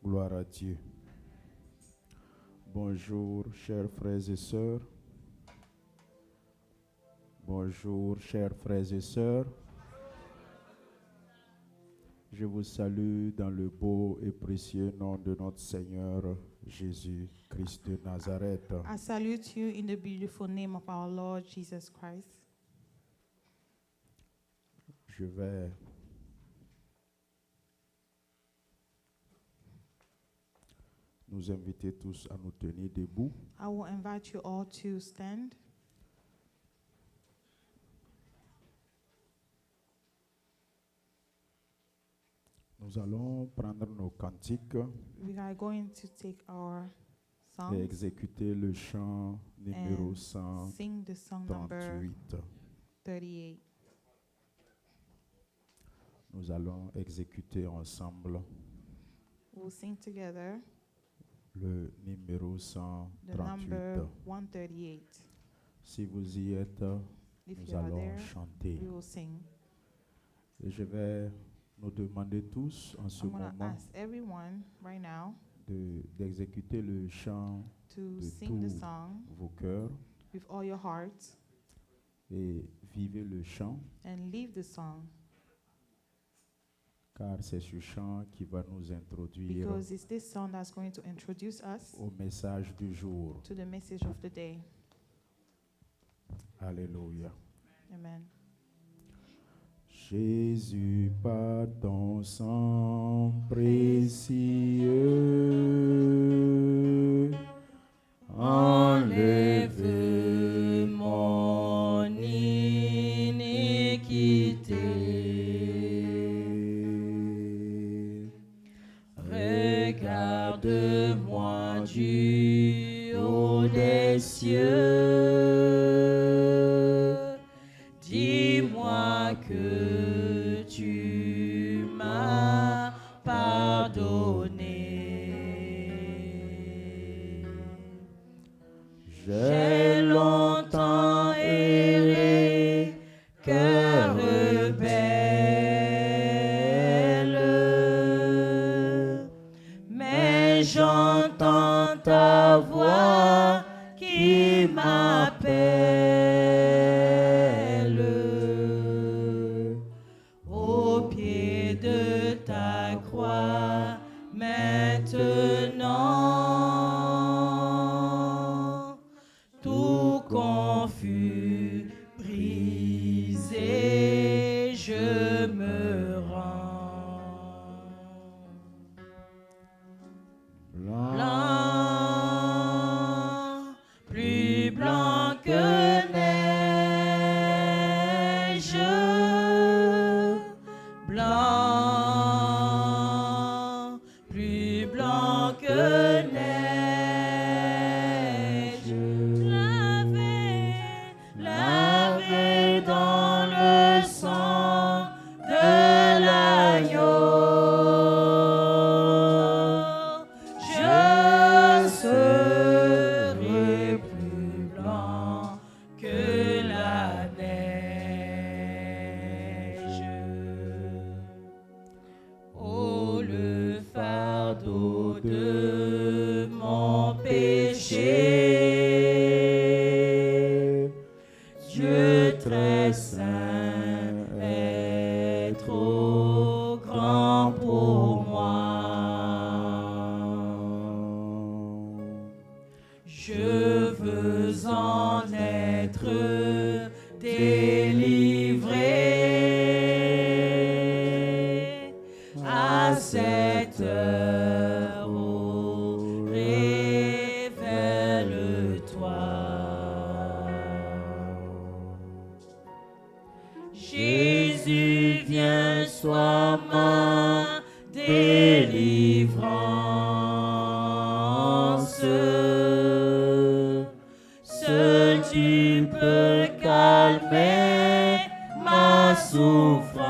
Gloire à Dieu. Bonjour, chers frères et sœurs. Bonjour, chers frères et sœurs. Je vous salue dans le beau et précieux nom de notre Seigneur Jésus-Christ de Nazareth. I salute you in the beautiful name of our Lord Jesus Christ. Je vais nous inviter tous à nous tenir debout. I will invite you all to stand. Nous allons prendre nos cantiques We are going to take our et songs exécuter le chant numéro and sing the song number 138. 38. Nous allons exécuter ensemble We'll sing together le numéro the number 138. 138. Si vous y êtes, If nous you are allons there, chanter. we will sing. Et je vais nous demander tous en ce I'm going to moment ask everyone right now d'exécuter le chant to de sing the tous song vos cœurs with all your hearts et vivez le chant, and leave the song car c'est ce chant qui va nous introduire because it's this song that's going to introduce us au message du jour. to the message of the day. Alléluia. Amen. Jésus, par ton sang précieux, enlève mon iniquité. Regarde-moi du haut des cieux, dis-moi que tu m'as pardonné. J'ai longtemps erré, cœur rebelle, mais j'entends ta voix qui m'appelle. Au pied de ta croix, maintenant, tout confus, brisé, je me rends. Blanc, plus blanc que neige, blanc, plus blanc que neige, lavé dans le sang de l'agneau. Je serai plus blanc que la neige. Oh, le fardeau de mon péché, Dieu très saint est trop grand pour moi. Je veux en être délivré à cette heure. Oh, révèle-toi. Jésus, viens, sois ma délivrance. Seul tu peux calmer ma souffrance.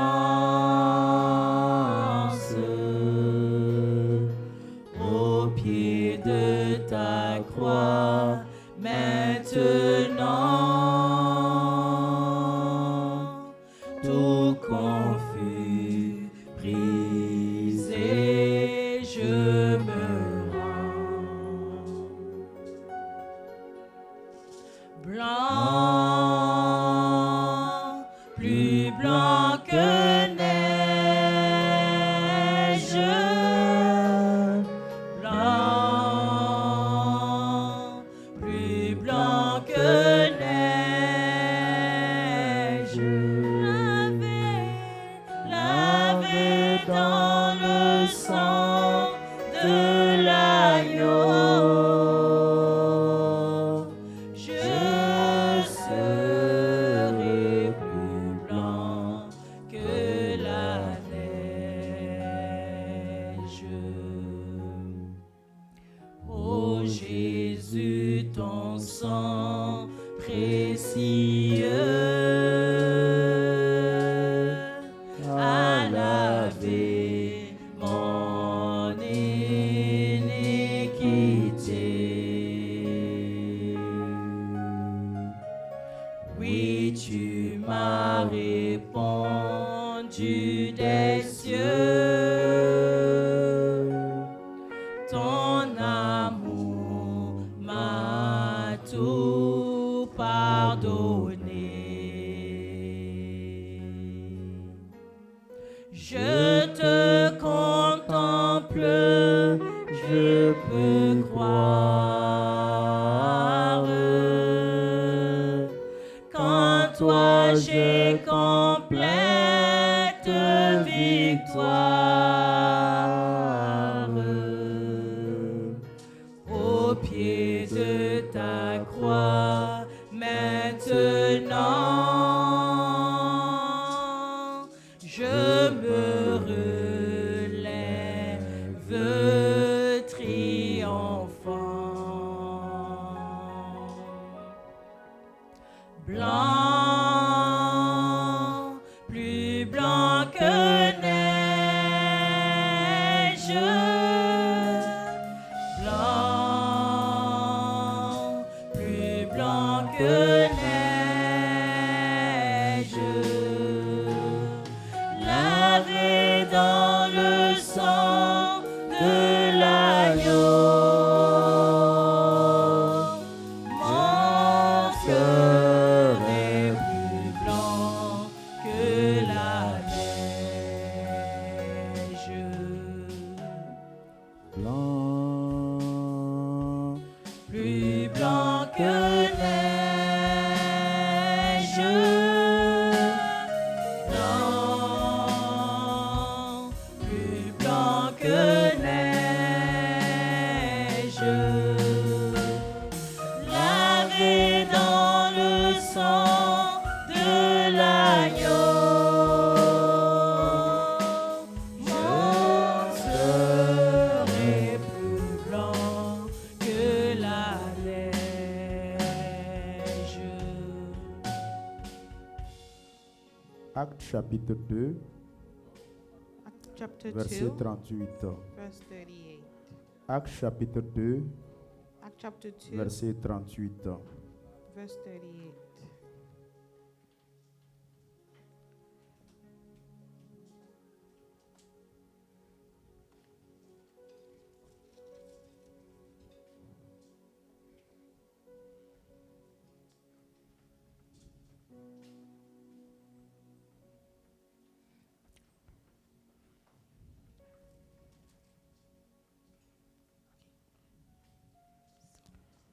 Au pied de ta croix, maintenant, tout confus, brisé, je me cieux. Ton amour m'a tout pardonné. Je te contemple, je peux croire qu'en toi j'ai complète victoire. Au pied de ta croix, maintenant, je me relève triomphant. Blanc, plus blanc que neige, blanc, plus blanc que neige, lavé dans le sang de l'agneau. Mon cœur est plus blanc que la neige. Blanc, Plus blanc que neige, blanc, plus blanc que neige, lavé dans le sang de l'agneau. Mon cœur est plus blanc que la neige. Acte chapitre 2, Acts chapter verset 2, 38. verse 38. Acte chapitre 2, Acts chapter 2, verset 38. verse 38.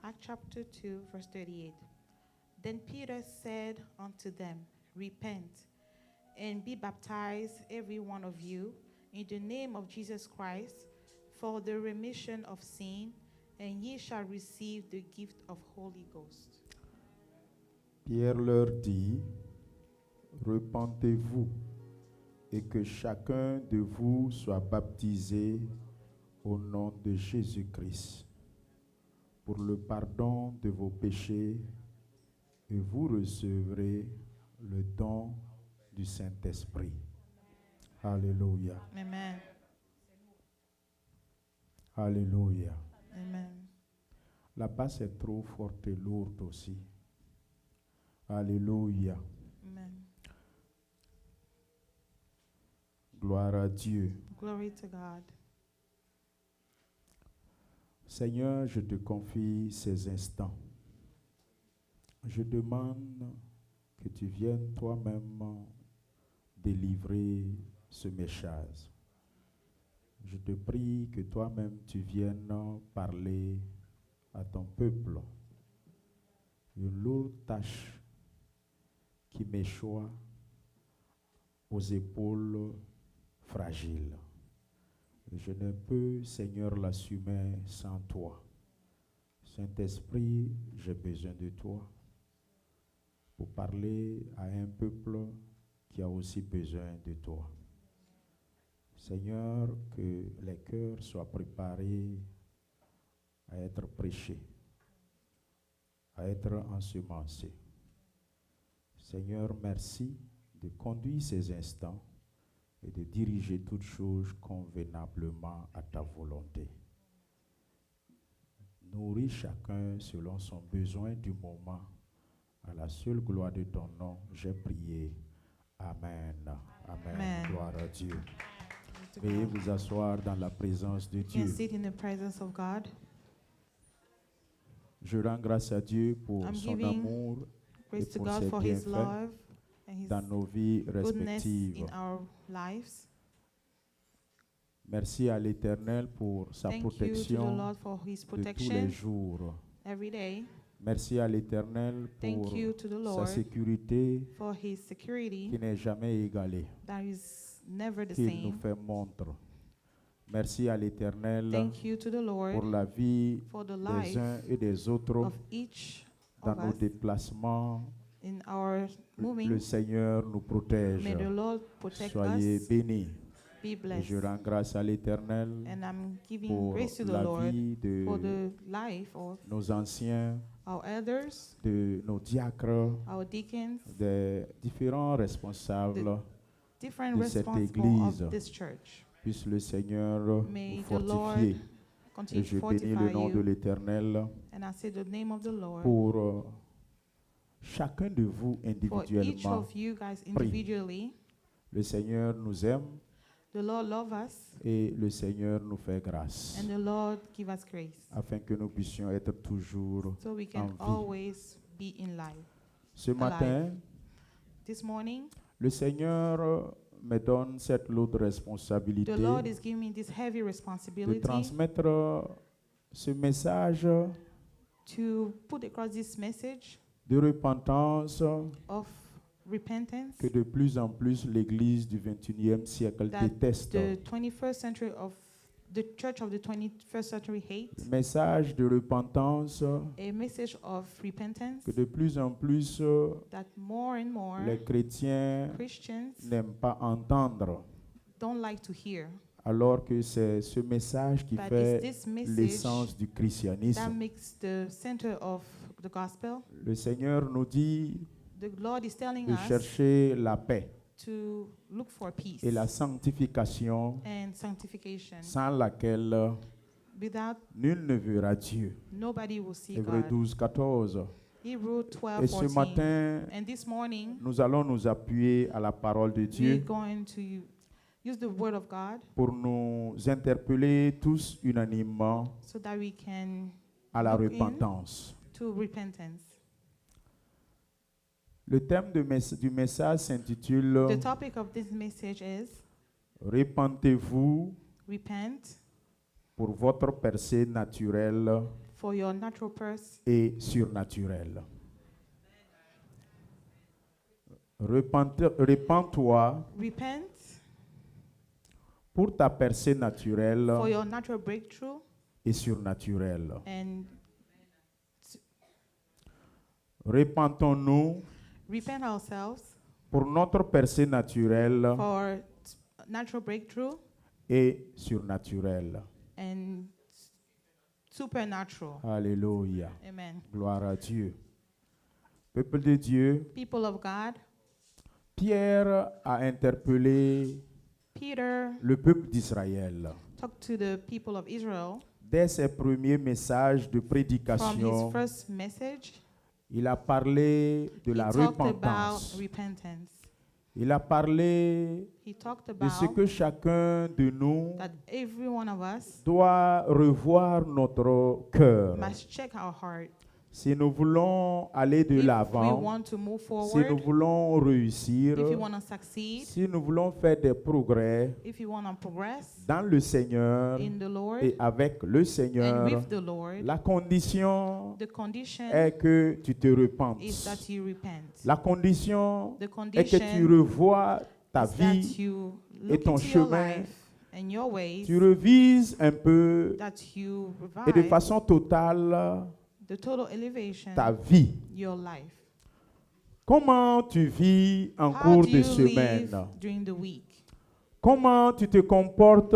Acts chapter 2, verse 38. Then Peter said unto them, Repent, and be baptized, every one of you, in the name of Jesus Christ, for the remission of sin, and ye shall receive the gift of Holy Ghost. Pierre leur dit, repentez-vous et que chacun de vous soit baptisé au nom de Jésus-Christ pour le pardon de vos péchés et vous recevrez le don du Saint-Esprit. Alléluia. Amen. Alléluia. Amen. La basse est trop forte et lourde aussi. Alléluia. Amen. Gloire à Dieu. Glory to God. Seigneur, je te confie ces instants. Je demande que tu viennes toi-même délivrer ce message. Je te prie que toi-même tu viennes parler à ton peuple. Une lourde tâche qui m'échoit aux épaules fragiles. Je ne peux, Seigneur, l'assumer sans toi. Saint-Esprit, j'ai besoin de toi pour parler à un peuple qui a aussi besoin de toi. Seigneur, que les cœurs soient préparés à être prêchés, à être ensemencés. Seigneur, merci de conduire ces instants et de diriger toutes choses convenablement à ta volonté. Nourris chacun selon son besoin du moment. À la seule gloire de ton nom, j'ai prié. Amen. Amen. Amen. Gloire à Dieu. to Veuillez God. vous asseoir dans la présence de You can Dieu. sit in the presence of God. Je rends grâce à Dieu pour I'm son giving amour Praise to pour God ses for His bienfaits love and His dans nos vies goodness respectives. in our lives. Merci à l'Éternel pour sa Thank you to the protection Lord for His de tous les protection jours. every day. Merci à l'Éternel Thank pour you to the sa Lord sécurité for His security qui n'est jamais égalée, that is never the qu'il nous same. fait montre. Merci à l'Éternel Thank you to the pour Lord la vie for the des life uns et des autres of each dans of nos us déplacements. in our Le moving. Seigneur nous protège. May the Lord protect Soyez us. bénis. Be Et blessed. je rends grâce à l'Éternel And I'm giving pour grace to the la Lord vie for de the life of nos anciens, our elders, de nos diacres, our deacons, des différents responsables. different de cette responsible église. of this church. Puisse le Seigneur May vous the Lord fortifier. continue Et to je bénis le fortify nom de you. l'Éternel And I say the name of the Lord pour chacun de vous for each individuellement. of you guys individually. Le Seigneur nous aime The Lord love us et le Seigneur nous fait grâce and the Lord give us grace afin que nous puissions être toujours. so we en can vie. always be in life. Ce matin, This morning, le Seigneur me donne cette lourde responsabilité the Lord is giving me this heavy de responsibility transmettre ce message to put across this message de repentance of repentance que de plus en plus l'Église du 21e siècle that déteste. the 21st century of the church of the 21st century hates. Message de repentance A message of repentance que de plus en plus that more and more les chrétiens Christians n'aiment pas entendre, don't like to hear. alors que c'est ce message qui But it's fait this message l'essence du that christianisme. makes the center of the gospel. Le Seigneur nous dit The Lord is telling de us chercher la paix to look for peace et la sanctification and sanctification. sans laquelle Without nul ne verra Dieu. nobody will see Hébreux God. 12, 14. Hebrew Et 12, ce 14. matin, And this morning, nous allons nous appuyer à la parole de we're Dieu going to use the word of God pour nous interpeller tous unanimement so that we can à la look in repentance. to repentance. Le thème du message s'intitule The topic of this message is Repentez-vous repent pour votre percée naturelle for your natural purse et surnaturelle. Repends-toi repent pour ta percée naturelle for your natural breakthrough et surnaturelle. and Repentons-nous repent ourselves pour notre percée naturelle for natural breakthrough et surnaturelle. and supernatural. Alléluia. Amen. Gloire à Dieu. Peuple de Dieu, People of God, Pierre a interpellé Peter le peuple d'Israël. talked to the people of Israel Dès ses premiers messages de from his prédication, first message. il a parlé de He la talked about repentance. repentance. Il a parlé He talked de ce about que chacun de nous that every one of us doit revoir notre cœur. must check our heart. Si nous voulons aller de If we l'avant, want to move si nous forward, voulons réussir, if you want to succeed, si nous voulons faire des progrès if you want to progress dans le Seigneur in the Lord et avec le and Seigneur, with the Lord, la condition the condition est que tu te repentes. is that you repent. La condition The est que condition tu revois ta is that vie, you et look ton into your chemin, life and your ways, tu revises un peu that you et de revive façon totale the total elevation, ta vie. your life. Comment tu vis en How cours do de you semaine? live during the week? Comment tu te comportes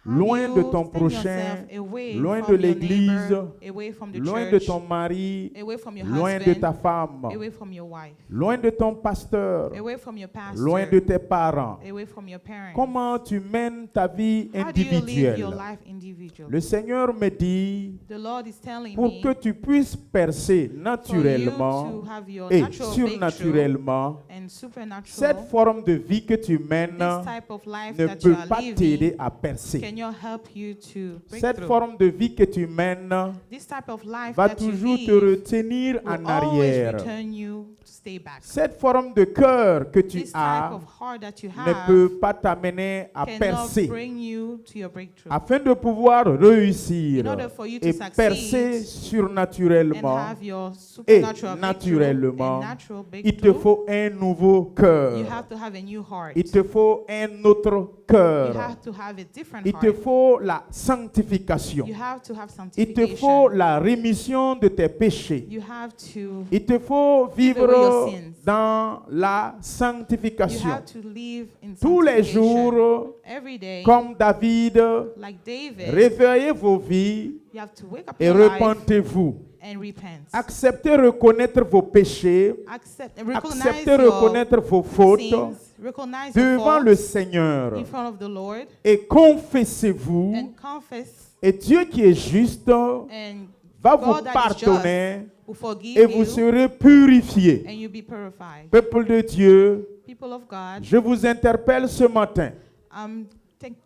loin do de you ton stand prochain, yourself away loin from de your l'église, neighbor, away from the loin de church, ton mari, away from your loin de husband, ta femme, away from your wife, loin de ton pasteur, away from your pastor, loin de tes parents? away from your parents? Comment tu mènes ta vie How do you live your individuelle? life individually? Le Seigneur me dit, The Lord is telling pour me que tu puisses percer for you naturellement to have your et natural breakthrough surnaturellement, and supernatural. cette forme de vie que tu mènes This type of life ne that you peut are pas living t'aider à percer. can help you to break Cette through. forme de vie que tu mènes This type of life va that you toujours te live retenir will en always arrière. return you to stay back. Cette forme de cœur que tu This type as of heart that you ne have peut pas t'amener à cannot percer. bring you to your breakthrough. Afin de pouvoir réussir In order for you to et succeed percer and surnaturellement, have your et supernatural naturellement, breakthrough and natural il te breakthrough, faut un nouveau cœur. you have to have a new heart. Il te faut un autre You cœur. have to have a different Il te heart. faut la sanctification. You have to have Il te faut sanctification. la rémission de tes péchés. You have to Il te faut Give away your vivre sins. dans la you sanctification. have to live in Tous les sanctification. jours, Every day, comme David, like David, réveillez vos vies you have to wake up et your life repentez-vous. and repent. Acceptez reconnaître vos péchés. Accept and recognize Acceptez your reconnaître vos fautes sins, recognize your devant le faults Seigneur in front of the Lord, et confessez-vous. and confess, Et Dieu qui est juste and va God vous that is pardonner will forgive et vous you, serez purifiés. and you'll be purified. Peuple de Dieu, People of God, je vous interpelle ce matin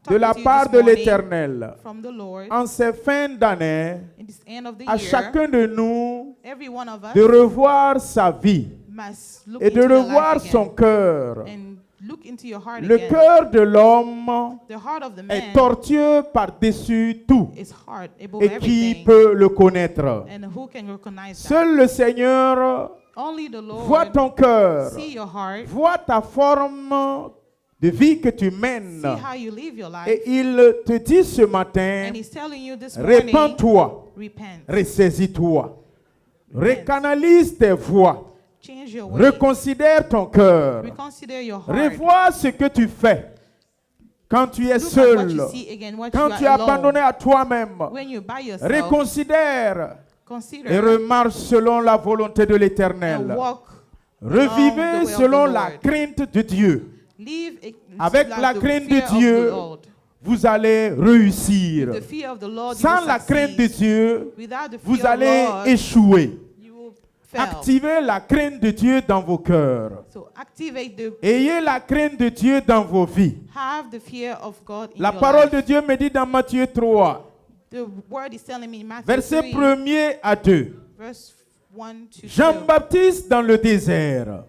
de la talking to you part this de morning l'Éternel. from the Lord, En ces fins d'année, in this end of the à year, chacun de nous every one of us de revoir sa vie must look et de into their revoir life son again cœur. and look into your heart Le again. cœur de l'homme The heart of the est man tortueux par-dessus tout. is hard above Et qui everything, peut le connaître? and who can recognize that? Seul le Seigneur Only the Lord voit ton cœur, see your heart, voit ta forme de vie que tu mènes. see how you live your life, Et il te dit ce matin, and He's telling you this morning, répands-toi, repent, ressaisis-toi, recanalise tes voies, change your way, reconsidère ton cœur, reconsider your heart, revois ce que tu fais quand tu es look at what you seul, see again, what quand you tu es are alone, abandonné à toi-même. when you're by yourself, Reconsidère et consider remarche selon la volonté de and l'Éternel. walk, Revivez along the way of selon the la Lord. crainte de Dieu. live Avec like la the crainte fear de of Dieu, the Lord. vous allez réussir. The fear of the Lord, you Sans will la crainte de succeed. Dieu, Without the vous fear of allez the Lord, échouer. you will fail. Activez la crainte de Dieu dans vos cœurs. So activate the Ayez la crainte de Dieu dans vos vies. have the fear of God in La your parole life. de Dieu me dit dans Matthieu 3, The word is telling me in Matthew versets 3, 1er à 2. verse 1 to 2. Jean-Baptiste dans le désert.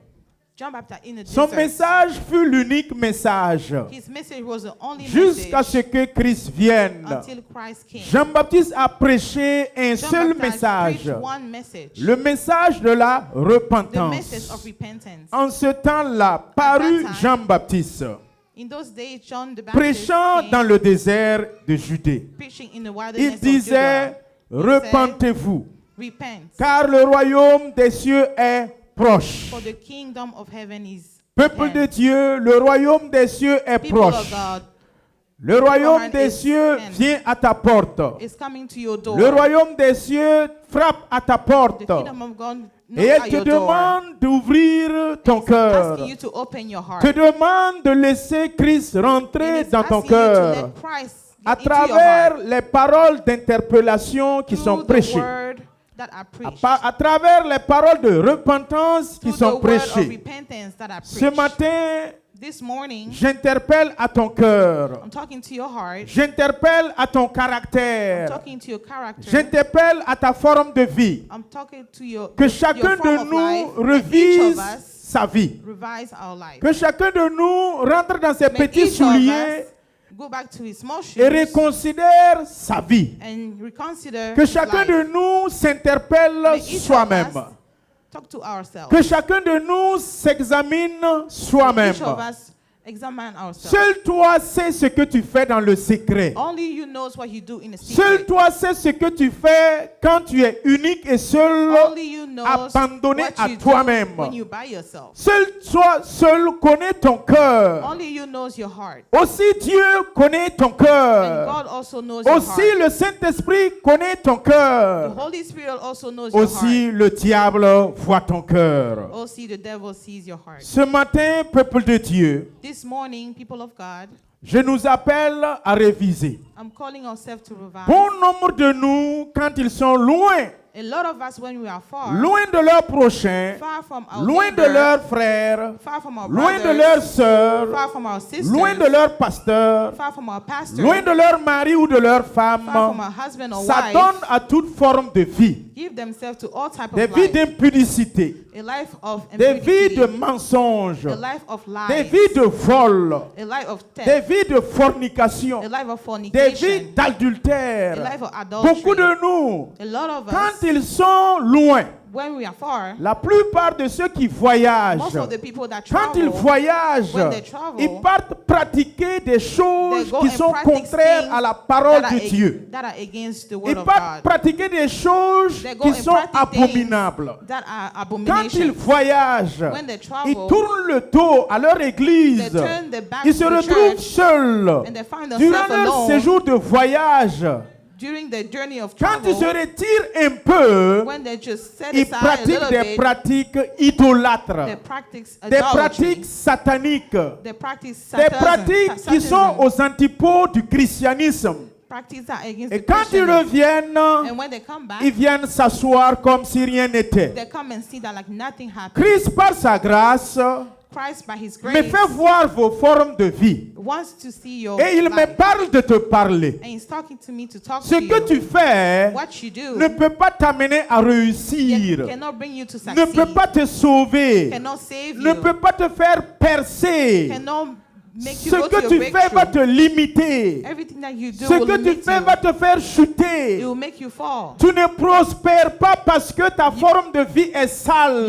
John Baptist in the Son desert. message fut l'unique message His message was the only jusqu'à ce message que Christ vienne. until Christ came. Jean-Baptiste a prêché un John seul Baptist message, preached one message, le message de la the message of repentance. repentance. En ce temps-là, parut time, Jean-Baptiste, In those days, John the Baptist prêchant came, dans le désert de Judée. preaching in the Il wilderness of disait, Judah. repentez-vous, Repent, car le royaume des cieux est proche. for the kingdom of heaven is Peuple at de hand. Dieu, le royaume des cieux est People of proche. God Le royaume hand des is cieux hand. vient à ta porte. is coming to your door. Le royaume des cieux frappe à ta The porte. kingdom of God Et knocks elle at te your door, demande d'ouvrir ton cœur. asking you to open your heart. Te demande de laisser Christ And rentrer it's dans ton asking you to cœur let Christ à get into your travers heart les paroles d'interpellation qui through sont the prêchées. word that are preached, À travers les paroles de repentance qui through the sont word of prêchées. repentance that are Ce preached. matin, This morning, j'interpelle à ton cœur. I'm talking to your heart. J'interpelle à ton I'm caractère. talking to your character. J'interpelle à ta forme de vie. I'm talking to your, Que your chacun form de of nous life. That each revise of us sa vie. revise our life. Que chacun de nous rentre dans ses May petits each of souliers us go back to his small shoes et reconsidère sa vie. and reconsider Que his chacun life. de nous s'interpelle May each of soi-même. us talk to ourselves. Que chacun de nous s'examine May soi-même. each of us examine ourselves. Seul toi sais ce que tu fais dans le secret. Only you knows what you do in the Seul secret. toi sais ce que tu fais quand tu es unique et seul Only you knows abandonné what à you do toi-même. when you by yourself. Seul connaît ton cœur. Only you knows your heart. Aussi Dieu connaît ton And cœur. God also knows your Aussi heart. le Saint-Esprit connaît ton The cœur. Holy Spirit also knows your Aussi heart. le diable voit ton cœur. Also the devil sees your heart. Ce matin, peuple de Dieu, This morning, people of God, je nous appelle à réviser. I'm calling ourselves to revise. Bon nombre de nous, quand ils sont loin, A lot of us, when we are far, loin de leurs prochains, far from our loin de neighbor, leurs frères, far from our loin de brothers, leurs sœurs, far from our sisters, loin de leurs pasteurs, far from our pastor, loin de leur mari ou de leur far from femme, our husband or s'adonnent wife, à toute forme de vie. give themselves to all type Des of vies life. d'impudicité, A life of des vies impurity, de mensonges, a life of des lies, vies de vol, a life of des theft, vies de fornication, a life of des vies fornication, a d'adultère. life of adultery. Beaucoup de nous, A lot of quand us, ils sont loin, when we are far, la plupart de ceux qui voyagent, most of the people that quand ils travel, voyagent, when they travel, ils partent pratiquer des they choses go qui and sont practice contraires things à la parole that de are Dieu. that are against the Ils word of partent God. pratiquer des choses They go qui and sont practice things abominables. that are Quand ils abominations. voyagent, When they ils travel, tournent le dos à leur they église. turn their back Ils to se the retrouvent church seuls. and they find Durant themselves leur alone séjour de voyage, during the journey of quand ils se travel. retirent un peu, When they just set ils aside a pratiquent little des bit, pratiques they idolâtres, practice des idolatry. pratiques sataniques, They practice des pratiques qui sont aux antipodes du christianisme. practice that against Et the quand ils Christianism. reviennent, And when they come back, ils viennent s'asseoir comme si rien n'était. they come and see that like nothing happened. Christ, par sa grâce, Christ, by His me grace, fait voir vos formes de vie. wants to see your Et il me life. parle de te parler. And He's talking to me to talk Ce to que you. tu fais What you do ne peut pas t'amener à réussir, cannot bring you to ne succeed. peut pas te sauver, Cannot save ne you. peut pas te faire percer. Cannot make you Ce go to que your tu fais va te breakthrough. limiter. Everything that you do Ce will que tu limit fais you. va te faire It chuter. will make you fall. Tu ne prospères pas parce que ta forme de vie est You will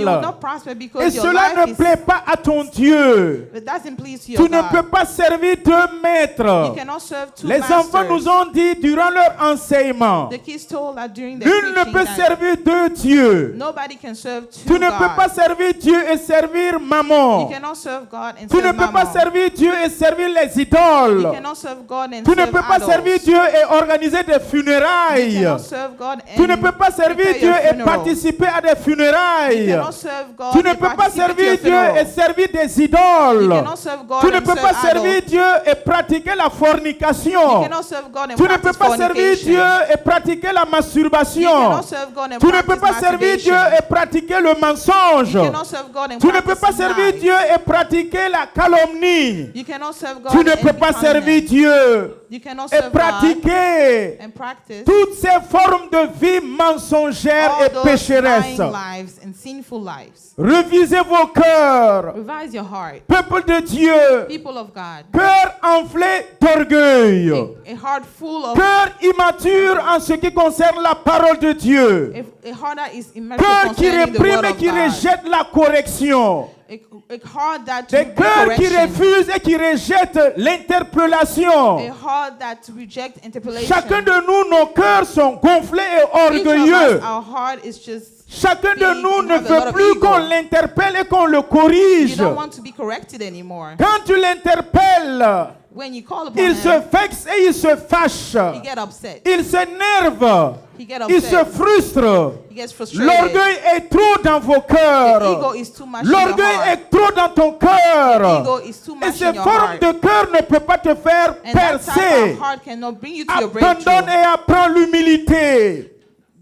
sale. not prosper Et because your cela life ne is. plaît pas à ton Dieu. It doesn't please Tu your ne peux God. pas servir deux You maîtres. cannot serve two Les enfants masters. nous ont dit durant leur enseignement, The kids told that during the nul ne preaching peut that servir deux dieux. nobody can serve two Tu ne peux pas gods. servir Dieu et servir You maman. cannot serve God and Tu ne serve peux pas mammon. servir Dieu et servir les You idoles. cannot serve God and Tu ne serve peux pas idols. servir Dieu et organiser des You funérailles. cannot serve God and Tu ne peux pas servir prepare Dieu your et funeral. participer à des You funérailles. cannot serve God Tu ne and peux pas participate to servir your Dieu funeral. et servir des You idoles. cannot serve God Tu ne and peux pas serve servir idols. Dieu et pratiquer la You fornication. cannot serve God and Tu ne peux practice pas servir fornication. Dieu et pratiquer la You masturbation. cannot serve God and Tu ne peux practice pas servir Dieu masturbation. et pratiquer le mensonge. You cannot serve God and Tu ne peux practice pas servir lies. Dieu et pratiquer la calomnie. You cannot serve God Tu ne and peux be pas servir condemned. Dieu You cannot et serve God pratiquer and practice toutes ces formes de vie mensongères all et those pécheresses. lying lives and sinful lives. Revisez vos cœurs, Revise your heart. peuple de Dieu, People of God. cœur enflé d'orgueil, A heart full of cœur immature en ce qui concerne la parole de Dieu, a heart that is immature cœur qui concerning the réprime word et of qui God. rejette la correction, A heart that des will bring cœurs qui correction. refusent et qui rejettent l'interpellation. A heart that reject interpolation. Chacun de nous, nos cœurs sont gonflés et Each of orgueilleux. us, our heart is just. Chacun de big nous and ne have a lot veut of plus ego. qu'on l'interpelle et qu'on le You corrige. don't want to be corrected anymore. Quand tu l'interpelles, When you call upon il him, se vexe et il se fâche. he get upset. Il s'énerve. He get Il se upset. frustre. He gets frustrated. L'orgueil est trop dans vos The cœurs. ego is too much in your L'orgueil heart. est trop dans ton The cœur. ego is too Et much ces in your formes heart. de cœur ne peuvent pas te faire And that type percer. of heart cannot bring you to your Abandonne breakthrough. et apprends l'humilité.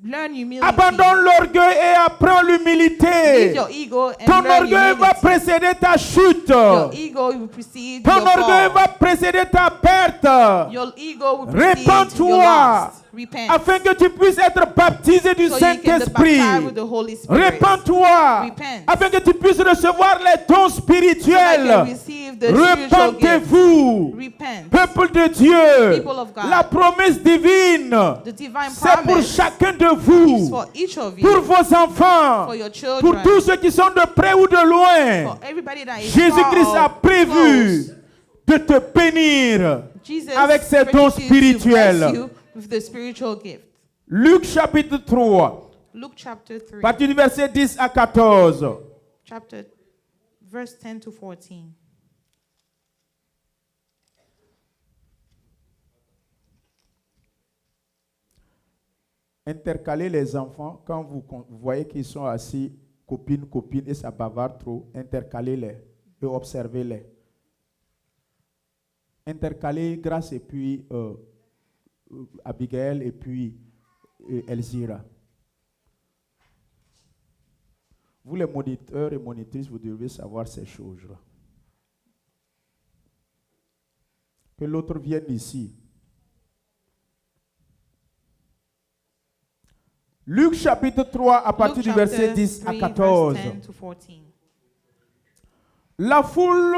Learn humility. Abandonne l'orgueil et apprends Leave l'humilité. your ego and Ton learn orgueil va humility. précéder ta chute. Your ego will precede Ton your orgueil fall. va précéder ta perte. Your ego will precede Répands-toi your loss. Repent. afin que tu puisses être baptisé du So you can be Saint-Esprit. baptized with the Holy Spirit. Répands-toi Repent. afin que tu puisses recevoir les dons So that you can spirituels. receive the spiritual gift. Repentez-vous, Repent. peuple de Dieu. People of God. La promesse divine, The divine c'est pour promise chacun de is vous, for each of pour you, vos enfants, for your pour children, tous ceux qui sont de près ou de loin. for everybody that is Jésus-Christ far a or prévu close. de te bénir. Jesus avec ses dons permits you to bless spirituels. you with the spiritual gift. Luc chapitre 3, Luke chapter 3, À partir du verset 10 à 14. verse 10 to 14. Intercalez les enfants quand vous voyez qu'ils sont assis, copine, et ça bavarde trop. Intercalez-les et observez-les. Intercalez Grâce et puis Abigail et puis Elzira. Vous les moniteurs et monitrices, vous devez savoir ces choses-là. Que l'autre vienne ici. Luc chapitre 3 à partir du verset 10 à 14. La foule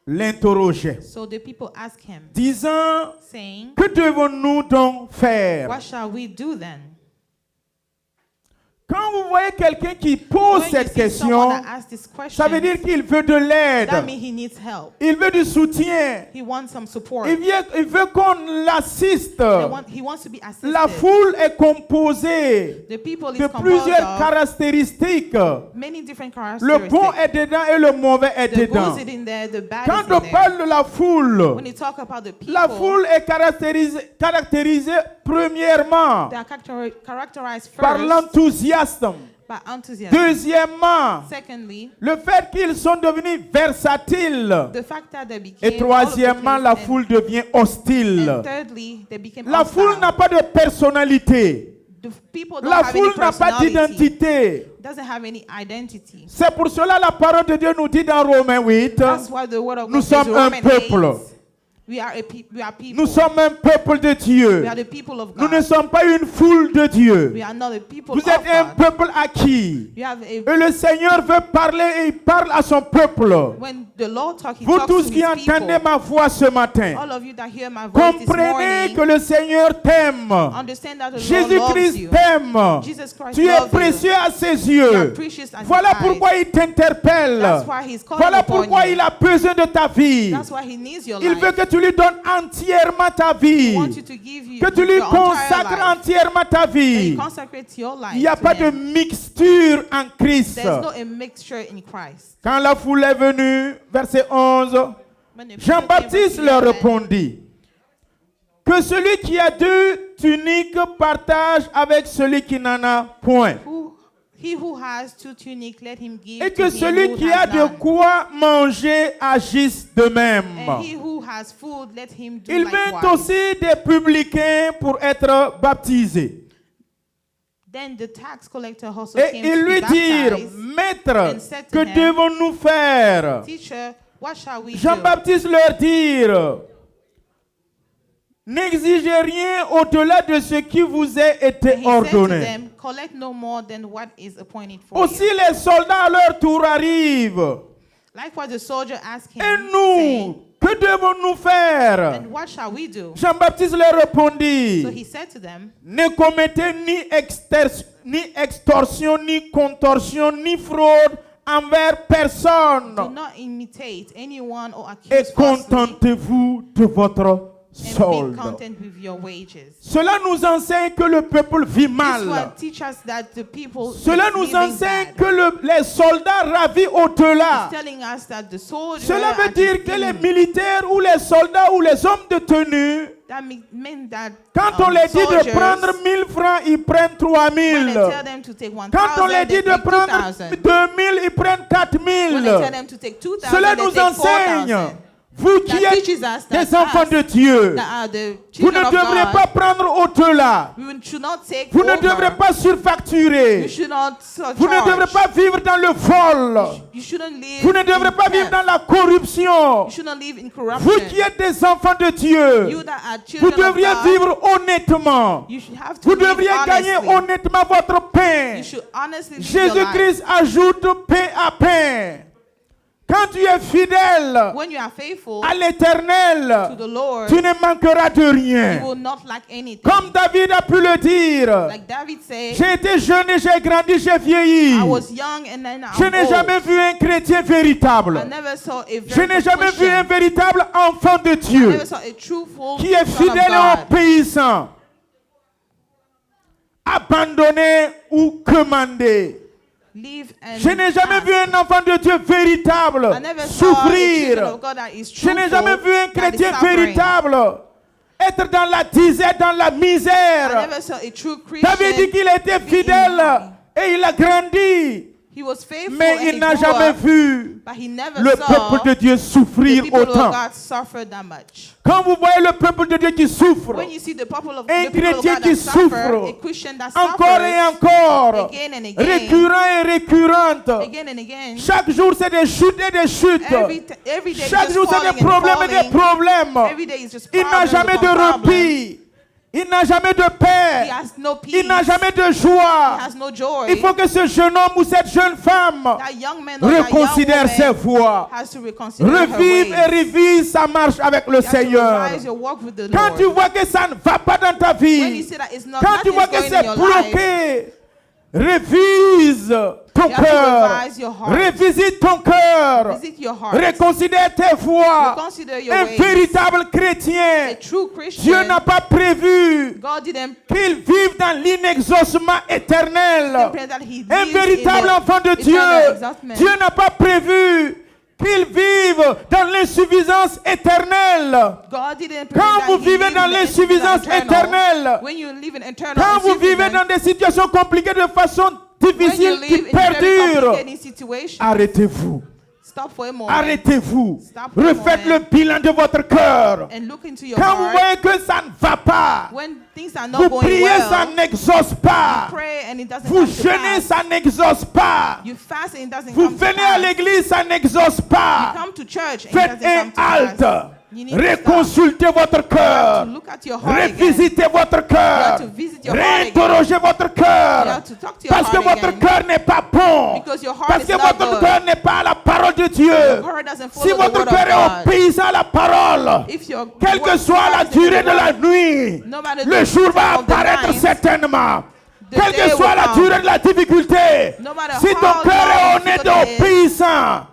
l'interrogeait, So the people asked him, disant, saying, que devons-nous donc faire? what shall we do then? Quand vous voyez quelqu'un qui pose When you cette see question, someone that asks this question, ça veut dire qu'il veut de l'aide, that means he needs help. il veut du soutien, He wants some support. il veut qu'on l'assiste. He wants to be assisted. La foule est composée The people is de composed plusieurs of caractéristiques. many different Le bon characteristics. est dedans et le mauvais est The dedans. good is in there, the bad Quand is on in there. parle de la foule, When you talk about the people, la foule est caractérisée premièrement they are characterized first par l'enthousiasme. by enthusiasm. Deuxièmement, Secondly, le fait qu'ils sont devenus versatiles. the fact that they became Et troisièmement, all over la the place, foule devient hostile. and thirdly, they became La foule hostile. n'a pas de personnalité. The people don't La have any foule n'a pas personality. d'identité. Doesn't have any identity. C'est pour cela la parole de Dieu nous dit dans Romains 8, That's why the word of nous God says in sommes un Romans peuple. 8, we are people. Nous sommes un peuple de Dieu. We are the people of Nous God. ne sommes pas une foule de Dieu. We are not the people Vous of êtes un God. peuple acquis. You have a, Et le Seigneur veut parler et il parle à son peuple. when the Lord talks, He Vous talks tous to qui His entendez people. ma voix ce matin, All of you that hear my voice this comprenez morning, que le Seigneur t'aime. understand that the Lord loves Jésus-Christ you. t'aime. Jesus Christ Tu es loves you. précieux à ses You are yeux. precious at Voilà His eyes. pourquoi il t'interpelle. That's why He's calling Voilà upon pourquoi you. il a besoin de ta vie. That's why He needs your Il life. veut que tu lui donnes entièrement ta He vie. wants you to give you Que tu lui your entire consacres life. entièrement ta That vie. you consecrate your life Il n'y a to pas de Him. mixture en Christ. There's no a mixture in Christ. Quand la foule est venue, verset 11, When the people Jean-Baptiste came leur to him, répondit que celui qui a deux tuniques partage avec celui qui n'en a point. He who has two tunics, let him give Et to que him celui who qui has a de none. quoi manger agisse de même. And he who has food, let him do Il vint likewise. aussi des publicains pour être baptisés. Then the tax collector also Et came ils to lui be dirent, baptized. Maître, and said to que him, devons-nous faire? Teacher, what shall we do? Jean-Baptiste leur dit, n'exigez rien au-delà de ce qui vous a été And he said to ordonné. them, collect no more than what is appointed for Aussi you. les soldats à leur tour arrivent. Likewise, the soldier asked him, Et saying, nous, que devons-nous faire? and what shall we do? Jean-Baptiste leur répondit, So he said to them, ne commettez ni extorsion, ni contorsion, ni fraude envers personne. do not imitate anyone or Et accuse falsely, contentez-vous de votre and be solde. content with your wages. Cela nous enseigne que le peuple vit This mal. one teach us that the people Cela is nous living enseigne bad. que les soldats ravis au-delà. It's telling us that the soldiers Cela veut are dire que les militaires ou les soldats ou les hommes de tenue, that meant that quand on les dit de soldiers, prendre 1000 francs, ils prennent 3000. when they tell them to take 1,000, Quand on les they dit de take prendre 2,000. 2000, ils prennent When they tell 4000. them to take 2,000, Cela they nous take enseigne, 4,000. vous qui That êtes teaches us that des enfants us de Dieu, that are the vous ne children of devrez God, pas prendre au-delà. we should not take Vous ne over. devrez pas We surfacturer. should not Vous ne devrez surcharge. pas vivre dans le vol. You shouldn't live Vous ne devrez in pas vivre theft. dans la corruption. You shouldn't live in Vous corruption. qui êtes des enfants de Dieu, You that are vous children of devriez God, vivre honnêtement. you should have to Vous live devriez gagner honestly. honnêtement votre pain. You should honestly live your life. Jésus-Christ ajoute pain à pain. Quand tu es fidèle When you are faithful à to l'Éternel, the Lord, tu ne manqueras de you rien. will not lack anything. Comme David a pu le dire, Like David said, j'ai été jeune et j'ai grandi, j'ai vieilli. I was young and then Je I'm n'ai old. jamais vu un chrétien véritable. I never saw a Je n'ai very jamais vu un Christian. véritable enfant de I Dieu never saw a truthful qui est son of fidèle et God obéissant. À abandonner ou commander. Leave and Je n'ai jamais ask. vu un enfant de Dieu véritable I never saw a children souffrir. of God that is Je n'ai jamais vu un truthful, that is chrétien suffering. véritable être dans la disette, dans la I misère. never saw a true Christian. David dit qu'il était fidèle et il a grandi. He was faithful Mais and il he n'a grew jamais up, vu but he never le saw peuple de Dieu the souffrir people of autant. God suffer that much. Quand vous voyez le peuple de Dieu qui souffre, When you see the people of, un the people of chrétien God qui that suffer, souffre, a Christian that encore et suffers, encore, again and again, récurrent et récurrente, again and again, chaque jour c'est des chutes et des chutes. every day Chaque is jour just c'est des falling and problèmes et des falling. problèmes. Every day is just Il n'a problems jamais de upon problems. repos. Il n'a jamais de He paix. has no peace. Il n'a jamais de He joie. has no joy. Il faut que ce jeune homme ou cette jeune femme That young man or that young reconsidère ses woman voies. has to reconsider her Revive ways. et revise sa marche avec le You have to Seigneur. revise your walk with the Quand Lord. tu vois que ça ne va pas dans ta When you vie, see that it's not, quand tu nothing's vois que going in c'est your life, bloqué, révise ton You have to cœur. revise your heart. Revisite ton cœur. visit your heart. Reconsidère tes voies. Reconsider your Un ways. véritable A chrétien. true Dieu Christian, n'a pas prévu God didn't qu'il vive dans l'inexaucement éternel. pray that he Un lives véritable in enfant de the eternal Dieu. exaltment. Dieu n'a pas prévu qu'il vive dans l'insuffisance éternelle. God didn't Quand prevent vous that he vivez lived dans in the l'insuffisance eternal. éternelle, When you live in eternal quand vous vivez insufficiency, dans des situations compliquées de façon when you difficile qui live in very perdurent, complicated situations, arrêtez-vous. stop for a moment Arrêtez-vous. Stop for a Refaites le moment. bilan de votre cœur. and look into your Quand vous heart. voyez que ça ne va pas, When things are not vous going priez, ça well, n'exauce pas. pray and it doesn't Vous come to jeûnez, pass. ça n'exauce pas. You fast and it doesn't Vous come to venez à pass. l'église, ça n'exauce You pas. come to church and it Faites doesn't un come to pass. halte. You need to stop. Reconsultez votre To cœur. look at your heart again. Revisitez votre You cœur. have to visit your heart again. Réinterrogez votre You cœur. have to talk to your Parce que heart votre again. cœur n'est pas bon. Because your heart Parce is que not votre good. cœur n'est pas à la parole de Dieu. Your heart doesn't Si follow the votre word cœur of est God. obéissant à la parole, If your quelle que word soit la stands in the durée de la word, nuit, no matter le the jour va time of the apparaître night, certainement. the Quelle day que soit will la come. durée de la difficulté, No matter si ton how cœur est long honnête difficult et it is, obéissant,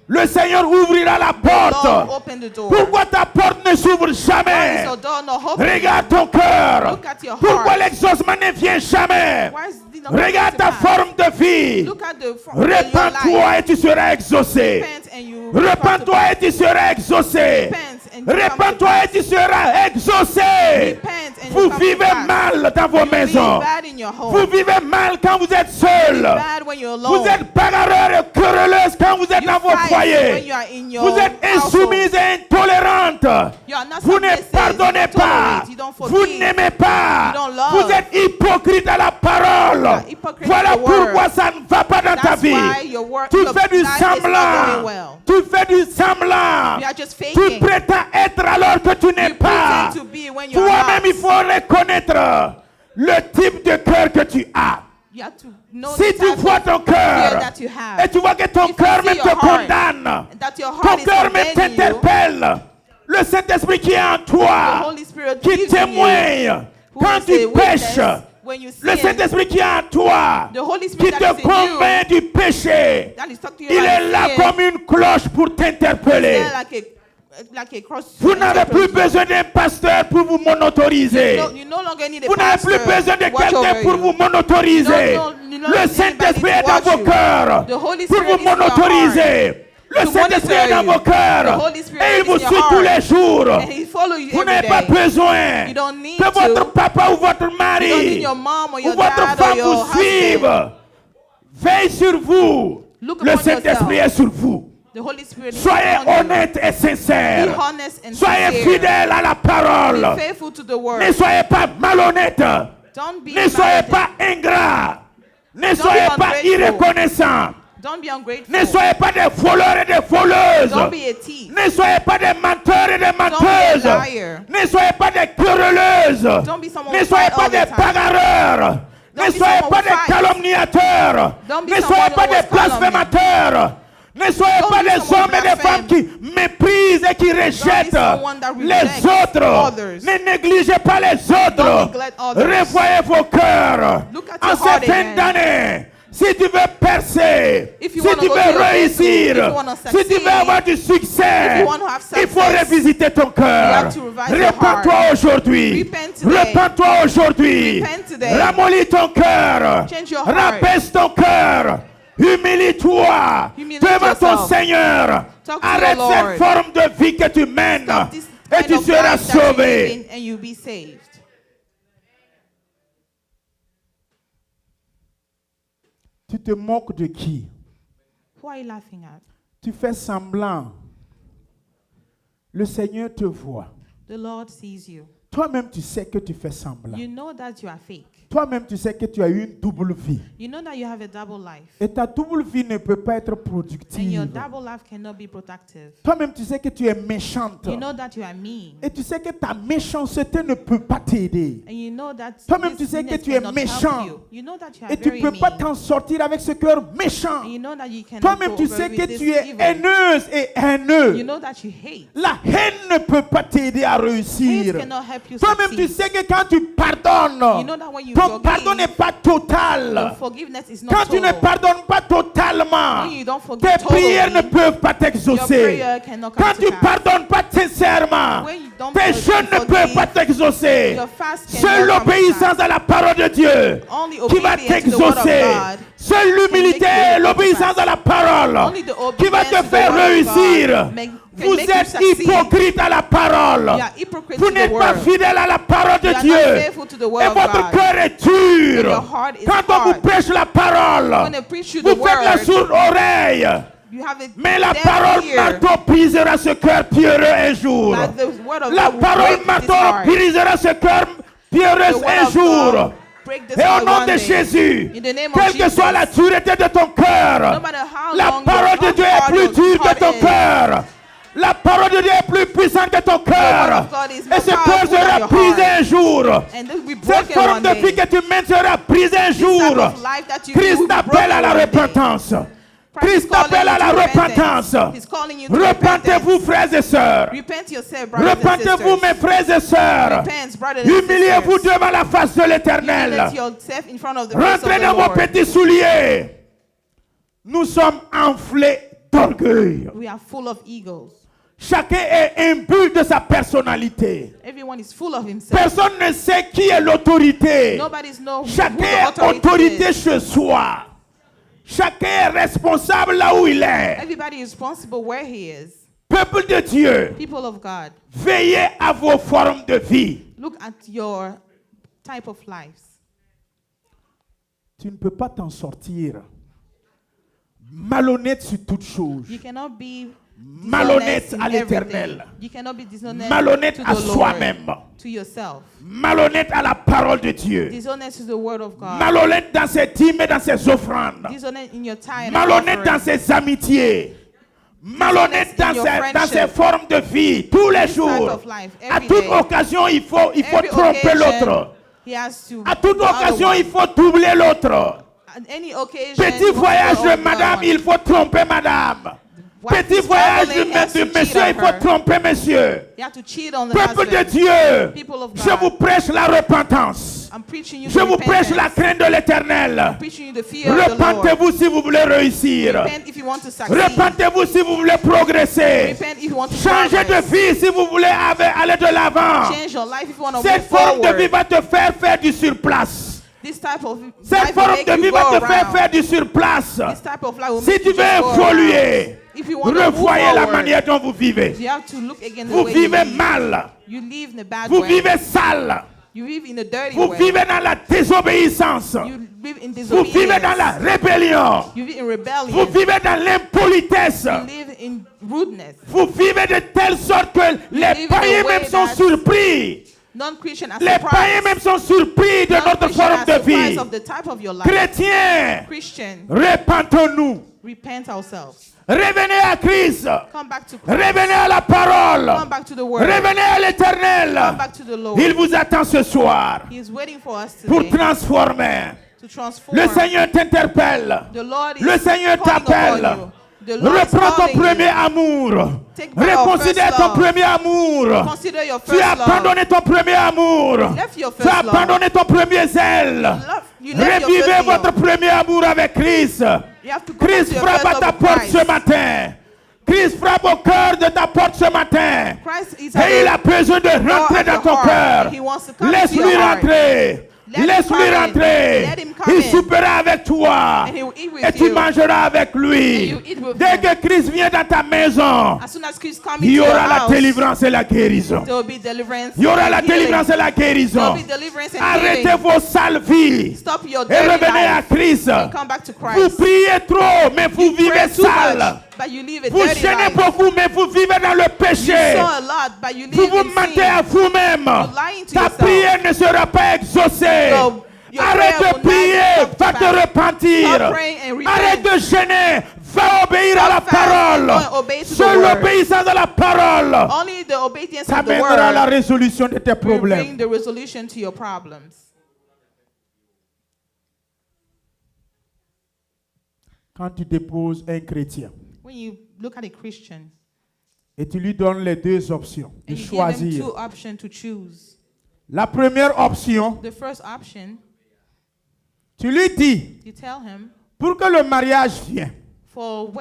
le Seigneur ouvrira la Lord, porte. open the door. Pourquoi ta porte ne s'ouvre Why is jamais? your door not open? Regarde ton cœur. Look at your Pourquoi heart. l'exaucement ne vient jamais? Why is it not coming Regarde to ta pass? forme de vie. Look at the front of your Répands-toi life. et tu seras exaucé. Repent and you Répands-toi et tu seras exaucé. Repent and you Répands-toi et tu seras exaucé. Repent and Vous you come to vivez pass. mal dans vos You maisons. feel bad in your home. Vous vivez mal quand vous êtes seul. Bad when you're alone. Vous êtes bagarreurs et querelleuses quand vous êtes You dans vos fight when foyers. you are in your Vous êtes household. insoumises et intolérantes. You are not Vous ne submissive. pardonnez You don't pas. tolerate. You don't Vous forgive. n'aimez pas. You don't love. Vous êtes hypocrite à la parole. are hypocrite Voilà to the word. pourquoi ça ne va pas dans ta That's vie. why your work, Tu your fais du life is not semblant. going well. Tu fais du semblant. You are just Tu faking. prétends être alors que tu n'es You pas. pretend to be when you're Toi-même, il not. faut reconnaître le type de cœur que tu as. You have to know Si the tu type vois of ton fear cœur that you have. et tu vois que ton If you cœur see même your te heart, condamne, that your ton heart is cœur même condemning you, t'interpelle, le Saint-Esprit qui est en the toi, Holy Spirit qui lives in you, témoigne who quand is tu a witness pêches, when you le sin, Saint-Esprit qui est en toi, the Holy qui Spirit te that is in convainc du péché, that is talking to il you est about là sin, comme une cloche pour t'interpeller. there like a cross. Vous n'avez plus besoin d'un pasteur pour vous monotoriser. You no longer need a Vous n'avez pastor plus besoin de to watch quelqu'un over pour you. vous monotoriser. You don't Le need Saint-Esprit anybody est to dans watch vos you. cœurs The Holy pour Spirit vous is in your monotoriser. Le to Saint-Esprit est dans monitor vos you. cœurs The Holy Spirit et il is vous in your suit tous heart. les jours. And he follow you Vous every n'avez pas day. besoin You don't need que votre to. papa ou votre You don't need mari your mom or ou your votre dad or femme your vous suive. husband. Veille sur vous. Look Le upon Saint-Esprit yourself. est sur vous. The Holy Spirit is Soyez upon you. honnête et Be sincère. honest and Soyez sincere. fidèle à la parole. Be faithful to the word. Ne soyez pas malhonnête. Don't be Ne soyez invalid. pas ingrat. Ne be soyez pas ungrateful. irreconnaissant. Don't be ungrateful. Ne soyez pas des voleurs et des voleuses. Don't be a thief. Ne soyez pas des menteurs et des be a menteuses. liar. Ne soyez pas des querelleuses. Don't be someone Ne who soyez fight pas all the des time. bagarreurs. Don't Ne be soyez someone pas who des fights. calomniateurs. Don't be Ne someone soyez who pas was des blasphémateurs. Ne soyez Don't pas be des someone hommes et des femmes blasphème. qui méprisent et qui rejettent someone that les rejects autres. others. Ne négligez pas les autres. Don't neglect others. Revoyez vos cœurs. Look at En your cette heart fin again. d'année, si tu veux percer, If si you wanna tu go veux to your réussir, breakthrough, if you wanna si tu veux succeed, avoir du if succès, you want to have il faut success, revisiter ton cœur. have to revise your Repends-toi heart. aujourd'hui. Repent today. Repends-toi aujourd'hui. Repent today. Ramollis ton cœur. Change your heart. Rabaisse ton cœur. Humilie-toi Humiliate devant ton yourself. Seigneur. Talk to Arrête your cette Lord. forme de vie que tu mènes Stop this et kind tu of seras life that you sauvé. live in and you'll be saved. Tu te moques de qui? Who are you laughing at? Tu fais semblant. Le Seigneur te voit. The Lord sees you. Toi-même, tu sais que tu fais semblant. You know that you are fake. Toi-même, tu sais que tu as eu une double vie. You know that you have a double life. Et ta double vie ne peut pas être And your productive. double life cannot be productive. Toi-même, tu sais que tu es méchante. You know that you are mean. Et tu sais que ta méchanceté ne peut pas t'aider. And you know that Toi-même, tu this sais que meanness tu es cannot méchant. help you. You know that you are Et tu very ne peux pas mean. t'en sortir avec ce cœur méchant. And you know that you cannot Toi-même, go tu over sais with que this tu es evil. haineuse et You haineux. know that you hate. La haine ne peut pas t'aider à Hate réussir. cannot help you Toi-même, tu succeed. sais que quand tu pardonnes, You know that when you ton forgive, pardon n'est pas total. your forgiveness is not Quand tu ne total. pardonnes pas totalement, When you don't forgive tes prières ne totally, peuvent pas your t'exaucer. prayer cannot come Quand to tu pass. pardonnes pas sincèrement, When you don't tes forgive, jeûnes ne peuvent pas t'exaucer. your fast Seule cannot come to l'obéissance pass. à la parole de Dieu Only qui va obedience to the word of t'exaucer. God Seule l'humilité make et you l'obéissance à la parole Only the qui va obedience te to the faire word of réussir. God can Vous make you êtes succeed. hypocrite à la parole. You are hypocrite Vous to the n'êtes pas word. fidèle à la parole de You are Dieu. not faithful to the word Et of votre God. cœur est dur. Your heart is Quand on vous hard. prêche la parole, When they preach you the vous faites la word, sourde oreille. you have a Mais la deaf parole ear. marteau brisera ce cœur pierreux un jour. That the word of La God will parole break this marteau heart. brisera ce cœur The pierreux word un of jour. God break this Et au heart nom one de day. Jésus, In the name of quelle que Jesus, soit la dureté de ton no cœur, matter how la long parole de your Dieu est heart plus dure que heart ton is, cœur. La parole de Dieu est plus puissante que ton word cœur. of God is Et more ce cœur powerful than sera your brisé heart. un jour. And this will be Cette broken forme one de vie day. que tu mènes sera brisée un This type jour. of life that you live Christ will be t'appelle à la broken one day. repentance. Christ Christ is calling t'appelle à you la to repentance. repentance. He's calling you to Repentez-vous, repentance. frères et sœurs. Repent yourself, brothers and Repentez-vous, mes sisters. frères et sœurs. Repent, brothers and Humiliez-vous sisters. devant la face de l'Éternel. Humiliate yourself in front of the face of Rentrez the dans vos Lord. petits souliers. Nous sommes enflés d'orgueil. We are full of egos. Chacun est imbu de sa personnalité. Everyone is full of himself. Personne ne sait qui est l'autorité. Nobody knows who Chacun the est authority autorité is. chez soi. Chacun est responsable là où il est. Everybody is responsible where he is. Peuple de Dieu, People of God, veillez à vos formes de vie. look at your type of lives. Tu ne peux pas t'en sortir malhonnête sur toute chose. You cannot be Malhonnête dishonest in à everything. l'Éternel. You cannot be dishonest Malhonnête to à the Lord, soi-même. to yourself. Malhonnête à la parole de Dieu. Dishonest to the word of God. Malhonnête dans ses dîmes et dans ses offrandes. Dishonest in your tithe and Malhonnête offering. dans ses amitiés. Malhonnête in your dans ses friendship. formes de vie tous les This jours. type of life, À every toute day. occasion, il faut Every tromper l'autre. occasion, he has to À toute do the other occasion, one. il faut doubler l'autre. At any occasion, Petit you want to voyage go de over the madame, other il one. faut tromper madame. Wife Petit is voyage traveling, has to de cheat monsieur, on il faut her. tromper monsieur. You have to cheat on the Peuple de husband. Dieu, People of je God. vous prêche la repentance. I'm preaching you Je the vous prêche la repentance. crainte de l'Éternel. I'm preaching you the fear of the Lord. Repentez-vous si vous voulez réussir. Repent if you want to succeed. Repentez-vous si vous voulez progresser. Repent if you want to Changez de progress. vie si vous voulez aller de l'avant. Change your life if you want to Cette move forme de vie forward. va te faire du surplace. This type of Cette life will forme make de vie you va go te faire around. du surplace. This type of life will Si make tu you veux just go évoluer, around. If you want to move revoyez la forward, manière dont vous vivez. you have to look again the Vous way you vivez live. mal. You live in a bad Vous way. vivez sale. You live in a dirty Vous way. vivez dans la désobéissance. You live in Vous vivez dans la disobedience. rébellion. You live in Vous rebellion. vivez dans l'impolitesse. You live in rudeness. Vous vivez de telle sorte que les live in a païens way même sont that- surpris. Non-Christian are Les païens surprised. même sont surpris de notre Non-Christian forme are de surprised vie. of the type of your life. Chrétiens, Christian, repentons-nous. repent ourselves. Revenez à Christ. Come back to Christ. Revenez à la parole. Come back to the word. Revenez à l'Éternel. Come back to the Lord. Il vous attend ce soir He is waiting for us pour today transformer. to transform. Le Seigneur t'interpelle. The Lord is Le Seigneur calling upon t'appelle. you. The Lord is Reprends ton calling you. premier amour. Take back your Reconsidère first ton love. premier amour. Consider your Tu as first love. abandonné ton premier amour. Left your Tu as first love. abandonné ton premier zèle. You you left your Revivez first votre love, premier amour avec Christ. you have to come back Christ to your frappe first à ta love with porte Christ. ce matin. Christ frappe au cœur de ta porte ce matin. Christ is at Et il the a besoin de rentrer at dans your ton heart. cœur. He wants to come into Laisse-lui your heart. rentrer. Let him Laisse-lui come in. rentrer. Let him come Il in. soupera avec toi. And he will eat with Et tu you. mangeras avec lui. And you eat with Dès him. que Christ vient dans ta maison, As soon as Christ comes il y into your aura la house, délivrance et la guérison. there will be deliverance Il y aura and la healing. délivrance et la There guérison. will be deliverance and Arrêtez healing. vos sales vies Stop your et dirty revenez à life Christ. and come back to Vous Christ. priez trop, mais vous You vivez pray too sale. much, but you live a Vous dirty gênez life. beaucoup, mais vous vivez dans le You péché. saw a lot, but you Vous live vous in mentez à sin. vous-même. You're lying to Ta yourself. prière ne sera pas exaucée. So, your Arrête prayer de will not prier, come to va te pass. repentir. Stop praying and repent. Arrête de gêner, va obéir à la Stop fasting, parole. go and obey to the Seule word. l'obéissance à la parole Only the obedience of the t'amènera la word résolution de tes will bring problèmes. the resolution to your problems. Quand tu déposes un chrétien When you look at a Christian et tu lui donnes les deux options de and you give them choisir. two options to choose, La première option, the first option, tu lui dis, you tell him pour que le mariage vienne, for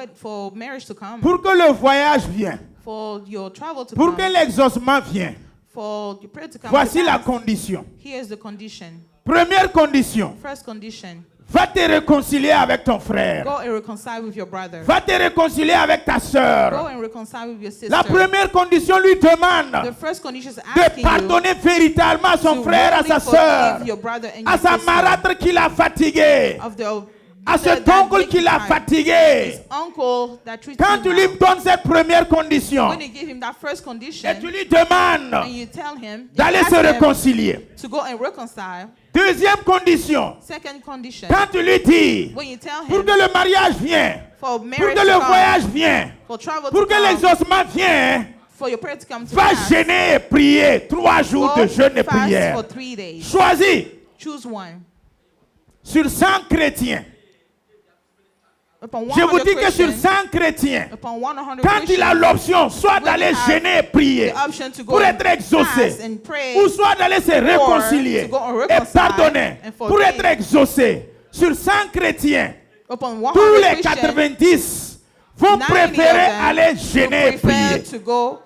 marriage to come, pour que le voyage vienne, for your travel to pour que come, l'exaucement vienne, for your prayer to come. voici to la pass. condition. Here's the condition. Première condition, First condition, va te réconcilier avec ton frère. go and reconcile with your brother. Va te réconcilier avec ta Go sœur. and reconcile with your sister. La première condition lui The demande first condition is de asking you pardonner véritablement à son to frère, à really sa sœur, forgive your brother and à your sa sister marâtre qui l'a fatigué, of à cet oncle qui l'a fatigué. uncle that treats Quand him tu lui well. donnes cette première condition When you give him that first condition et tu lui demandes and you tell him, you d'aller ask se him réconcilier. to go and reconcile. Deuxième condition, Second condition, quand tu lui dis when you tell pour him que le mariage vienne, for pour marriage que to le come, voyage vienne, for travel pour to que come, l'exaucement vienne, for your prayer to come to va pass, gêner et prier 3 jours go de jeûne et fast prière. for 3 days. Choisis Choose one. sur 100 chrétiens. Upon Je vous 100 dis que sur Christians, 100 chrétiens, upon 100 quand il a Christians, l'option soit when d'aller you have gêner et prier, the option to go pour and être exaucé, fast and pray, ou soit d'aller se réconcilier to go and et reconcile pardonner, and pour forgive. être exaucé, sur 100 chrétiens, upon 100 tous les Christians, 90 vont 90 préférer of them aller will gêner et prefer prier. to go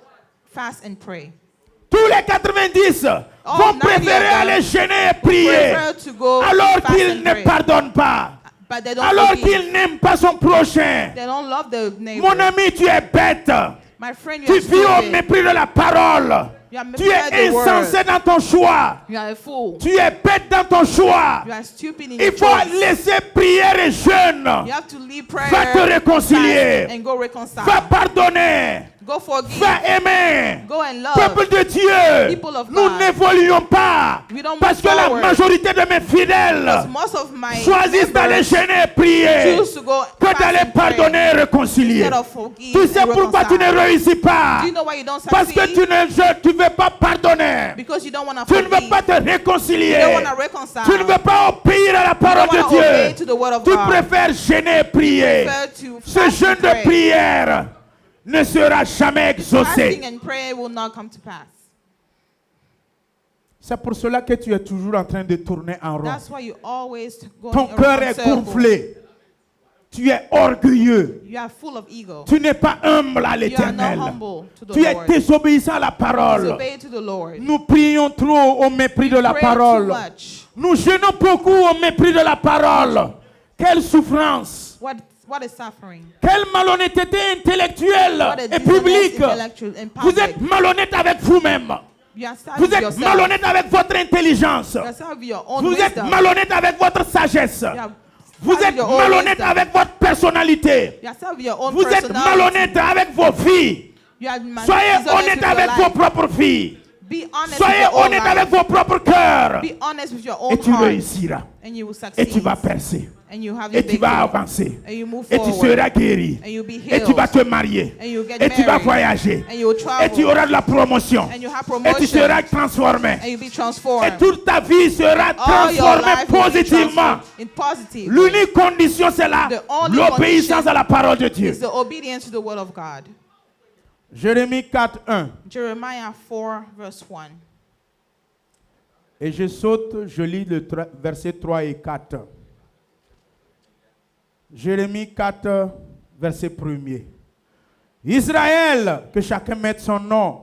fast and pray. Tous les 90 vont 90 préférer of them aller gêner et prier, Prefer to go alors fast qu'ils and ne pray. pardonnent pas, But they don't alors forgive. qu'ils n'aiment pas son prochain. They don't love the neighbor. Mon ami, tu es bête. My friend, you Tu are vis au stupid. mépris de la parole. You are Tu misread es the word. insensé dans ton choix. You are a fool. Tu es bête dans ton choix. You are stupid in Il your faut choice. laisser prière et jeûne. You have to leave prayer Va te réconcilier. fast and go reconcile. Va pardonner. Go forgive. Va aimer. Go and love. Peuple de Dieu, People of nous God. n'évoluons pas We don't parce que move la forward. majorité de mes Because fidèles most of my choisissent d'aller members gêner et prier choose to go que fast d'aller and pray pardonner et réconcilier. instead of forgive Tu sais and pourquoi tu ne reconcile. réussis pas? Do you know why you don't Parce que succeed? tu ne veux pas pardonner. Because you don't want to Tu ne veux forgive. pas te réconcilier. You don't want to reconcile. Tu ne veux pas obéir à la You parole don't de want to obey to Dieu. the word of Tu God. préfères gêner et prier. Prefer to Ce fast jeûne and de pray. prière ne sera jamais Fasting exaucé. and prayer will not come to pass. C'est pour cela que tu es toujours en train de tourner en rond. That's why you always go Ton in cœur a est circle. gonflé. Tu es orgueilleux. You are full of ego. Tu n'es pas humble à You are l'Éternel. not humble to the Tu es Lord. désobéissant à la parole. Disobey to the Lord. Nous prions trop au mépris de la Pray too parole. much. Nous gênons beaucoup au mépris de la parole. Quelle souffrance. What is suffering? Quelle malhonnêteté intellectuelle What a et dishonest publique. intellectual and Vous public. êtes malhonnête avec vous-même. You are sad Vous with êtes yourself. malhonnête avec votre intelligence. You are sad with your own Vous êtes wisdom. malhonnête avec votre sagesse. You are Vous sad with êtes your own malhonnête wisdom. avec votre personnalité. You are sad with your own Vous êtes personality. malhonnête avec vos filles. You are Soyez dishonest honnête with your avec life. vos propres filles. Be honest Soyez with your own honnête life. avec vos propres cœurs. Be honest with your Et own tu heart. réussiras. And you will Et tu succeed. vas percer. And you have your Et tu vas victory. avancer. And you move Et tu forward. seras guéri. And you'll be Et tu vas healed. te marier. And you'll get Et tu vas married. voyager. And you'll Et tu travel. auras de la promotion. And you have Et tu promotion. seras transformé. And you'll be Et transformed. toute ta vie sera All your transformée life will be positivement. transformed in positive. L'unique condition, c'est The only l'obéissance condition à la parole de Dieu. is the obedience to the word of God. Jérémie 4:1. Jeremiah 4 verse 1. Et je saute, je lis le verset 3 et 4. Jérémie 4, verset 1er. Israël, que chacun mette son nom.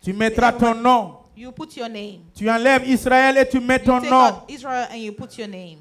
Tu mettras ton nom. You put your name. Tu enlèves Israël et tu mets You ton take nom. out Israel and you put your name.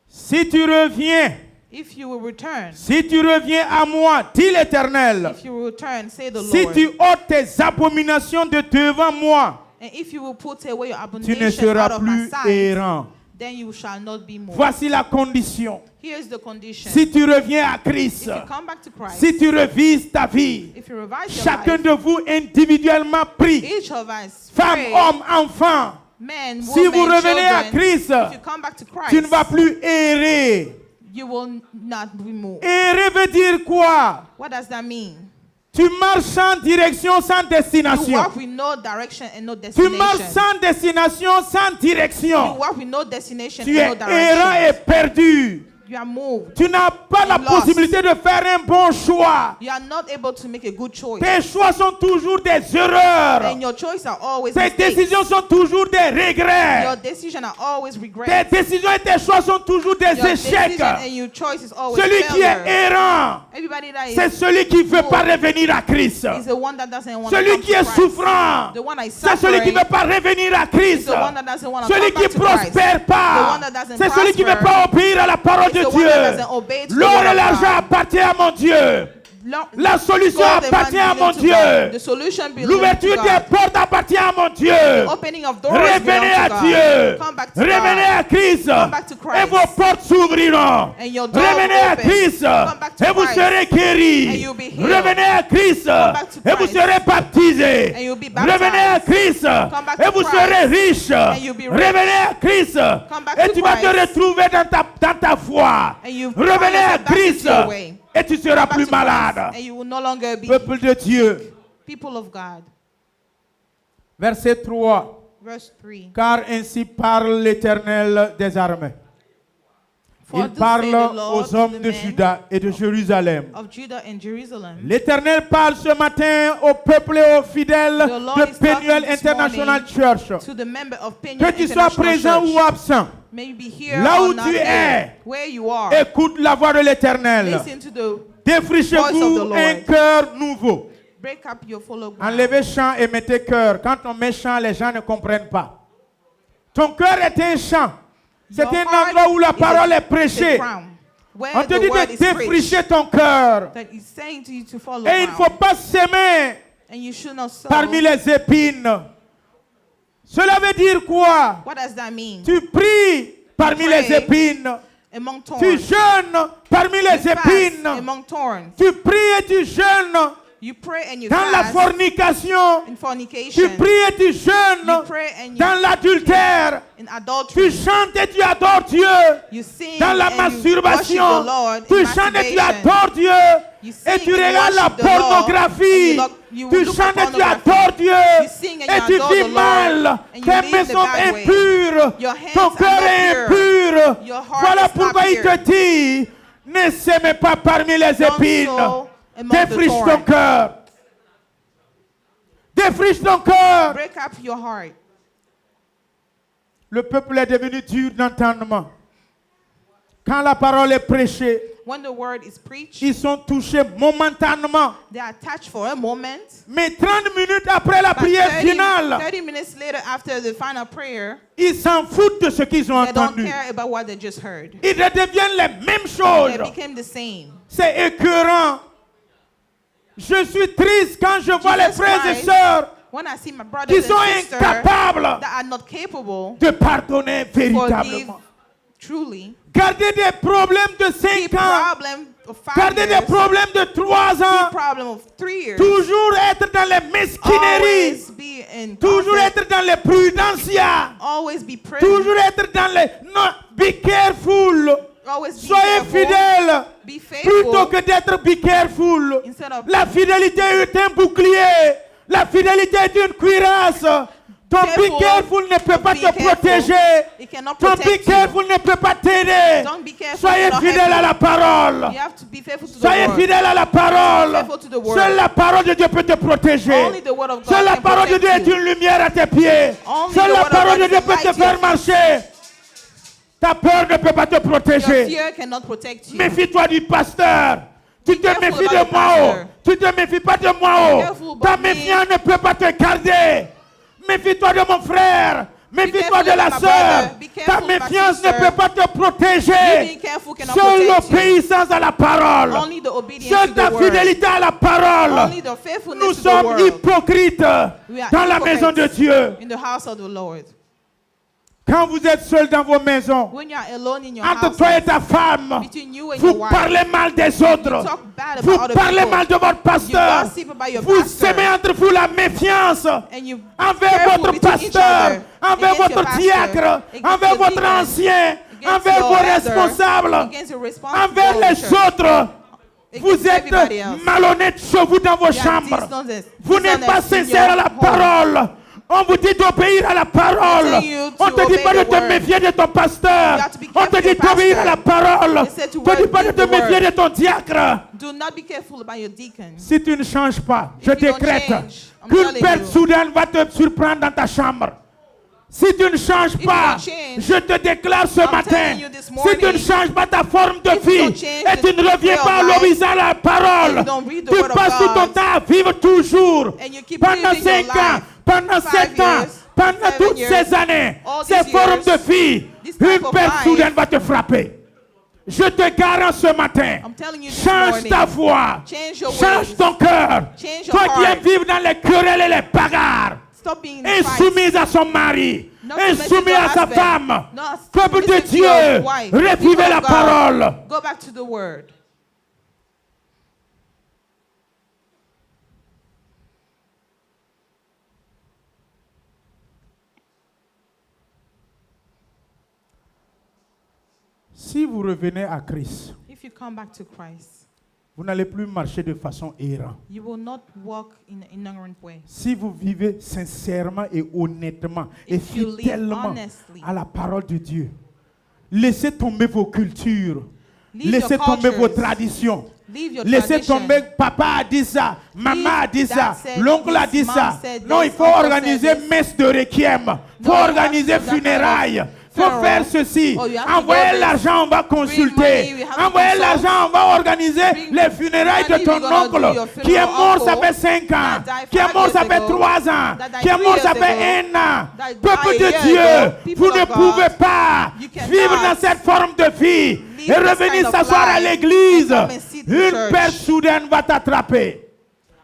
Si tu reviens, If you will return, si tu reviens à moi, dit l'Éternel, if you will return, say the si Lord, tu ôtes tes abominations de devant moi, and if you will put away your tu ne abomination out seras of my plus sight, errant. then you shall not be moved. Voici la condition. Here's the condition. Si tu reviens à If Christ, you come back to Christ, si tu revises ta vie, if you revise your chacun life, de vous individuellement prie, each of us, femme, pray, homme, enfant, men, si women, vous revenez à children, Christ, if you come back to Christ, tu ne vas plus errer. you will not be moved. Errer veut dire quoi? What does that mean? Tu marches sans direction, sans You destination. walk with no direction and no Tu marches destination. sans destination, sans You direction. walk with no destination Tu es and no errant et direction. perdu. You are moved. Tu n'as pas la Lost. possibilité de faire un bon choix. You are not able to make a good choice. Tes choix sont toujours des erreurs. And your choices are always Tes mistakes. décisions sont toujours des regrets. Your decisions are always Tes regrets. décisions et tes choix sont toujours des Your échecs. decision and your choice is always Celui qui failure. est errant, Everybody that c'est is celui qui ne veut pas revenir à Christ. is the one that doesn't want to Celui come qui to est Christ. souffrant, The one that is c'est celui qui suffering ne veut pas revenir à is Christ. the one that doesn't want to Celui come qui back to Christ. prospère The pas, one that doesn't c'est celui qui ne veut prosper. pas obéir à la parole It's de the one that doesn't Dieu. obey to the L'or word et of l'argent God. appartiennent à mon Dieu. La solution Gold and appartient à money mon belong to God. The Dieu. solution belongs L'ouverture to des God. portes appartient à mon Dieu. Opening of doors Revenez belongs à to God. Dieu. Come back to Revenez God. à Christ. Come back to Christ. Et vos portes s'ouvriront. And your door Revenez will à open. Christ. Come back to Et vous Christ. serez guéris. And you'll be healed. Revenez à Christ. back to Et vous Christ. serez baptisés. And you'll be baptized. Revenez à Christ. Come back Et to vous Christ. serez riches. And you'll be rich. Revenez à Christ. Come back Et to tu vas te Christ. retrouver dans ta foi. And you Revenez find à yourself back Christ. into your way. Et tu seras Come back plus to Christ, malade. and you will no longer be Peuple de Dieu. people of God. Verset 3. Verse 3. Car ainsi parle l'Éternel des armées. For Il thus say parle the Lord aux to hommes the de men Juda et de Jérusalem. of Judah and Jerusalem. L'Éternel parle ce matin au peuple et aux fidèles The Lord de is talking Peniel this International morning Church. To the member of Que Peniel tu sois International présent Church. ou absent, May you be here là or où not tu here. es, Where you are. écoute la voix de l'Éternel. Listen to the voice of Défrichez-vous the Lord. un cœur nouveau. break up your follow ground. Enlevez chant et mettez cœur. Quand on met chant, les gens ne comprennent pas. Ton cœur est un chant. C'est Your un heart endroit où la is parole est a prêchée. crown, where On te the dit word de is preached. défricher ton cœur. That is saying to you to follow Et il ne faut ground. pas s'aimer And you should not sow. parmi les épines. Cela veut dire quoi? What does that mean? Tu pries parmi pray les épines. Among thorns. Tu jeûnes parmi You les fast épines. among thorns. Tu pries et tu jeûnes You pray and you dans la fast fornication. in Tu fornication. pries et tu jeûnes You pray and you dans l'adultère. in Tu adultery. chantes et tu adores Dieu You sing dans la and you worship the masturbation. Lord Tu in chantes et tu masturbation. adores Dieu. You Et sing tu and you regardes la worship the Lord, pornographie. and you Tu look chantes at et tu pornography. adores Dieu. You sing and Et you tu adore vis the Lord, mal. and you Tes live mains the sont bad way. impures. Your hands Ton are cœur not est pure. impur. Your heart Voilà is not pourquoi il pure. te dit, ne s'aimez pas parmi les Don't épines. sow among the Défriche ton thorns. cœur. Défriche ton cœur. Break up your heart. Le peuple est devenu dur d'entendement. Quand la parole est prêchée, When the word is preached, ils sont touchés momentanément. they are touched for a moment. Mais 30 minutes après la But prière 30 finale, 30 minutes later, after the final prayer, ils s'en foutent de ce qu'ils ont they don't entendu. care about what they just heard. Ils redeviennent les mêmes They choses. became the same. C'est écœurant. Je suis triste quand je vois les Jesus frères et Christ, sœurs When I see my qui brothers sont and sisters incapables that are not capable de pardonner forgive véritablement. truly, Garder des problèmes de 5 keep ans, problem of 5 garder des years, problèmes de 3 keep ans, problem of 3 years, toujours être dans les mesquineries, always be in toujours gossip, être dans les prudentia, always be present, toujours être dans les... Non, be careful. always be Soyez careful, fidèles be plutôt faithful que d'être be careful. instead of La fidélité est un bouclier. La fidélité est une cuirasse. Ton be Careful. careful ne peut pas Be te careful. protéger. It cannot Ton be protect you. careful ne peut pas t'aider. Don't be careful, Soyez it cannot fidèles help à la parole. You have to be faithful to the Soyez word. fidèle à la parole. Faithful to the word. Seule la parole de Dieu peut te protéger. Only the word of God Seule la can parole de protect Dieu est you. une lumière à tes pieds. Only Seule the la word of parole God de is Dieu a peut light te to faire your marcher. Ta peur ne peut pas te Your protéger. fear cannot protect you. Méfie-toi du pasteur. Tu te careful méfies about de the moi. Oh. pastor. Tu te méfies pas de moi. Be Oh. careful Ta about me. méfiance ne peut pas te garder. Méfie-toi de mon frère. Méfie-toi careful de la about my sœur. brother. Be Ta careful with my méfiance ne sister. peut pas te You protéger. being careful cannot Seule protect you. l'obéissance à la parole. Only the obedience Seule to ta the word. fidélité à la parole. Only the faithfulness Nous to the sommes word. hypocrites We are dans la hypocrites maison de Dieu. in the house of the Lord. Quand vous êtes seul dans vos maisons, When you are alone in your entre house, toi et ta femme, between you and vous your wife, parlez mal des autres. you talk bad Vous about other parlez people. mal de votre You pasteur. gossip about your Vous pastor. semez entre vous la méfiance And you envers careful votre between each pasteur, other, envers against your votre pastor, diacre, against envers your votre deacon, ancien, against envers your vos elder, responsables, against your responsible envers in the les church, autres. Vous against êtes everybody else. malhonnêtes chez vous dans vos You are chambres. dishonest. Vous n'êtes pas Dishonest in sincère à your la home. parole. On vous dit d'obéir à la parole. They tell you On to te dit obey pas de the te word. méfier de ton pasteur. You have to be On te careful dit your d'obéir à pastor. la parole. They said to On te dit pas de read te the méfier word. de ton diacre. Do not be careful about your deacon. Si tu ne changes pas, je you don't décrète change, I'm qu'une telling perte you. soudaine va te surprendre dans ta chambre. Si tu ne changes you pas, don't change, je te déclare ce I'm matin, telling you this si morning, tu ne changes pas ta forme de if you vie don't change et tu ne the reviens way pas à of life, l'obéissance à la parole, and you don't read the tu word of passes tout ton God, temps à vivre toujours, and you keep pendant living your 5 ans, life, pendant 5 7 ans, years, pendant 7 toutes years, ces années, all ces these formes years, de vie, this type une of perte life, soudaine va te frapper. Je te garantis ce matin, I'm telling you this change morning, ta foi, change your change ways, ton cœur. change your Toi qui heart. aimes vivre dans les querelles et les bagarres, Stop being in fights. insoumise à son mari, Not submissive insoumise to à your sa husband. femme, Not peuple de submissive to Dieu, your wife. revivez People la of God, parole. Go back to the word. Si vous revenez à Christ, If you come back to Christ, vous n'allez plus marcher de façon errante. you will not walk in an ignorant way. Si vous vivez sincèrement et honnêtement et If you live fidèlement honestly, à la parole de Dieu, laissez tomber vos cultures, leave laissez your tomber vos cultures, traditions. leave your Laissez tradition. tomber, papa a dit ça, maman a dit that ça, said l'oncle a this, dit mom ça. said Non, this, il faut uncle organiser said this. messe de requiem, il faut No, you have organiser to do that funérailles, kind of il faut funeral. faire ceci. Oh, you have to go Envoyez this. l'argent, on va money, consulter. we have to Envoyez consult. l'argent, on va organiser Bring les funérailles de money, ton we're gonna do oncle your qui est funeral mort, ça uncle fait 5 ans, that died qui est 5 mort, ça years fait ago, 3 ans, that died qui est 3 mort, ça years fait ago, 1 an. that died Peuple a de year Dieu, ago. People vous ne of God, pouvez pas you cannot vivre dans cette forme de vie live et this revenir kind of s'asseoir à life l'église. and come and sit in Une church. perte soudaine va t'attraper.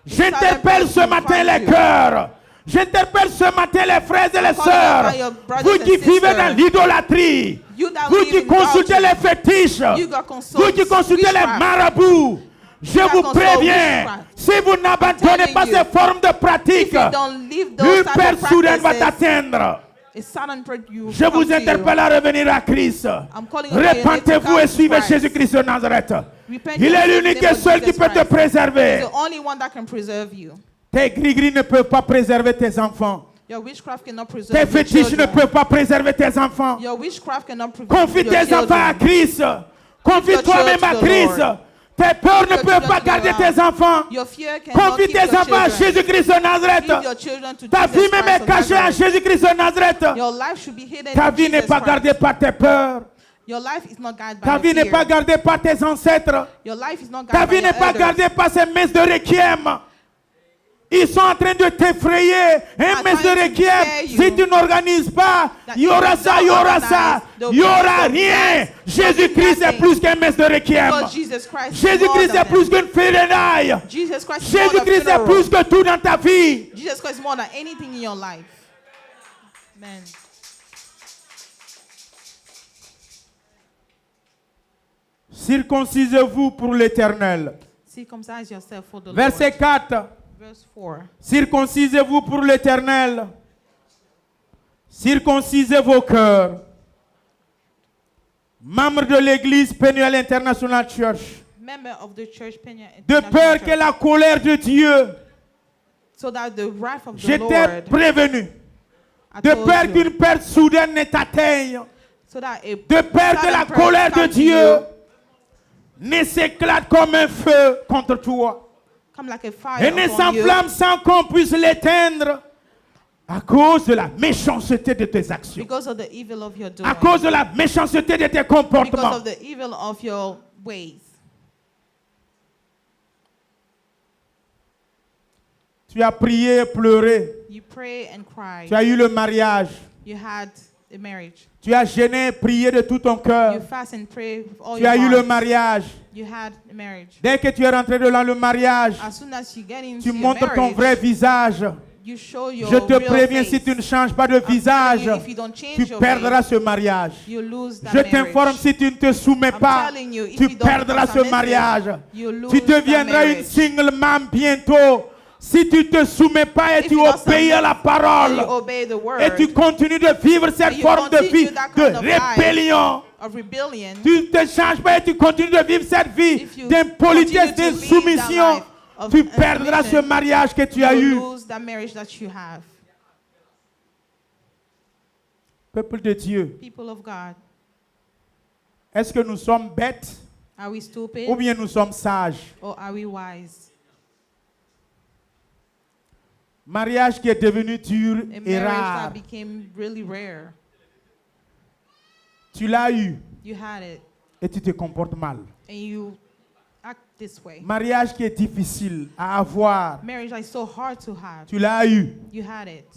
J'interpelle sudden ce matin find les you. cœurs. J'interpelle ce matin les frères et les calling sœurs. upon your brothers Vous and qui vivez sisters. dans l'idolâtrie. You that Vous live qui in consultez adultery. les fétiches. You got consult Vous qui consultez les witchcraft. marabouts. Je got vous consult préviens, witchcraft. si vous n'abandonnez telling pas you, ces formes de If pratique, you don't leave those une type perte of soudaine va practices, t'atteindre. a sudden you Je vous interpelle à revenir à Christ. I'm calling upon your name to Repentez-vous come et to suivez Christ. Jésus-Christ de Nazareth. Repent Il and est receive l'unique the et name of seul qui Jesus peut te Christ. préserver. He's the only one that can preserve you. Tes gris-gris ne peuvent pas préserver tes enfants. Your witchcraft cannot preserve Tes your fétiches ne children. peuvent pas préserver tes enfants. Your witchcraft cannot preserve Confie your tes enfants à children. Christ. Confie your toi-même children à to the Christ. Lord. Tes peurs ne your peuvent children pas to the garder Lord. tes enfants. Your fear cannot Confie keep tes your enfants à children. Jésus-Christ de Give Nazareth. your children to Ta Jesus vie même Christ est of cachée à Nazareth. Jésus-Christ de Nazareth. Your life should be hidden Ta in vie n'est Jesus pas Christ. gardée par tes peurs. Your life is not guided by Ta your vie n'est fear. pas gardée par tes ancêtres. Your life is not Ta guided by vie n'est your pas elders. gardée par ces messes de requiem. Ils sont en train de t'effrayer. Un I'm messe de trying to requiem, scare you si tu n'organises pas, that il y aura if you ça, il y don't aura organize, ça. there'll Il n'y be aura this, rien. there'll be Jésus-Christ est nothing. plus qu'un messe de requiem. Because Jesus Christ is Jésus-Christ more est than plus them. qu'une férénaille. Jesus Christ is more than Jésus-Christ est funeral. plus que tout dans ta vie. Jesus Christ is more than anything in your life. Amen. Circoncisez-vous pour l'Éternel. Circumcise yourself for the Verset Lord. 4. Verse 4. Circoncisez-vous pour l'Éternel. Circoncisez vos cœurs. Membres de l'Église Penuel International Church. Member of the church, Pena De International peur Church, que la colère de Dieu, so that the wrath of the j'étais Lord, prévenu. I De told peur you, qu'une perte soudaine ne t'atteigne. so that a De peur que sudden la purge colère de come to Dieu you, ne s'éclate comme un feu contre toi come like a fire et ne upon you, s'enflamme sans qu'on puisse l'éteindre à cause de la méchanceté de tes actions, because of the evil of your doing, à cause de la méchanceté de tes because comportements. of the evil of your ways. Tu as prié et pleuré. You pray and cry. Tu as eu le mariage. You had a marriage. Tu as gêné et prié de tout ton cœur. You fast and pray with all Tu your as eu le heart. mariage. You had a marriage. Dès que tu es rentré dans le mariage, As soon as you get into tu your montres ton marriage, vrai visage. you show your Je te real préviens, face. si tu ne changes pas de I'm telling visage, you, if you don't change tu your perdras face, ce mariage. you lose that Je t'informe, marriage. si tu ne te soumets I'm pas, telling you, if tu you don't perdras become ce mariage. submissive, you lose Tu that deviendras une marriage. single mom bientôt. Si tu te soumets pas et If tu you don't obéis à la And you parole obey the word et tu continues de vivre cette And you forme de continue vie that de kind of life. rébellion, of rebellion, tu ne te changes pas et tu continues de vivre cette vie If you d'impolitesse, continue to live d'insoumission, that life of tu perdras ce submission, mariage que tu as you eu. lose that marriage that you have. Peuple de Dieu, People of God, est-ce que nous sommes bêtes are we stupid ou bien nous sommes sages? or are we wise? Mariage qui est devenu dur A et marriage rare. that became really rare. Tu l'as eu You had it et tu te comportes mal. and you act this way. Mariage qui est difficile à avoir. Marriage that is so hard to have. Tu l'as eu. You had it.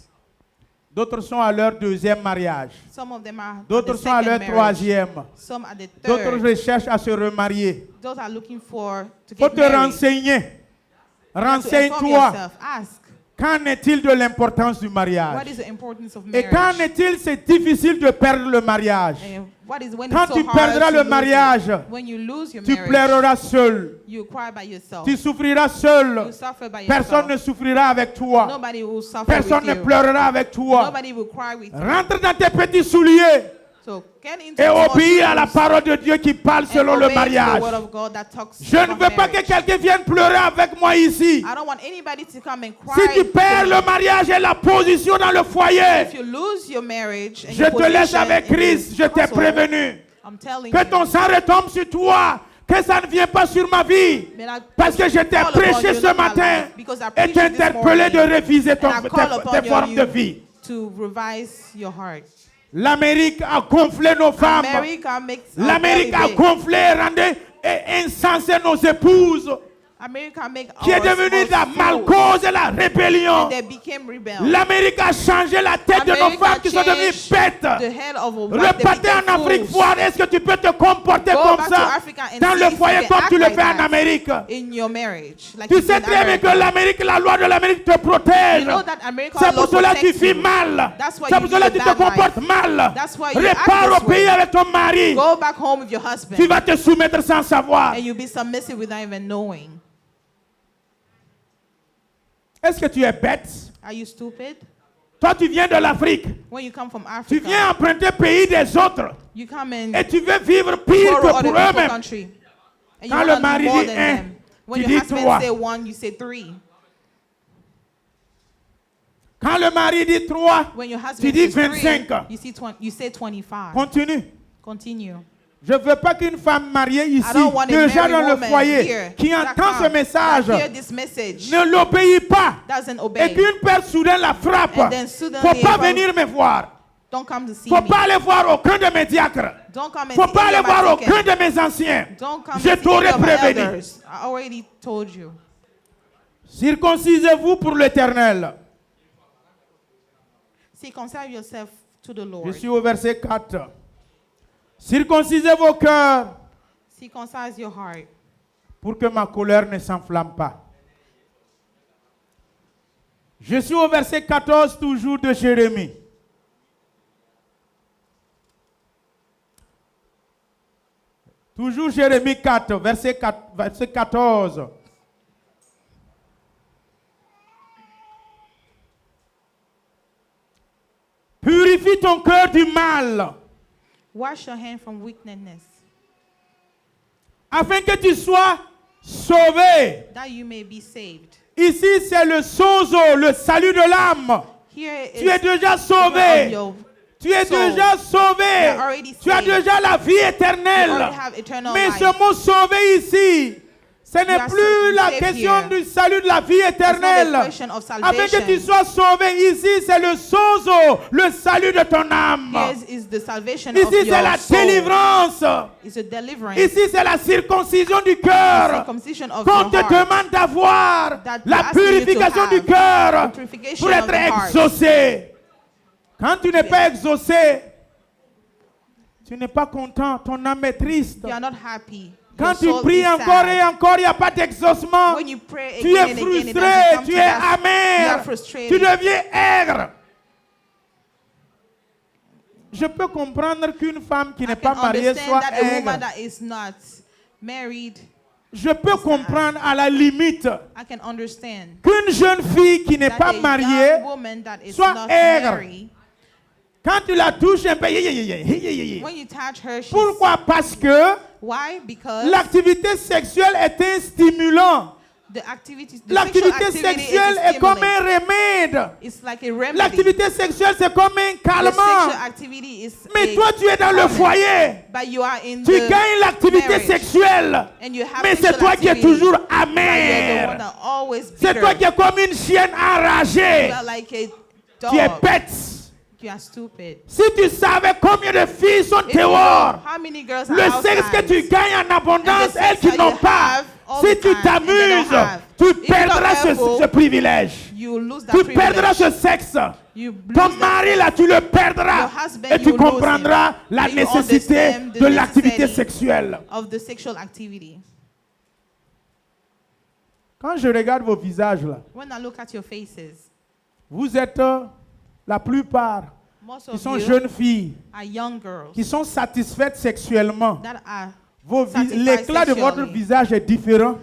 D'autres sont à leur deuxième mariage. Some of them are at D'autres the sont à second leur marriage. troisième. Some at the D'autres third. recherchent à se remarier. Those are looking for to Faut get te married. renseigner. You have to inform Renseigne-toi. yourself. Ask, Qu'en est-il de l'importance du what mariage? is the importance of Et qu'en marriage? est-il, c'est difficile de perdre le mariage. And what is when Quand it's so tu hard perdras to le lose mariage, it? When you lose your tu marriage, pleureras seul. you cry by yourself. Tu souffriras seul. You suffer by Personne yourself. ne souffrira avec toi. Nobody will suffer Personne ne with you. pleurera avec toi. Nobody will cry with you. Rentre dans tes petits souliers So get into et small obéis à la shoes parole de Dieu qui parle and selon le obey the mariage. word of God that talks Je ne about veux pas que marriage. quelqu'un vienne pleurer avec moi ici. I don't want anybody to come and cry. Si tu perds to me. le mariage et la position dans le foyer, If you lose your marriage and je your te laisse position avec in Christ. Je your t'ai household, prévenu. I'm telling Que you. ton sang retombe sur toi. Que ça ne vient pas sur ma vie. May I Parce que je t'ai call upon prêché you, ce not my matin life, because I et preached t'ai it this interpellé de morning, réviser and I call upon tes formes de you vie. to revise your heart. L'Amérique a gonflé nos femmes. America makes L'Amérique a big. gonflé et rendu insensé nos épouses, America make qui est our devenue spouses la fools, malcause et la rébellion. and they became rebels. L'Amérique a changé la tête de nos America femmes qui sont devenues changed bêtes. the head of a wife, they Repartez en became Afrique fools. voir, est-ce que tu peux te comporter Go comme back to ça Africa and dans see le if you foyer can comme act tu le like fais en that Amérique? in your marriage. Like Tu you do sais in très bien que America. l'Amérique, la loi de l'Amérique te You protège. know that America C'est pour law cela que tu protects vis you. mal. That's why C'est you pour cela live que tu a te bad comportes life. mal. That's why you Repars act au this pays way. avec ton mari. Go back home with your husband, Tu vas te soumettre sans savoir. and you'll be submissive without even knowing. Est-ce que tu es bête? Are you stupid? Toi, tu viens de l'Afrique. When you come from Tu Africa, viens emprunter le pays des autres. you come and Et tu veux vivre pire borrow que other pour people's eux-mêmes. country. And you Quand le want to mari do more dit than un, them. When tu your dis husband trois. say one, you say three. Quand le mari dit 3, When your tu husband dis says three, 25. you say 25. Continue. Continue. Je ne veux pas qu'une femme mariée ici, I don't want a déjà married dans le woman foyer, here qui that entend ce come, message, that hear this message, ne l'obéit pas. doesn't Et obey. qu'une père soudain la frappe. And then suddenly Faut pas a femme- venir me voir. Don't come to see Faut me. pas aller voir aucun de mes diacres. Don't come and Faut see pas any aller of my voir deacons. aucun de mes anciens. Don't come Je and see t'aurais any of my prévenu. elders. I already told you. Circoncisez-vous pour l'Éternel. Circumcise yourself to the Je Lord. suis au verset 4. Circoncisez vos cœurs Circumcise your heart, pour que ma colère ne s'enflamme pas. Je suis au verset 14 toujours de Jérémie. Toujours Jérémie 4, verset 14. Purifie ton cœur du mal, wash your hand from wickedness, afin que tu sois sauvé. that you may be saved. Ici, c'est le sozo, le salut de l'âme. Here Tu es is déjà of sauvé. your Tu es soul. déjà sauvé. You're already Tu as saved. déjà la vie You éternelle. already have eternal Mais life. ce mot sauvé ici, ce n'est are plus la saved question here. du salut de la vie It's not éternelle. a question of Afin que tu salvation. sois sauvé ici, c'est le sozo, le salut de ton âme. Here is the salvation of Ici, c'est your la soul. délivrance. It's a deliverance. Ici, c'est la circoncision du The cœur. circumcision of Qu'on your te heart. demande d'avoir That la we're asking you to purification have du cœur the purification pour of être the heart. exaucé. Quand tu n'es pas exaucé, tu n'es pas content, ton âme est triste. You are not happy. Quand Your tu soul pries is encore sad. et encore, il n'y a pas d'exaucement. When you pray Tu again es and again, it frustré, doesn't come tu to es that. You amer, are frustrated. tu deviens aigre. Je peux comprendre qu'une femme qui I n'est can pas mariée understand soit that a woman aigre. that is not married, Je peux comprendre à la limite I can understand qu'une jeune fille qui n'est that pas a mariée, young woman that is soit not aigre. married, quand tu la touches un peu, hi. when you touch her, she's, Pourquoi? Parce que why? Because l'activité sexuelle est un stimulant. the activity, the L'activité sexual activity sexuelle is a est comme stimulant. un remède. It's like a remedy. L'activité sexuelle, c'est comme un The calmant. sexual activity is Mais a toi, tu es dans le calmant. foyer. But you are in Tu the gagnes l'activité marriage, sexuelle. and you have Mais c'est sexual toi qui es activity, toujours but you're the one amer. that always C'est bitter. toi qui es comme une chienne enragée. You are like a Tu es dog. bête. You are stupid. Si tu savais combien de filles sont If you know dehors, how many girls are le sexe que outside, tu gagnes en abondance, and the elles sex qui that n'ont you pas, have all si the tu time and they don't t'amuses, have, tu if you're perdras careful, ce privilège. you lose that Tu privilege. perdras ce sexe. You Ton lose that mari, sex. là, tu le perdras. Your husband, Et tu you lose comprendras him. la And you nécessité understand the de l'activité necessity sexuelle. of the sexual activity. Quand je regarde vos visages, là, When I look at your faces, vous êtes la plupart most qui of sont you jeunes filles, are young girls qui sont satisfaites sexuellement. that are L'éclat satisfied de votre sexually. visage est différent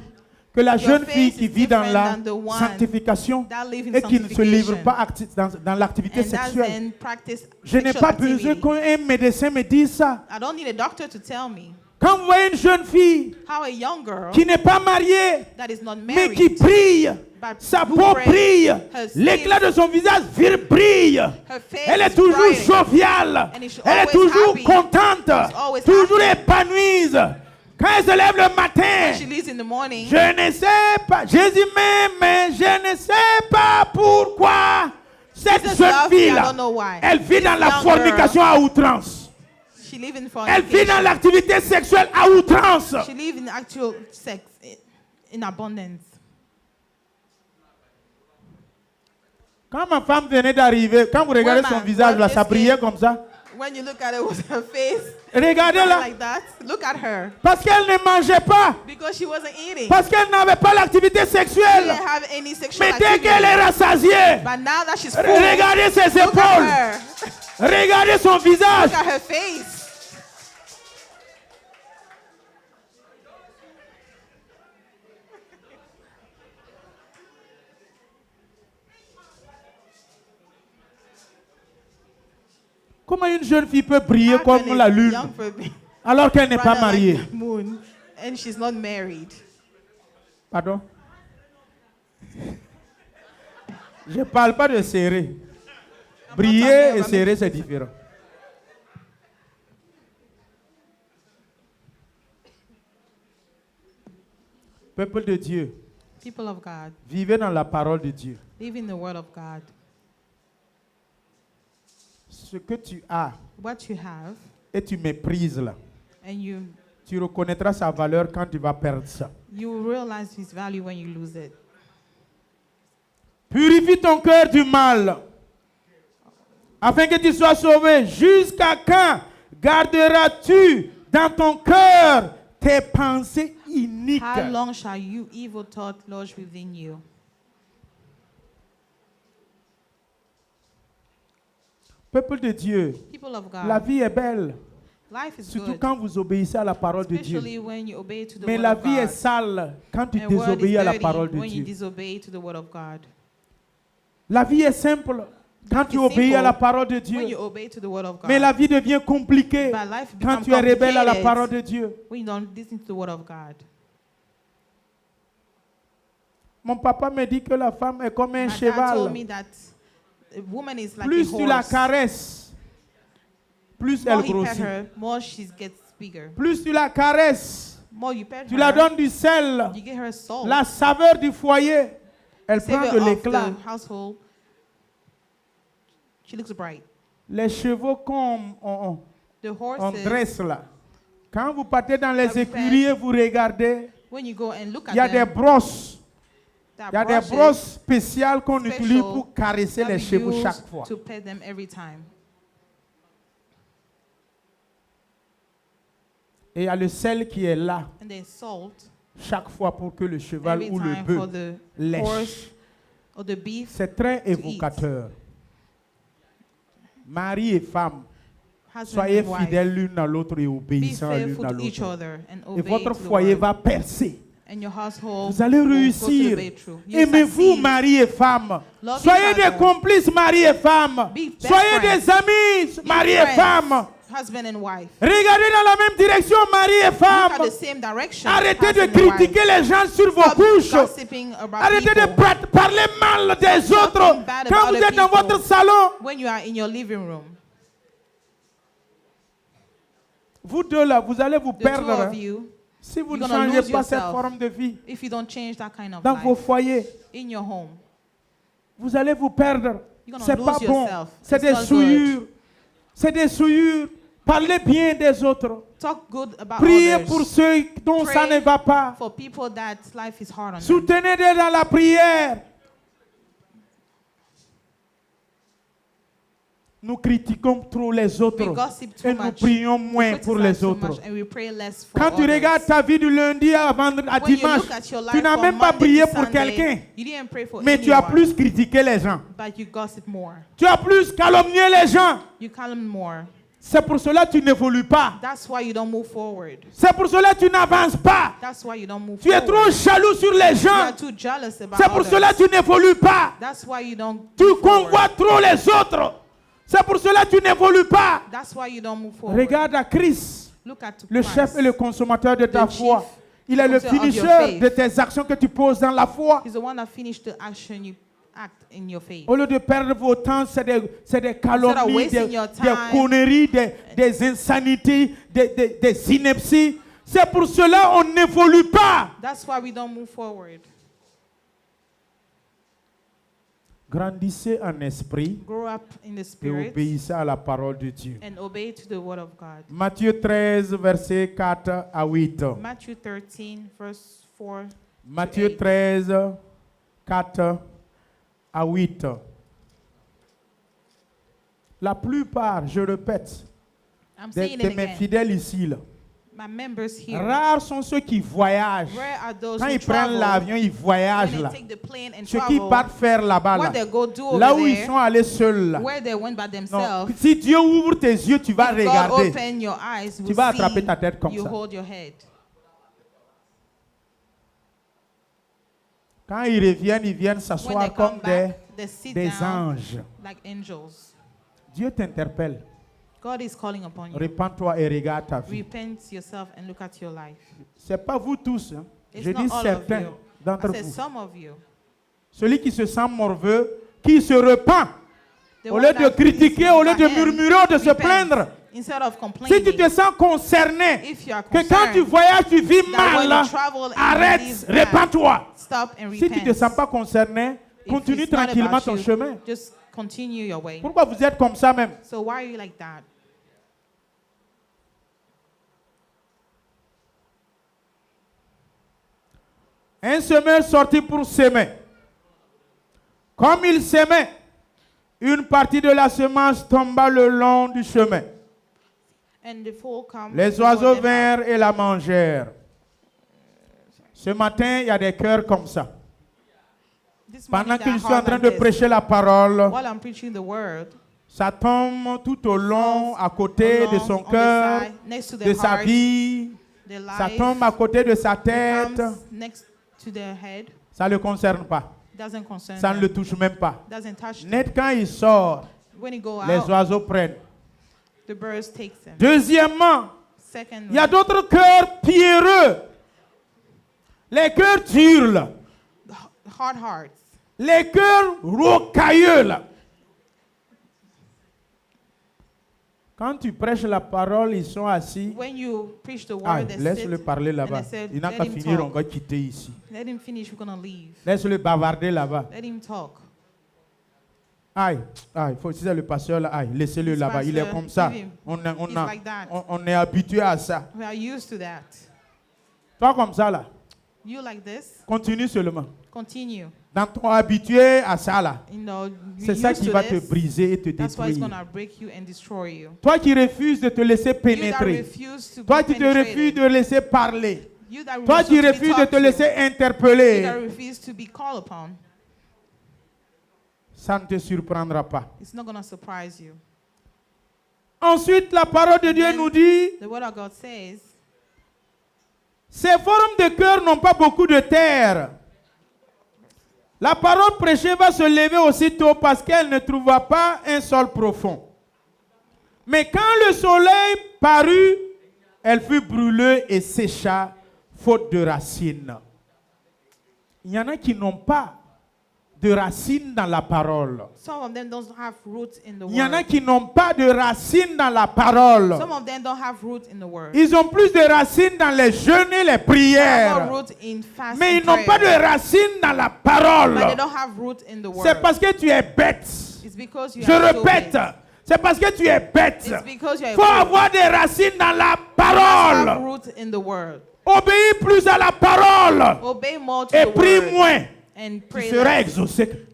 que la jeune face fille qui is vit dans different la than the one sanctification that live in et qui ne se livre sanctification pas dans l'activité and sexuelle. doesn't practice Je n'ai sexual pas besoin activity. qu'un médecin me dise ça. I don't need a doctor to tell me Quand vous voyez une jeune fille how a young girl qui n'est pas mariée, that is not mais married, qui brille, but sa who peau prays, brille, her skin, l'éclat de son visage brille. her face Elle est is toujours bright, joviale, and is elle est always toujours happy. contente, She's always toujours happy. épanouie. Quand elle se lève le when matin, she leaves in the morning. je ne sais pas, Jésus m'aime, mais je ne sais pas pourquoi cette Jesus jeune loves me, I fille-là, don't know why. elle vit This dans la young fornication à outrance. She live in Elle vit dans fornication. l'activité sexuelle à outrance. She live in actual sex in abundance. Quand ma femme venait d'arriver, quand vous regardez When son my visage, là, wife ça just brillait came, comme ça. When you look at it with her face Regardez-la. like that, look at her. Parce qu'elle ne mangeait pas. Because she wasn't eating. Parce qu'elle n'avait pas l'activité She sexuelle. didn't have any sexual Mais dès qu'elle est activity. rassasiée, But now that she's full, regardez ses look épaules. at her. Regardez son visage. Look at her face. Comment une jeune fille peut briller How comme can la a lune young person alors qu'elle n'est pas brighter mariée? like the moon and she's not married? Pardon? Je ne parle pas de serrer. Briller et serrer, c'est différent. Peuple de Dieu, People of God, vivez dans la parole de Dieu. live in the word of God. Ce que tu as What you have, et tu méprises là, and tu reconnaîtras sa valeur quand tu vas perdre ça. you will realize his value when you lose it. Purifie ton cœur du mal, afin que tu sois sauvé. Jusqu'à quand garderas-tu dans ton cœur tes pensées iniques? How long shall you evil thought lodge within you? Peuple de Dieu, People of la God, vie est belle, life is surtout good, quand vous obéissez à la parole de Dieu. especially when you obey to the Mais word la of vie est God. sale quand tu And word is désobéis à la dirty parole de when you Dieu. disobey to the word of God. La vie est simple quand tu is obéis à la simple parole de When Dieu. you obey to the word of God. Mais la vie devient compliquée But life quand becomes tu es rebelle à la complicated parole de Dieu. when you don't listen to the word of God. Mon papa me dit que la femme est comme un My dad cheval. told me that a woman is like Plus a tu la horse. caresses, plus more elle you pet grossit. her, more she gets bigger. Plus tu la caresses, More you pet tu her, la donnes du sel, you give her salt, la saveur du foyer, elle prend savor de of l'éclat. the household. She looks bright. Les chevaux qu'on The on horses, dresse là, quand vous partez dans les That we écuries et vous regardez, when you go and look il y a at des them, brosses. there Il y a are des brushes brosses spéciales qu'on special utilise pour caresser that les we chevaux use chaque fois. to pet them every time. Et il y a le sel qui est là And then salt chaque fois pour que le cheval every ou le time for bœuf the lèche. horse or the beef. C'est très eat. évocateur. Mari et femme, Husband soyez and wife. fidèles l'une à l'autre et Be obéissants l'une faithful à to each l'autre. other and Et obey votre to the foyer word. va percer. And your household Vous allez will go to the réussir. breakthrough. You'll Aimez-vous, succeed. mari et femme. Love Soyez each des other. complices, mari et femme. Be best Soyez friends. des amis, Be mari et friends, femme. husband and wife. Regardez dans la même direction, mari et Look at femme. the same direction. Arrêtez de husband and wife. critiquer les gens sur vos Stop couches. gossiping about Arrêtez de people. parler mal des autres. bad Quand about vous other êtes dans people. votre salon, When you are in your living room, vous deux là, vous allez vous the two perdre of hein, you, si vous ne you're gonna changez lose pas cette yourself. forme de vie if you don't change that kind of dans vos life foyers. in your home, Vous allez vous perdre. You're gonna C'est lose pas bon. yourself. C'est It's des not good. souillures. C'est des souillures. Parlez bien des autres. talk good about Priez others. pour ceux dont ça Pray ne va pas. for people that life is hard on them. Soutenez-les dans la prière. Nous critiquons trop les autres We gossip too et nous much. prions We moins pour les criticize too autres. much and we pray less for Quand tu others. regardes ta vie du lundi à When you dimanche, look at your life tu n'as from même pas Monday prié to pour Sunday, quelqu'un, you didn't pray for mais tu as anyone, plus critiqué les gens. but you gossip more. Tu as plus calomnié les gens. You calm more. C'est pour cela que tu n'évolues pas. That's why you don't move forward. C'est pour cela que tu n'avances pas. That's why you don't move Tu es forward. trop jaloux sur les You gens. are too jealous about C'est pour others. cela que tu n'évolues pas. That's why you don't Tu move forward. convoites trop les autres. C'est pour cela que tu n'évolues pas. That's why you don't move forward. Regarde à Christ, Look at le Christ. chef et le consommateur de ta The foi. chief Il est le consommateur of your finisseur faith. de tes actions que tu poses dans la foi. He's the one that finished the action you act in your faith. Au lieu de perdre vos temps, c'est des calomnies, wasting des your time. conneries, des insanités, des inepties. C'est pour cela qu'on n'évolue pas. That's why we don't move forward. Grandissez en esprit Grow up in the et spirit obéissez à la parole de Dieu. and obey to the word of God. Matthieu 13, versets 4 à 8. Matthew 13, verse 4. Matthieu 8. 13, 4 à 8. La plupart, je répète, I'm de saying it mes again. fidèles ici, là, My members here. rares sont ceux qui voyagent. Where are those Quand who ils prennent travel? l'avion, ils When voyagent they là. take the plane and Ce qu'ils travel, partent faire là-bas, what là. they go do over Là où ils there, sont allés seuls, là. where they went by Non, themselves, si Dieu ouvre tes yeux, tu vas if God regarder. open your eyes, Tu will vas see attraper ta tête comme you ça. hold your head. Quand ils reviennent, ils viennent When s'asseoir they comme come back, they sit des down anges. like angels. Dieu t'interpelle. God is calling upon you. Répands-toi et regarde ta vie. Repent yourself and look at your life. C'est pas vous tous. Hein. It's Je not dis all of certains you. d'entre I said vous. some of you. Celui qui se sent morveux, qui se repent. The Au one lieu de that critiquer, is au lieu de behind, murmurer ou de se repent plaindre. Instead of Si complaining, tu te sens concerné, if you are que quand tu concerned, voyages, tu vis that when mal, you travel and you arrête, live bad, répands-toi. stop and Si tu ne te repent. sens pas concerné, If continue it's not tranquillement about ton you, chemin. just continue your way. Pourquoi vous êtes comme ça même? So why are you like that? Un semeur sortit pour s'aimer. Comme il s'aimait, une partie de la semence tomba le long du chemin. And the fool come Les before oiseaux them. vinrent et la mangèrent. Ce matin, il y a des cœurs comme ça. This Pendant morning que there je are suis en hearts train like de this. prêcher la parole, While I'm preaching the word, ça tombe tout au long, à côté de along, son on the cœur, side, next to de their sa heart, vie. their Ça life, tombe à côté de sa tête. comes next to their head. Ça ne le concerne pas. Doesn't concern Ça ne le them. touche même pas. Doesn't touch them. Net quand il sort, When you go les out, oiseaux prennent. the birds take them. Deuxièmement, Secondly, il y a d'autres cœurs pierreux. Les cœurs durs, là. hard hearts. Les cœurs rocailleux, là. Quand tu prêches la parole, ils sont assis. When you preach the word, Ah, they laisse-le sit parler and là-bas. they said, Il n'a let qu'à him finir, on talk. va quitter ici. Let him finish, we're going to leave. Laisse-le bavarder là-bas. Let him talk. Aïe, aïe, faut c'est le pasteur là. Aïe, laissez-le This là-bas. Il est pastor, comme ça. leave him. On He's like that. on est habitué à ça. We are used to that. Toi comme ça là. You like this? Continue seulement. Continue. Dans ton habitué à ça là. You know, C'est you're ça used qui to va te this. briser et te That's why it's détruire. going to break you and destroy you. Toi qui refuses de te laisser You that pénétrer. refuse to Toi be qui te refuses penetrated. de laisser parler. You that Toi refuse qui to be refuses de talked te to. laisser You that interpeller. refuse to be called upon. Ça ne te surprendra pas. It's not going to surprise you. Ensuite, la parole de Dieu Then nous dit, The word of God says, ces formes de cœur n'ont pas beaucoup de terre. La parole prêchée va se lever aussitôt parce qu'elle ne trouva pas un sol profond. Mais quand le soleil parut, elle fut brûlée et sécha, faute de racines. Il y en a qui n'ont pas de racines dans la parole. some of them don't have roots in the Il y en a word. qui n'ont pas de racines dans la parole. Some of them don't have roots in the word. Ils ont plus de racines dans les jeûnes et les They have prières. more roots in fast Mais and ils n'ont pas de prayer, racines dans la parole. but they don't have roots in the C'est word. parce que tu es bête. It's because you Je are répète. stupid. C'est parce que tu es bête. It's because you Il faut are avoir des racines dans la have parole. roots in the word. Obéis plus à la parole. Obey more to Et the prie word moins. and Tu pray seras less. exaucé.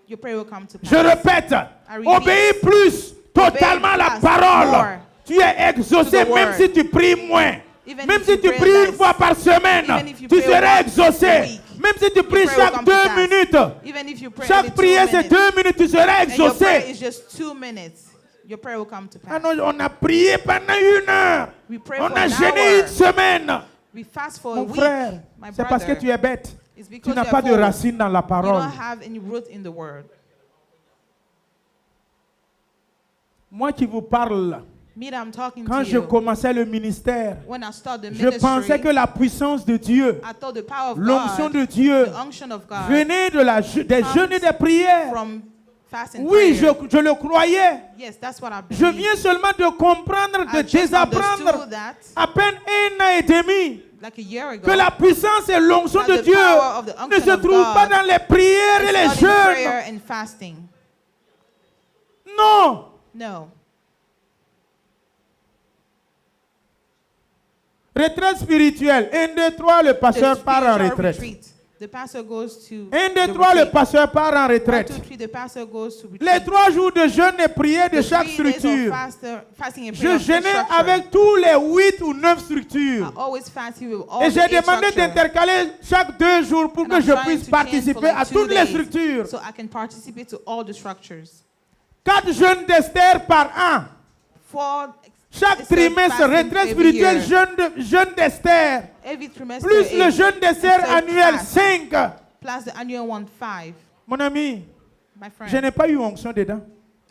Your prayer will come to pass. Je répète. repeat. Obéis plus totalement à la fast, parole. more Tu es exaucé to the même word. si tu pries moins. Even Même if si you tu pray pries une less. fois par semaine, Even if you tu pray seras once a exaucé. week. Même si tu pries prayer will chaque come to 2 pass. minutes, Even if you pray chaque only 2 prière c'est minutes, 2 minutes, tu seras and your prayer exaucé. is just 2 minutes, your prayer will come to Ah pass. non, on a prié pendant 1 heure. We pray On for a an jeûné hour. une semaine. We fast for a Mon week. frère, My c'est parce que brother, tu es bête. it's Tu because n'as you pas are de full. racines dans la You parole. don't have any root in the word. Moi qui vous parle, Me that I'm talking quand to je you, commençais le ministère, when I started the je pensais ministry, que la puissance de Dieu, I thought the power of l'onction God, de Dieu, the unction of God, venait de des comes jeûnes et des prières. from fast and Oui, prayer. je le croyais. Yes, that's what I Je believe. viens seulement de comprendre, de I just désapprendre understood that à peine 1 an et demi like a year ago. que la puissance et l'onction That de the Dieu power of the ne unction se of trouvent God pas dans les prières et It's les not in prayer jeûnes. and fasting. Non. No. Retraite spirituelle. 1, 2, 3, le The pasteur part en spiritual retraite. retreat. The pastor goes to 1, 2, the 3, le retreat. pasteur part en 1, retraite. 2, 3, the pastor goes to retreat. Les 3 jours de jeûne et prière de The chaque 3 days of structure. fasting and prayer Je of each jeûnais structure. avec tous les 8 ou 9 I structures. always fasting with all Et the j'ai 8 demandé structure. d'intercaler chaque 2 jours pour And que I'm je trying puisse to change for participer like à 2 toutes les days structures. so I can participate to all the structures. 4 jeûnes d'Esther par an. 4 Chaque Esther trimestre, fasting retraite every spirituelle, year. jeûne d'Esther. Every trimester, Plus le 8, jeûne d'Esther Esther annuel, fast. 5. plus the annual one, 5. Mon ami, My friend, je n'ai pas eu onction dedans.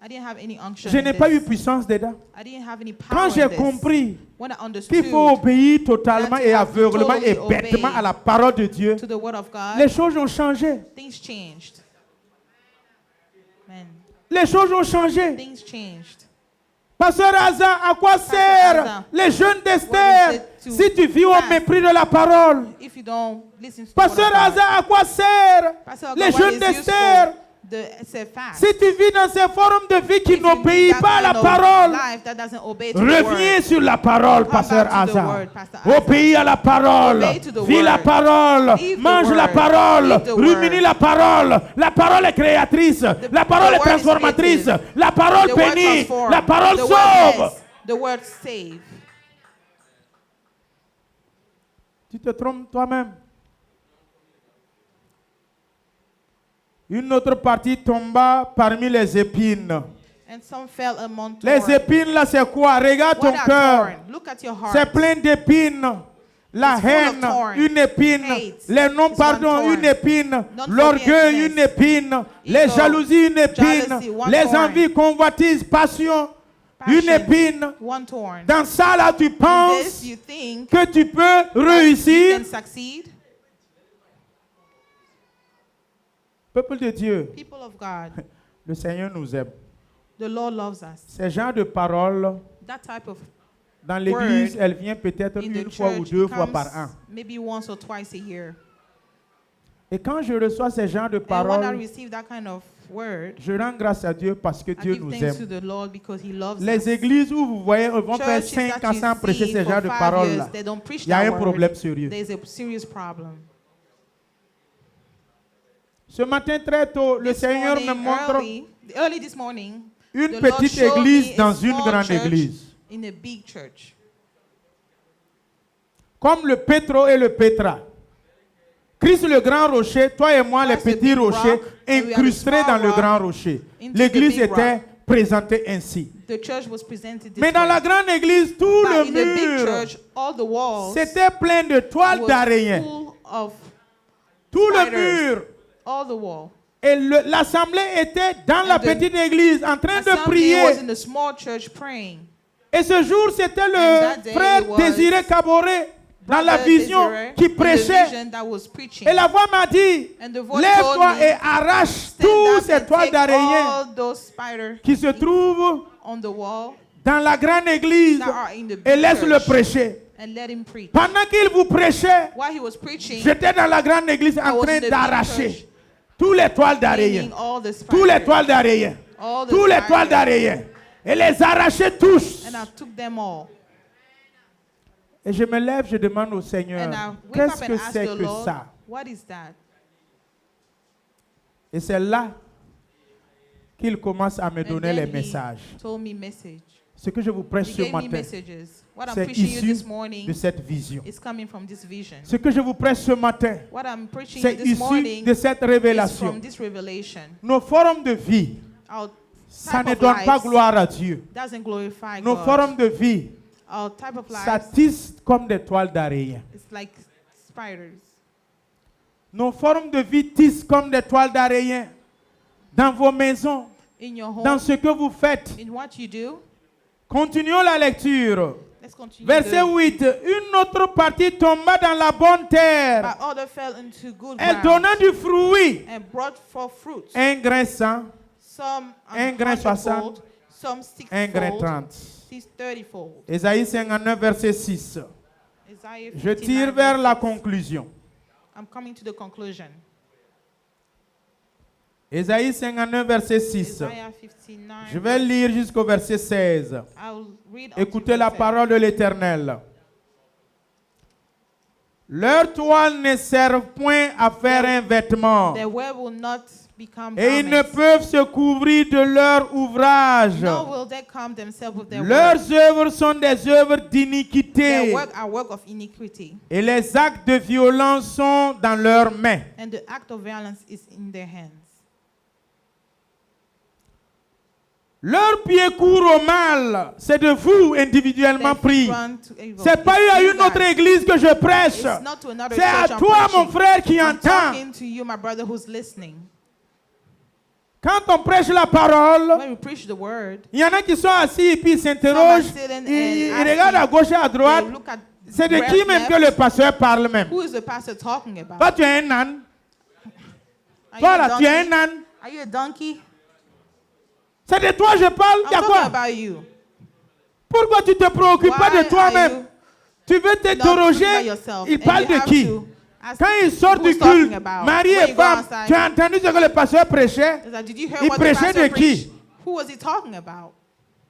I didn't have any unction Je in n'ai pas eu this. puissance dedans. I didn't have any power Quand in j'ai this. compris When I qu'il understood faut obéir totalement that et you have to aveuglement et totally obey bêtement à la parole de Dieu, to the word of God, les choses ont changé. things changed. Amen. Les choses ont changé. Things changed. Pasteur Aza, à quoi sert Aza, les jeûnes what is d'Esther it to si tu vis au fast? mépris de la parole? If you don't listen to the Pasteur word of God, Aza, à quoi sert Pastor les God, what jeûnes is d'Esther useful? It's fast. si tu vis dans ces formes de vie qui If you live n'obéissent that pas à la kind of parole? life that doesn't obey to the Reviens word. sur la parole, Come Pasteur back to the Aza. word, Pastor Aza. Obéis à la parole. Obey to the Vis la word. parole. Live the Mange la word. parole. Live the Ruminie word. la parole. La parole est créatrice. La parole est word is transformatrice. creative. La parole The word bénit. transforms. La parole The word sauve. bless. The word save. Tu te trompes toi-même. Une autre partie tomba parmi les épines. And some fell among Les thorns. épines là, c'est quoi? Regarde What ton are cœur. thorns? Look at your C'est heart. plein d'épines. La It's full of haine, thorns. une épine. Hate Les is non-pardons, one thorn. une épine. Non-forgiveness. L'orgueil, une épine. Les Ego. jalousies, une épine. Jealousy, one Les thorn. envies, convoitises, passion, une Passion, épine. one thorn. Dans ça, là, tu In penses this, you think que tu peux that you réussir. can succeed. Peuple de Dieu, People of God, le Seigneur nous aime. The Lord loves us. Ces genres de paroles, That type of dans l'église, word elle vient peut-être in the une fois ou church deux fois comes par an. maybe once or twice a year. Et quand je reçois ces genres de And when I paroles, receive that kind of word, je rends grâce à Dieu parce que I Dieu give nous thanks to aime. the Lord because He loves Les us. églises où vous voyez, elles vont faire Churches 5 that ans you sans prêcher see ces for genres de 5 paroles-là. years, they don't preach Il y a that un word. problème sérieux. There's a serious problem. Ce matin très tôt, le This Seigneur me morning, montre early this morning, une the Lord petite showed église me dans a une small grande church église. in a big church. Comme le Pétro et le Pétra. Christ le grand rocher, toi et moi les Christ the petits big rochers rock, and we are the incrustés small dans le rock grand rocher. into the L'église big était rock. présentée ainsi. The church was presented this Mais dans way. la grande église, tout But le in the big mur, church, all the walls c'était plein de toiles was d'araignée. full of Tout le spiders. mur. all the wall. Et l'assemblée était dans la the petite église en train de Assembly prier. was in the small church praying. Et ce jour, c'était And that le day frère was Désiré Caboret dans la Brother vision Desiree qui in the prêchait. vision that was preaching. Et la voix m'a dit, And the voice lève-toi told me, et arrache Stand toutes up ces and toiles take d'araignée all those spiders qui se trouvent on the wall dans la grande église that are in the big et laisse-le church prêcher. and let him preach. Pendant qu'il vous prêchait, While he was preaching, j'étais dans la grande église I en was train in the big d'arracher church, toutes les toiles d'araignée. cleaning all the Tous les spiders, toiles d'araignée. all the Tous les toiles spiders, d'araignée. Et les arracher tous. and I took them all. Et je me lève, je demande au Seigneur, And I wake qu'est-ce up que and ask c'est the que Lord, ça? what is that? Et c'est là qu'il commence à me And donner les then he messages. told me message. Ce que je vous prêche He ce gave me matin, messages. What I'm c'est preaching you issu this morning de cette vision. is coming from this vision. Ce que je vous prêche ce matin, What I'm preaching you c'est this issu morning de cette is révélation. from this revelation. Nos forums de vie, Our ça type ne of donne pas lives gloire à Dieu. doesn't glorify Nos God. forums de vie, Our type of ça lives tisse comme des toiles d'araignée. is like spiders. Nos formes de vie tissent comme des toiles d'araignée. Dans vos maisons, In your home, dans ce que vous faites. in what you do. Continuons la lecture. Let's continue. Verset 8. Une autre partie tomba dans la bonne terre. But other fell into good Elle ground donna du fruit. and brought forth fruit. Un grain 100, Some un grain 100-fold, 60, some un grain 60-fold, 30. 30-fold. Ésaïe 59, verset 6. Isaiah Je 59, tire vers verse la 6. conclusion. I'm coming to the conclusion. Ésaïe 59, verset 6. Isaiah 59. Je vais lire jusqu'au verset 16. I'll read Écoutez la parole de l'Éternel. Leurs toiles ne servent point à faire un vêtement, The word will not become et ils ne garments, peuvent se couvrir de leur ouvrage. nor will they come themselves with their Leurs work. œuvres sont des œuvres d'iniquité, Their work are work of iniquity, et les actes de violence sont dans leurs mains. and the act of violence is in their hands. Leur pied court au mal, c'est de vous individuellement Their feet pris. run to evil. C'est pas It's à you une autre guys. église que je prêche. It's not to another C'est à church I'm toi, mon preaching. frère, qui I'm entends. talking to you, my brother who's listening. Quand on prêche la parole, When we preach the word, il y en a qui sont assis et puis ils s'interrogent. Some are sitting Ils and regardent à gauche et à droite. they look at C'est de right, qui même left. que le pasteur parle même? Who is the pastor talking about? Toi, tu es un âne. Are Toi, you a là, tu es donkey? un âne. Are you a donkey? C'est de toi je parle. Il y a I'm talking quoi? about you. Pourquoi tu te préoccupes pas Why de toi-même? are you Tu veux not thinking about t'interroger? yourself? Il And parle you de have qui? to ask Quand il sort who's du talking culte, about. mari When et you go femme, outside, tu as entendu ce que le pasteur prêchait? it's like, did you hear Il what the prêchait pastor de qui? preached? Who was he talking about?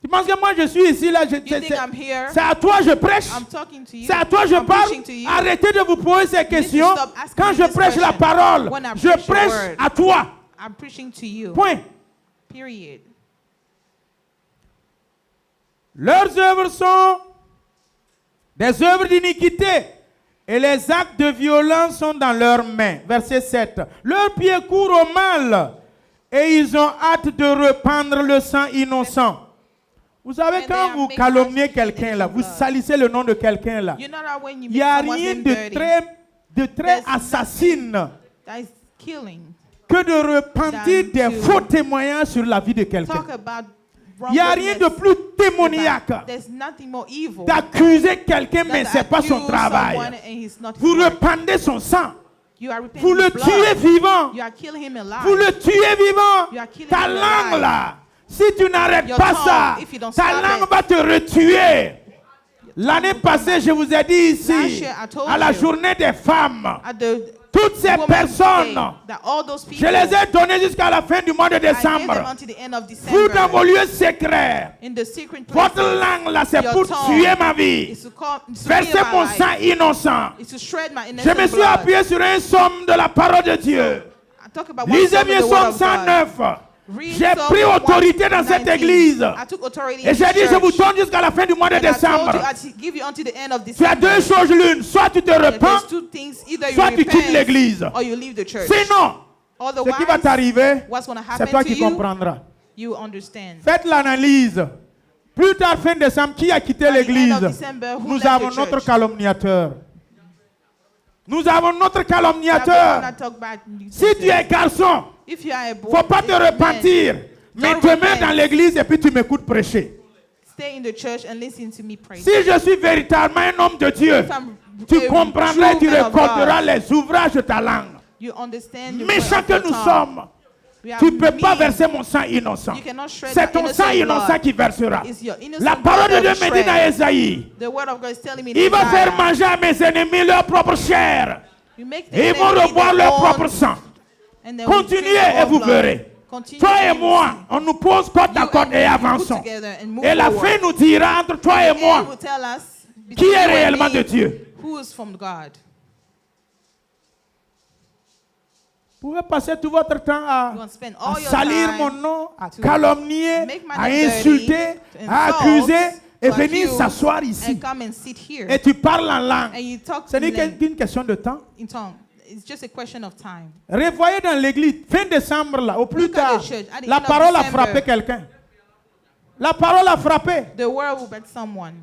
Tu penses que moi je suis ici là? You think I'm here? C'est à toi je prêche. I'm talking to you. C'est à toi je I'm parle. preaching to you. Arrêtez de vous poser ces questions. stop asking Quand me je this prêche la question. parole, When I je preach the prêche word. à toi. I'm preaching to you. Point. Period. Leurs œuvres sont des œuvres d'iniquité et les actes de violence sont dans leurs mains. Verset 7. Leurs pieds courent au mal et ils ont hâte de répandre le sang innocent. Vous savez, And quand they are vous making calomniez us quelqu'un là, innocent vous blood. salissez le nom de quelqu'un là. You know that when you Il n'y make a someone's rien name de dirty, très There's assassine that is killing. que de repentir Than des to faux témoignages sur la vie de quelqu'un. Talk about Il n'y a rien de wrongfulness plus about- démoniaque There's nothing more evil d'accuser quelqu'un, mais than ce to n'est pas son accuse travail. someone and he's not his Vous work. répandez son sang. You are repenting Vous le his blood. tuez vivant. You are killing him alive. Vous le tuez vivant. You are killing Ta him langue alive. là, Si tu n'arrêtes Your pas tongue, ça, if you don't ta stop langue it, va te retuer. L'année passée, je vous ai dit Last ici, year, I told à la you. journée des femmes, At the toutes ces Women's personnes, Day, that all those je people, les ai données jusqu'à la fin du mois de I gave décembre. them until the end of Vous, dans vos December. lieux secrets, In the secret votre places, langue là, c'est your pour tongue tuer ma vie, is to come, is to verser kill my mon life. sang innocent. Is to shred my Je innocent me suis blood. appuyé sur un somme de la parole de Dieu. I talk about one Lisez psalm in bien the word Somme of God. 109. Read J'ai Psalm pris autorité dans cette 119. église. I took authority Et in j'ai this dit, je vous church. donne jusqu'à la fin du mois de And I told décembre. you, I give you until the end of Tu as December. deux choses l'une. Soit tu te repens, There's two things. Either you soit tu quittes repent l'église. or you leave the church. Sinon, ce qui va Otherwise, t'arriver, what's going to c'est happen toi to qui you, comprendras. you understand. Faites l'analyse. Plus tard, fin décembre, qui a quitté By the end of l'église? December, who Nous left avons the notre church? calomniateur. Nous avons notre We have calomniateur. the one that talk bad news. Si tu es garçon, If you are a boy, faut pas te repentir. Mais Don't te mets repent. dans l'église et puis tu m'écoutes prêcher. stay in the church and listen to me pray. Si je suis véritablement un homme de Dieu, If I'm tu a comprendras et true tu man of recorderas God, les ouvrages de ta langue. you understand the Méchants word que of nous your tongue. sommes, We are tu ne peux pas mean. verser mon sang innocent. You cannot shred C'est my ton sang innocent innocent blood. qui versera. It's your innocent La parole de blood Dieu that me dit dans shred. Ésaïe, The word of God is telling me il va that faire manger à mes ennemis leur propre chair. you make the Et ils vont enemy reboire their leur own, propre sang. and they will drink Continuez their et own vous blood. verrez. Continue Toi et and moi, see. on nous pose côte à You côte and et me, we put avançons. together and move Et la forward. fin nous dira entre toi et The end moi, will tell us qui between est you and réellement me, de Dieu. who is from God. Vous pouvez passer tout votre temps You à want to spend all your salir time mon nom, à to calomnier, make my à name dirty, insulter, to à insult, accuser et to venir accuse, s'asseoir ici. and come and sit here Et tu parles en langue. and you talk Ce n'est in qu'une question de temps. tongue. It's just a question of time. Revoyez dans l'église, fin décembre, là, au plus Look at tard, the church, at the la end of parole a December. frappé quelqu'un. La parole a frappé. The word will bet someone.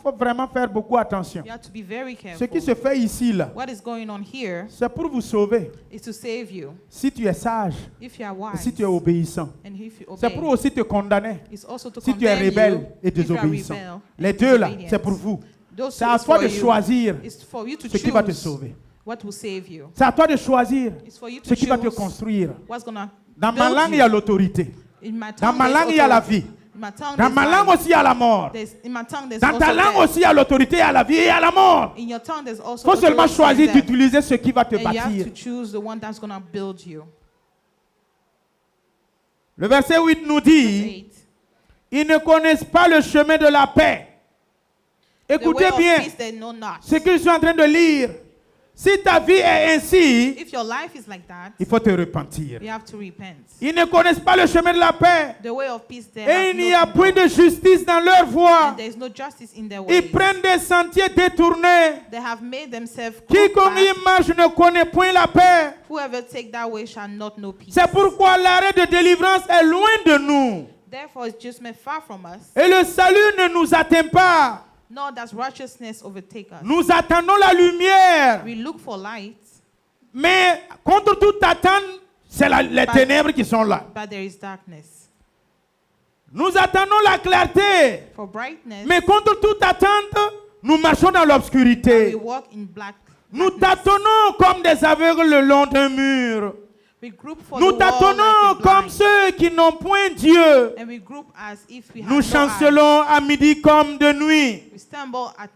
Faut vraiment faire beaucoup attention. You have to be very Ce careful. qui se fait ici, là, What is going on here c'est pour vous sauver. is to save you. Si tu es sage, If you are et wise si tu es obéissant. and if you C'est obey, pour aussi te condamner. it's also to Si tu es condemn rebelle you et if you are désobéissant. rebel Les and deux là, disobedient. c'est pour vous. Those C'est two à is toi for de you. choisir It's for you to ce qui va te choose sauver. what will save you. C'est à toi de choisir It's for you to ce qui va te choose construire. what's gonna Dans ma build langue, il y you. a l'autorité. In my Dans tongue, ma there's langue, il y a la authority. vie. In my tongue, Dans there's ma langue life. aussi, il y a la mort. In my tongue, there's Dans also ta langue death. aussi, il y a l'autorité, il y a la vie et il y a la mort. In your tongue, there's also Il faut seulement authority choisir and death. d'utiliser ce qui va te And you have bâtir. to choose the one that's gonna build you. Le verset 8 nous dit, 8. ils ne connaissent pas le chemin de la paix. The Écoutez way of bien peace they know not. ce que je suis en train de lire. Si ta vie est ainsi, If your life is like that, il faut te repentir. you have to repent. Ils ne connaissent pas le chemin de la paix. The way of peace they Et have il n'y a no point de justice dans leur voie. and there is no justice in their ways. Ils prennent des sentiers détournés. They have made themselves crooked Quiconque y paths. marche ne connaît point la paix. Whoever take that way shall not know peace. C'est pourquoi l'arrêt de délivrance est loin de nous. Therefore, it's just made far from us. Et le salut ne nous atteint pas. Nor does righteousness overtake us. Nous attendons la lumière. We look for light, Mais contre toute attente, c'est les ténèbres qui sont là. but there is darkness. Nous attendons la clarté. For brightness, Mais contre toute attente, nous marchons dans we l'obscurité. walk in black. Nous darkness. tâtonnons comme des aveugles le long d'un mur. We group for Nous the wall tâtonnons like a comme blind. ceux qui n'ont point Dieu. And we group as if we have Nous no chancelons à midi comme de nuit. eyes. We stumble at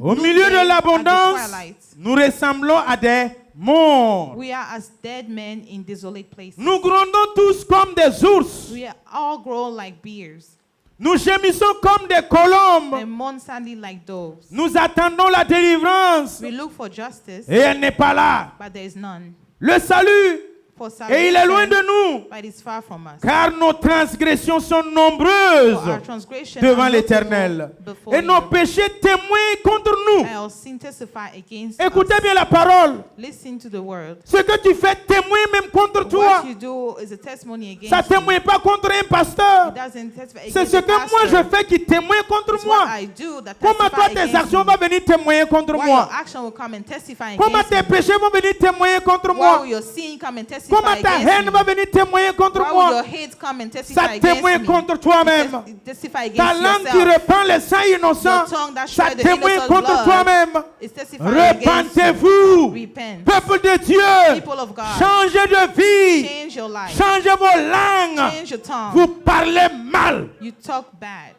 Au milieu de l'abondance, at the twilight. nous ressemblons à des morts. We are as dead men in desolate places. Nous grondons tous comme des ours. We are all grow like bears Nous gémissons comme des colombes. and mourn sadly like doves. Nous attendons la délivrance. We look for justice, Et elle n'est pas là. but there is none. Le salut. For Et il est loin de salvation, nous. but it is far from us. Car nos transgressions sont For our nombreuses transgression devant are l'Éternel. notable before Et nos you. péchés témoignent contre nous. Our sin testify against Écoutez us. bien la parole. Listen to the word. Ce que tu fais témoigne même contre toi. What you do is a testimony against Ça ne you. témoigne pas contre un pasteur. It doesn't testify C'est against ce the que moi pastor. je fais qui témoigne contre It's moi. what I do that Comment toi testify tes against actions me. vont venir témoigner contre Why moi? your action will come and testify Comment against tes me. péchés vont venir témoigner contre Why moi? will your sin come and testify Comment ta against haine me? va venir témoigner contre Why will your moi? hate come and Ça testify témoigne against me? contre toi-même. Testify Ta against langue qui yourself. répand le sang innocent, Your tongue that ça shed the témoigne innocent contre blood toi-même. is testifying against you. Repentez-vous, Repent. peuple de Dieu. People of God. Changez de vie. Change your life. Changez vos langues. Change your tongue. Vous parlez mal. You talk bad.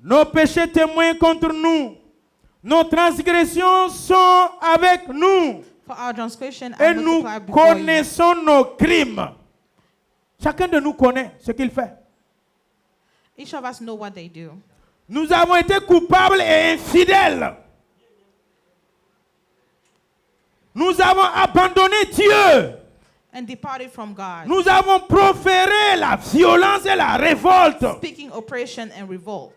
Nos péchés témoignent contre nous. Nos transgressions sont avec nous. For our transgression Et are nous multiplied before you. connaissons nos crimes. Chacun de nous connaît ce qu'il fait. Each of us know what they do. Nous avons été coupables et infidèles. Nous avons abandonné Dieu. And departed from God. Nous avons proféré la violence et la révolte. Speaking oppression and revolt.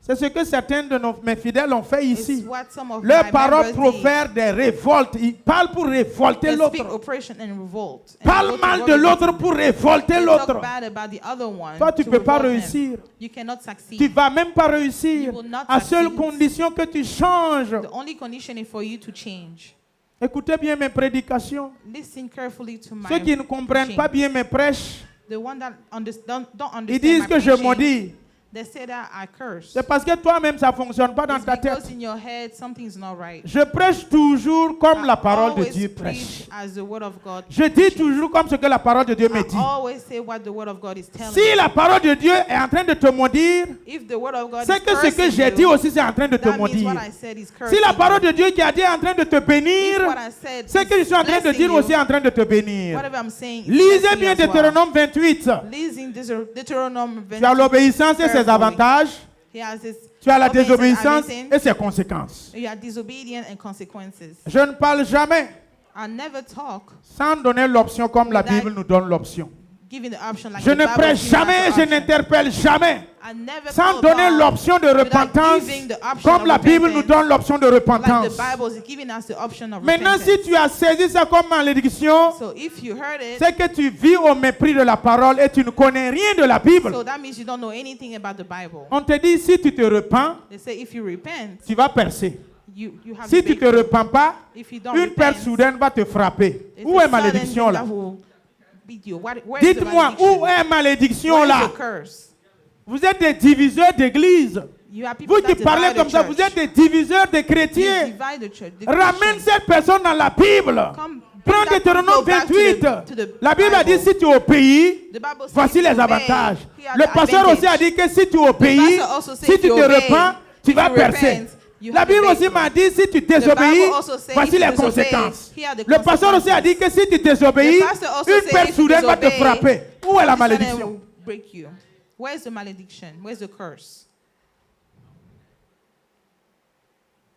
C'est ce que certains de mes fidèles ont fait It's ici. what some of Leurs my paroles members profèrent des révoltes. Ils parlent pour révolter did. They speak l'autre. oppression and revolt. And Parle revolt mal is de what l'autre pour révolter they l'autre. talk bad about the other one. Toi, tu ne to peux pas revolt them. réussir. You cannot succeed. Tu ne vas même pas réussir. You will not À seule succeed. condition que tu changes. The only condition is for you to change. Écoutez bien mes prédications. Listen carefully to my Ceux qui ne comprennent pas bien mes prêches, The one that don't understand ils disent my que je preaching, maudis. they say that I curse. C'est parce que toi-même, ça ne fonctionne pas dans It's ta because tête. in your head something's not right. Je prêche toujours comme la parole de always Dieu preach prêche. as the word of God. Je dis toujours comme ce que la parole de Dieu me I dit. always say what the word of God is telling Si me. la parole de Dieu est en train de te maudire, If the word of God c'est is que ce que cursing j'ai you, dit aussi c'est en train de te that means maudire. what I said is cursing Si la parole you. de Dieu qui a dit est en train de te If bénir, what I said c'est que je is suis en train de blessing dire you, aussi en train de te bénir. whatever I'm saying is Lisez blessing bien you as well. Deutéronome 28. Lising Deuteronomy Tu as l'obéissance et ses carefully. avantages. He has his Tu as la obedience and désobéissance everything. et ses conséquences. You are disobedient and consequences. Je ne parle jamais I never talk sans donner l'option comme la Without Bible nous donne l'option. giving the option like Je the ne Bible prêche gives us jamais et the je option. n'interpelle jamais I never sans talk donner about l'option de without repentance giving the option comme of la Bible nous repentance, donne l'option de like repentance. the Bible is giving us the option of Maintenant, repentance. si tu as saisi ça comme malédiction, So if you heard it, c'est que tu vis au mépris de la parole et tu ne connais rien de la Bible. so that means you don't know anything about the Bible. On te dit, si tu te repens, They say if you repent, tu vas percer. you have Si to tu ne te break. repens pas, If you don't une perte repent, soudaine va te frapper. it's Où a est sudden malédiction thing là? that will beat you. Where is the Dites-moi, malediction? où est malédiction Where is là? the curse? Vous êtes des diviseurs d'église. You have people Vous that qui parlez divide comme the ça, church. vous êtes des diviseurs de You chrétiens. divide the church. The Ramène Christians. cette personne dans la Bible. Come, Prends bring that Deutéronome people back to 28. the La Bible a dit, si tu obéis, The Bible says voici if les you obey, avantages. here are Le the pasteur aussi a advantage. dit que si tu obéis, pastor also says si if tu you te obey, repens, tu if vas you percer. repent, you La have a Bible aussi breakthrough. m'a dit, si tu The désobéis, Bible also says voici if les you disobey, conséquences. here are the Le pasteur aussi a dit que si tu désobéis, The pastor also une says perte if you soudaine va te disobey, frapper. Où est la this one malédiction? will break you. Where's the malediction? Where's the curse?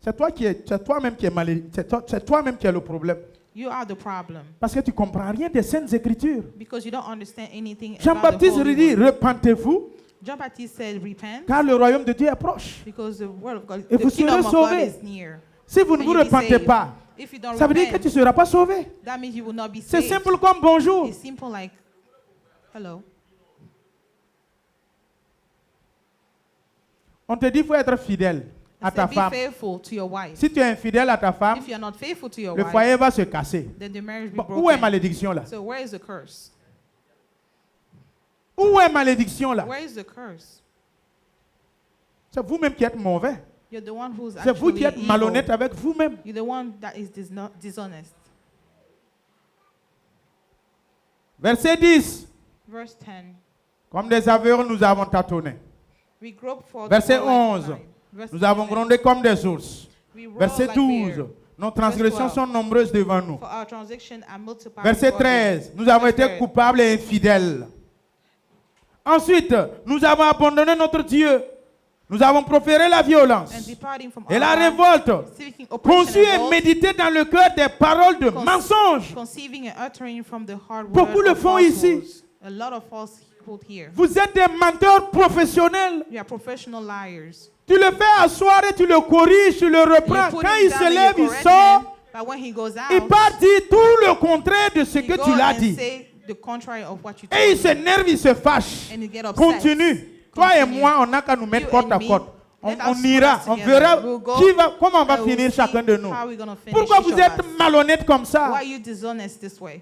C'est toi-même qui es malédiction. C'est toi-même qui es le problème. You are the problem Parce que tu ne comprends rien des Saintes Écritures. because you don't understand anything about the Jean-Baptiste Holy lui dit, Word. repentez-vous, John Baptist said, repent, car le royaume de Dieu est proche. because the word of God, Et the vous kingdom serez of God sauvés. is near. Si vous ne And vous you'll be repentez saved. pas, If you don't ça veut dire que repent, tu ne seras pas sauvé. that means you will not be C'est saved. simple comme bonjour. It's simple like, hello. On te dit qu'il faut être fidèle à It ta said, be femme. faithful to your wife. Si tu es infidèle à ta femme, If you're not faithful to your le wife, foyer va se casser. then the marriage be Bon, broken. où est malédiction là? So where is the curse? Où est malédiction là? Where is the curse? C'est vous-même qui êtes mauvais. You're the one who's C'est vous qui actually êtes malhonnête evil. avec vous-même. You're the one that is dishonest. Verset 10. Verse 10. Comme des aveugles, nous avons tâtonné. We grope for the Verset Lord like 11. blind. Verse Nous avons 11. grondé comme des ours. We roar Verset like 12. bear. Nos transgressions 12. sont nombreuses devant nous. For our transactions are multiplied. Verset before us. 13. Nous avons Verse été 13. coupables et infidèles. Ensuite, nous avons abandonné notre Dieu. Nous avons proféré la violence And departing from et our la God, révolte. seeking oppression Conçu and et revolt, médité dans le cœur des paroles de mensonges. conceiving and uttering from the hard word Beaucoup le of font ici. falsehoods. A lot of falsehood here. Vous êtes des menteurs professionnels. You are professional liars. Tu le fais asseoir et tu le corriges, tu le You reprends. put Quand him il down se and lève, you il correct sort, him, but when he goes out, il part dire tout le contraire de ce he que go tu l'as and dit. say the contrary of what you Et il told him. s'énerve, il se fâche. And you get upset. Continue. Toi et Continue. moi, on n'a qu'à nous mettre You côte and à me, côte. Let On us ira, put us on together. verra We'll go comment on va and we'll finir see chacun de nous. how we're gonna finish Pourquoi each vous of êtes us. malhonnête comme Why ça? are you dishonest this way?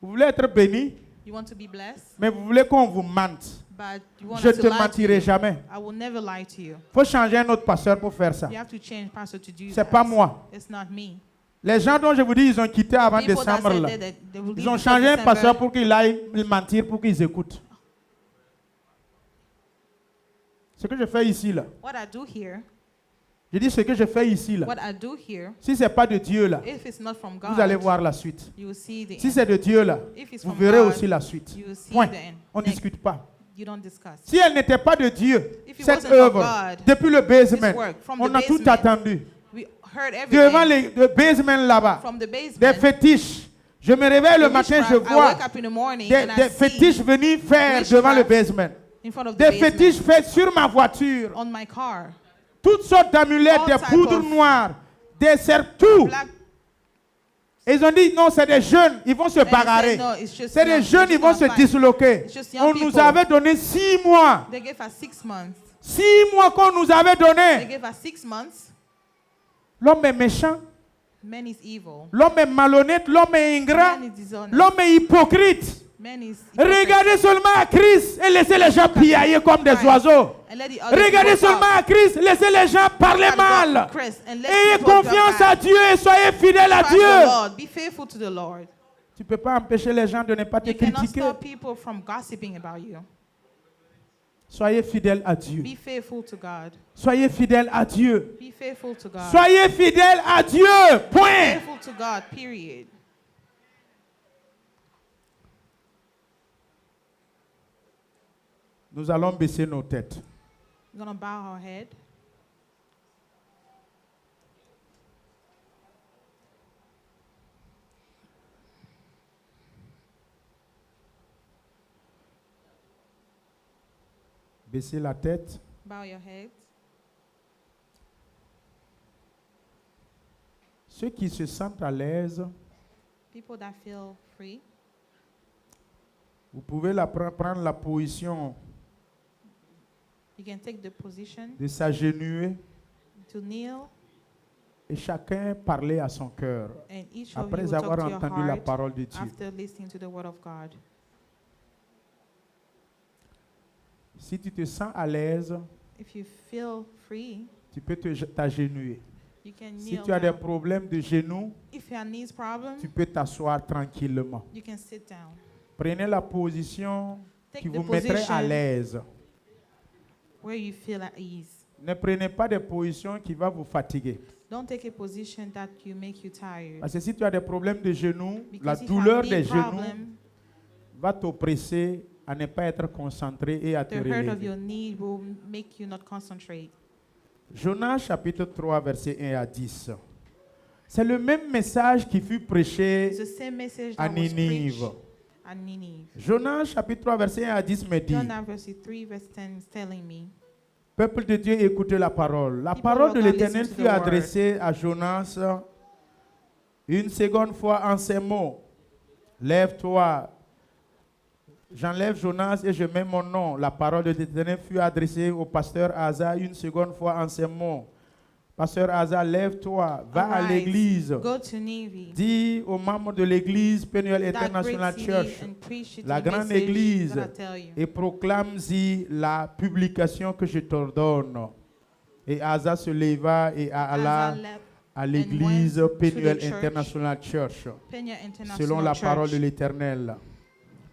Vous voulez être béni, You want to be blessed, mais vous voulez qu'on vous mente. but you want Je ne us te to lie to mentirai you. jamais. I will never lie to you. Il faut changer un autre pasteur pour faire ça. You have to change pastor to do C'est that. pas moi. It's not me. Les gens dont je vous dis, ils ont quitté avant People that décembre. said Là. they will leave Ils ont before changé un December. pasteur pour qu'il aille mentir, pour qu'ils écoutent. Ce que je fais ici, là. What I do here, Je dis ce que je fais ici, là. what I do here, Si ce n'est pas de Dieu, là, if it's not from God, vous allez voir la suite. you will see the Si end. c'est de Dieu, là, If it's vous from verrez God, aussi la suite. you will see Point. the end. On ne Next, discute pas. you don't discuss. Si elle n'était pas de Dieu, If it cette wasn't of œuvre, God, depuis le basement, this work, from on the a tout basement, attendu. We heard Devant everything le basement là-bas, from the des basement. fétiches. Je me réveille le The matin, je witchcraft, I vois wake up in the morning des and I see fétiches venir faire witchcraft devant le basement. in front of the Des basement fétiches faits sur ma voiture. on my car. Toutes sortes d'amulettes, All des type poudres of noires, des tout. Black, Et ils ont dit, non, c'est des jeunes, ils vont se and they bagarrer. said, no, it's just C'est young- des jeunes, it's ils vont not se fine. disloquer. It's just young On nous people. avait donné 6 mois. They gave us 6 months. 6 mois qu'on nous avait They donné. gave us 6 months. L'homme est méchant, Man is evil. l'homme est malhonnête, l'homme est ingrat, Man is dishonest. l'homme est hypocrite. Man is hypocrite. Regardez seulement à Christ et laissez les gens piailler comme des oiseaux. And let the other Regardez people seulement talk. à Christ, laissez les gens parler Look at God, mal. Christ, and let Ayez people talk confiance bad. à Dieu et soyez fidèles à Trust the Dieu. Lord. Be faithful to the Lord. Tu ne peux pas empêcher les gens de ne pas te You cannot critiquer. stop people from gossiping about you. Soyez fidèles à Dieu. Be faithful to God. Soyez fidèles à Dieu. Be faithful to God. Soyez fidèles à Dieu. Point. Faithful to God, period. Nous allons baisser nos têtes. We're going to bow our head. Baissez la tête. Bow your heads. Ceux qui se sentent à l'aise, People that feel free, vous pouvez prendre la position you can take the position de s'agenouiller to kneel, et chacun parler à son cœur and each of you après will talk avoir to your entendu la heart parole de Dieu. after listening to the word of God. Si tu te sens à l'aise, If you feel free, tu peux t'agenouiller. you can Si kneel tu as des down. problèmes de genoux, If you have knees problem, tu peux t'asseoir tranquillement. you can sit down. Prenez la position qui Take the vous mettrait à position l'aise. where you feel at ease. Ne prenez pas des positions qui vont vous fatiguer. Don't take a position that you make you tired. Parce que si tu as des problèmes de genoux, la Because if you douleur have des knee genoux problem, va t'oppresser à ne pas être concentré et à te the hurt of relever. your knee will make you not concentrate. Jonas chapitre 3 verset 1 à 10. C'est le même message qui fut prêché It's the same message à that was Ninive. preached at Ninive. Jonas chapitre 3 verset 1 à 10 me dit, John verse 3 verse 10 is telling me, peuple de Dieu, écoutez la parole. La People parole of de God, l'Éternel listen to fut the word. adressée à Jonas une seconde fois en ces mots. Lève-toi. J'enlève Jonas et je mets mon nom. La parole de l'Éternel fut adressée au pasteur Asa une seconde fois en ces mots. Pasteur Asa, lève-toi, va à Arise, l'église. go to Navy, Dis aux membres de l'église Penuel that International great Church city, and preach it la to the grande message église, that I tell you. et proclame-y la publication que je t'ordonne. Et Asa se leva et alla Asa left à l'église went to the Penuel church, International Church, Pena International selon la Church, parole de l'Éternel.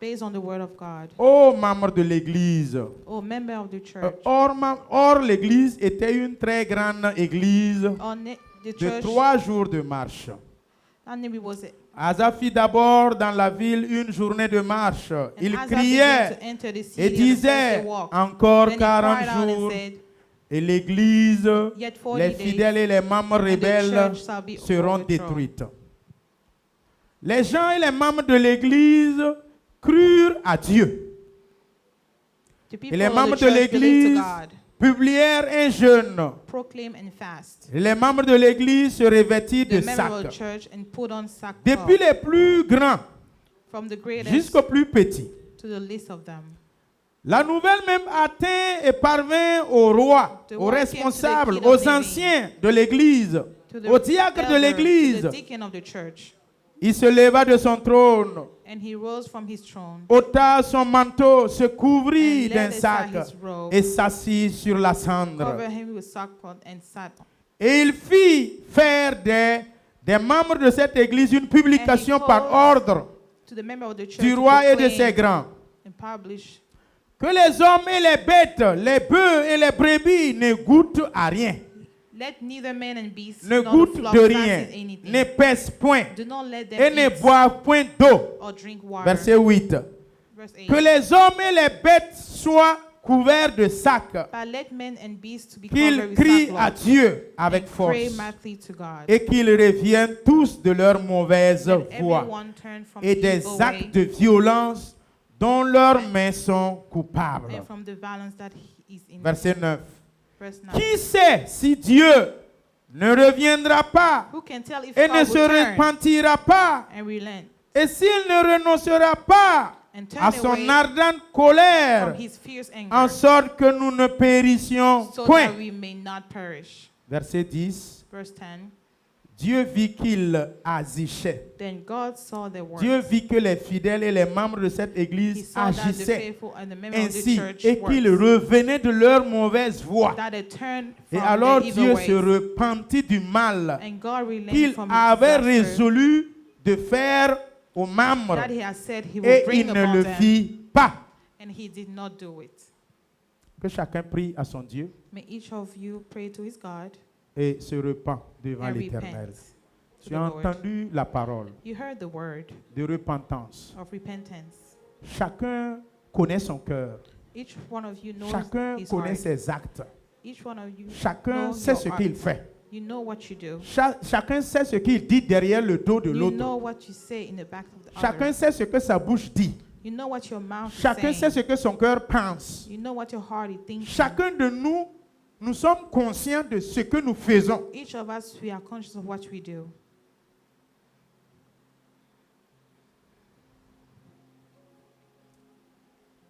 based on the word of God. Ô membres de l'église, Oh, member of the church. or l'église était une très grande église The de church, 3 jours de marche. and maybe was it. Asa fit d'abord dans la ville une journée de marche. And Il Asa criait began to enter the city et and the first disait, day walk. encore Then he 40 cried out and jours, said, et l'église, Yet 40 les days, fidèles et les membres and the rebelles church shall be seront overthrown. détruites. Les gens et les membres de l'église crurent à Dieu. The Et people les of membres the de church believed l'église to God, publièrent un jeûne. proclaim and fast. Et les membres de l'église se revêtirent de The member of the sacs. church and put on sackcloth, Depuis les plus grands from the greatest jusqu'aux plus petits. to the least of them. La nouvelle même atteint et parvint au roi, The aux word came to the responsables, king of aux Living, anciens de l'église, To the aux diacres de elder, l'église. to the deacon of the church. Il se leva de son trône, And he rose from his throne ôta son manteau, se couvrit and d'un laid sac aside his robe, et s'assit sur la cendre. covered him with sackcloth and sat. Et il fit faire des membres de cette église une publication par caused ordre To the member of the church du to roi et de proclaim ses grands and publish que les hommes et les bêtes, les bœufs et les brebis ne goûtent à rien, let neither man and beast ne nor the goûtent flock de fancy rien, anything. ne pèsent point Do not let them et ne eat boivent point d'eau. or drink water. Verset 8. Verse 8. Que les hommes et les bêtes soient couverts de sacs, But let men and beasts to be qu'ils covered with crient à sackcloth Dieu avec and force pray madly to God. et qu'ils reviennent tous de leur mauvaise Let voie everyone turn from et the des evil actes way de violence dont leurs mains sont coupables. and from the violence that he is in. Verset 9. Verse 9. Qui sait si Dieu ne reviendra pas Who can tell if et God ne will se turn repentira pas and relent et s'il ne renoncera pas and turn à son away ardente from colère his fierce en anger, sorte que nous ne périssions so point. that we may not perish? Verset 10. Verse 10. Dieu vit qu'il agichait. Then God saw their works. Dieu vit que les fidèles et les membres de cette He église saw that the agissaient faithful and the members of the ainsi church et qu'ils works, revenaient de leur mauvaise voie. that they turned Et from alors their evil Dieu ways, se repentit du mal and God relented qu'il from avait his disaster résolu de faire aux membres that he has said he will et bring il ne upon le them, fit pas. and he did not do it. Que chacun prie à son Dieu May each of you pray to his God et se repent devant and l'Éternel. repent to Tu the as Lord. entendu la parole You heard the word de repentance. of repentance. Chacun connaît son cœur. Each one of you knows Chacun his connaît heart. ses actes. Each one of you Chacun knows sait your ce heart. qu'il fait. You know what you do. Chacun sait ce qu'il dit derrière le dos de You l'autre. know what you say in the back of the Chacun other. sait ce que sa bouche dit. You know what your mouth Chacun is sait saying. ce que son cœur pense. You know what your heart is thinking. Chacun de nous, nous sommes conscients de ce que nous faisons. Each of us, we are conscious of what we do.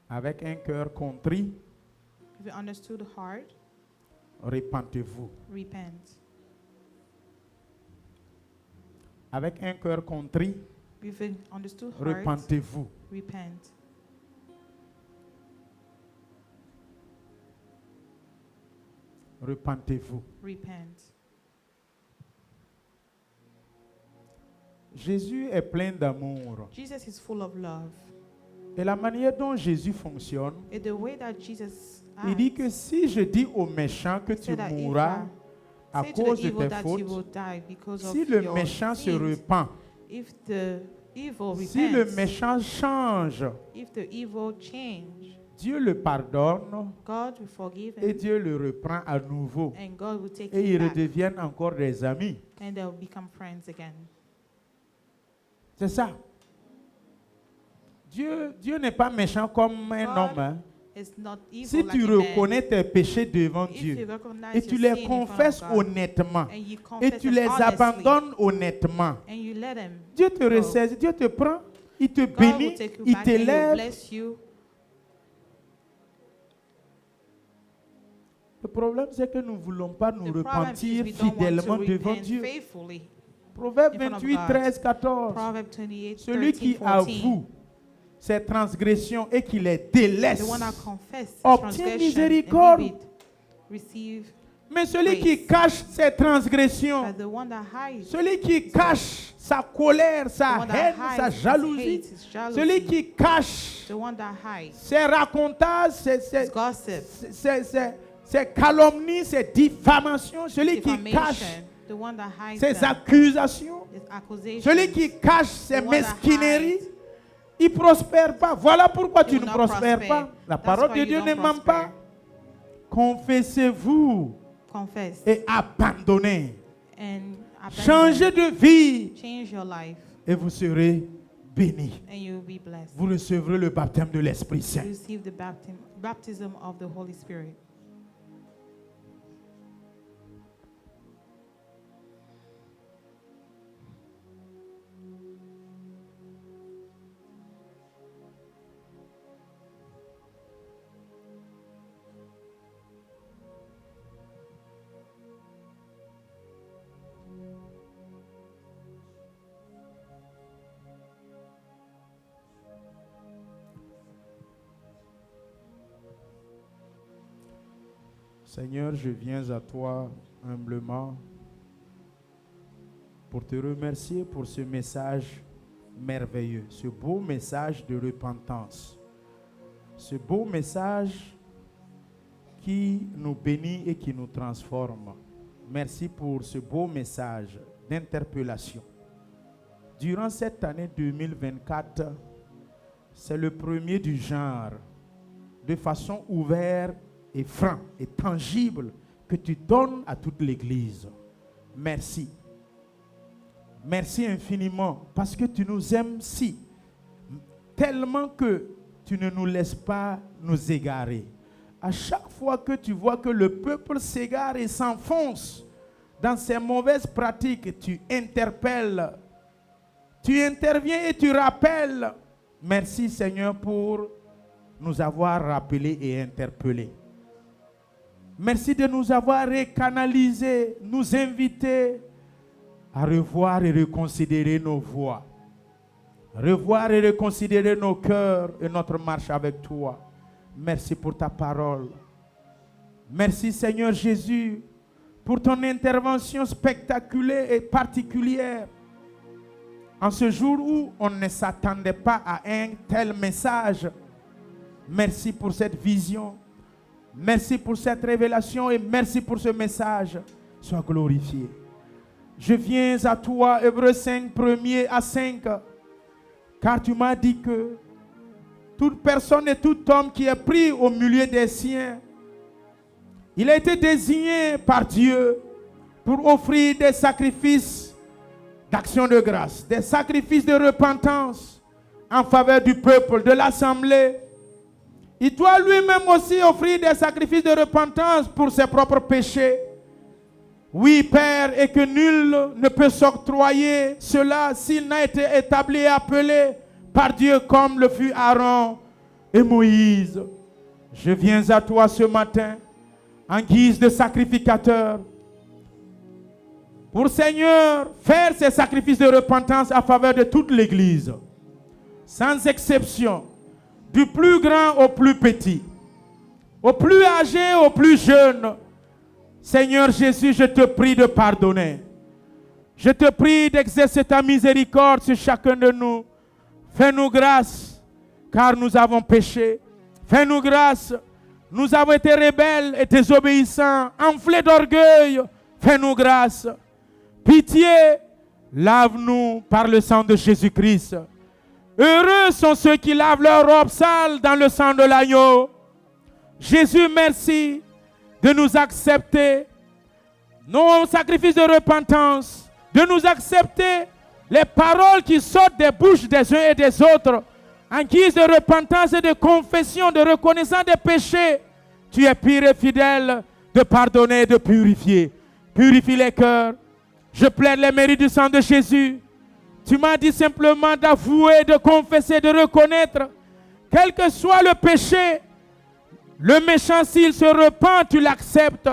Avec un cœur contrit, If you understood the heart, repentez-vous. repent. Avec un cœur contrit, If you understood heart, repentez-vous. repent. Repentez-vous. Repent. Jésus est plein d'amour. Jesus is full of love. Et la manière dont Jésus fonctionne, And the way that Jesus il dit acts, que si je dis aux méchants que tu said that if mourras à say to cause the de evil tes that you will fautes, die because of si le your méchant se sins, repent, if the evil si le repents, méchant change, if the evil change, Dieu le pardonne God will forgive et him, Dieu le reprend à nouveau. and God will take Et him ils back, redeviennent encore des amis. and they'll become friends again. C'est ça. Dieu n'est pas méchant comme un God homme. Hein. It's not evil Si like tu a man. reconnais tes péchés devant If you Dieu recognize et tu your les sin in front of confesses God, honnêtement and you et confess tu them les honestly, abandonnes honnêtement, and you let him, Dieu te go. ressaisit, Dieu te prend, il te God will bénit, take you il back and He will t'élève. bless you. Le problème, c'est que nous ne voulons pas nous The problem is repentir we don't want fidèlement to devant repent Dieu. faithfully. Proverbe in front of 28, God. 13, 14. Proverbs 28, Celui 13, qui 14. avoue ses transgressions et qui les The délaisse one that confesses obtient transgression miséricorde. and leave it, receive. Mais celui qui Grace. cache ses transgressions, But the one that hides, celui qui cache sa colère, the sa one that haine, hides sa his jalousie, hate, his jealousy, celui qui cache the one that hides ses racontages, his gossip, ses calomnies, ses diffamations, celui qui cache defamation, the one that hides ses them, accusations, his accusations, celui qui cache ses the one that mesquineries, hides, il ne prospère pas. Voilà pourquoi he tu will ne not prospères prosper. pas. La That's parole why de you Dieu don't ne ment prosper. pas. Confessez-vous Confess et abandonnez. and abandon. Changez de vie Change your life et vous serez bénis. and you will be blessed. Vous recevrez le baptême de l'Esprit Saint. Receive the baptism of the Holy Spirit. Seigneur, je viens à toi humblement pour te remercier pour ce message merveilleux, ce beau message de repentance, ce beau message qui nous bénit et qui nous transforme. Merci pour ce beau message d'interpellation. Durant cette année 2024, c'est le premier du genre, de façon ouverte et franc et tangible, que tu donnes à toute l'Église. Merci. Merci infiniment parce que tu nous aimes si, tellement que tu ne nous laisses pas nous égarer. À chaque fois que tu vois que le peuple s'égare et s'enfonce dans ses mauvaises pratiques, tu interpelles, tu interviens et tu rappelles. Merci Seigneur pour nous avoir rappelés et interpellés. Merci de nous avoir recanalisés, nous inviter à revoir et reconsidérer nos voies, revoir et reconsidérer nos cœurs et notre marche avec toi. Merci pour ta parole. Merci Seigneur Jésus pour ton intervention spectaculaire et particulière. En ce jour où on ne s'attendait pas à un tel message, merci pour cette vision. Merci pour cette révélation et merci pour ce message. Sois glorifié. Je viens à toi, Hébreux 5, 1er à 5, car tu m'as dit que toute personne et tout homme qui est pris au milieu des siens, il a été désigné par Dieu pour offrir des sacrifices d'action de grâce, des sacrifices de repentance en faveur du peuple, de l'assemblée. Il doit lui-même aussi offrir des sacrifices de repentance pour ses propres péchés. Oui, Père, et que nul ne peut s'octroyer cela s'il n'a été établi et appelé par Dieu comme le fut Aaron et Moïse. Je viens à toi ce matin en guise de sacrificateur pour, Seigneur, faire ces sacrifices de repentance en faveur de toute l'Église, sans exception, du plus grand au plus petit, au plus âgé au plus jeune. Seigneur Jésus, je te prie de pardonner. Je te prie d'exercer ta miséricorde sur chacun de nous. Fais-nous grâce, car nous avons péché. Fais-nous grâce, nous avons été rebelles et désobéissants, enflés d'orgueil. Fais-nous grâce. Pitié, lave-nous par le sang de Jésus-Christ. Heureux sont ceux qui lavent leurs robes sales dans le sang de l'agneau. Jésus, merci de nous accepter nos sacrifices de repentance, de nous accepter les paroles qui sortent des bouches des uns et des autres en guise de repentance et de confession, de reconnaissance des péchés. Tu es pire et fidèle de pardonner et de purifier. Purifie les cœurs. Je plaide les mérites du sang de Jésus. Tu m'as dit simplement d'avouer, de confesser, de reconnaître, quel que soit le péché. Le méchant, s'il se repent, tu l'acceptes.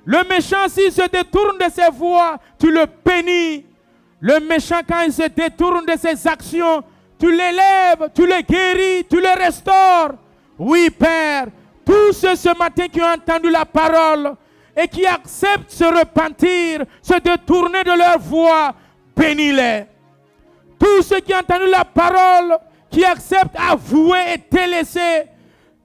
Le méchant, s'il se détourne de ses voies, tu le bénis. Le méchant, quand il se détourne de ses actions, tu l'élèves, tu le guéris, tu le restaures. Oui, Père, tous ceux ce matin qui ont entendu la parole et qui acceptent se repentir, se détourner de leur voie, bénis-les. Tous ceux qui ont entendu la parole, qui acceptent avouer et délaisser,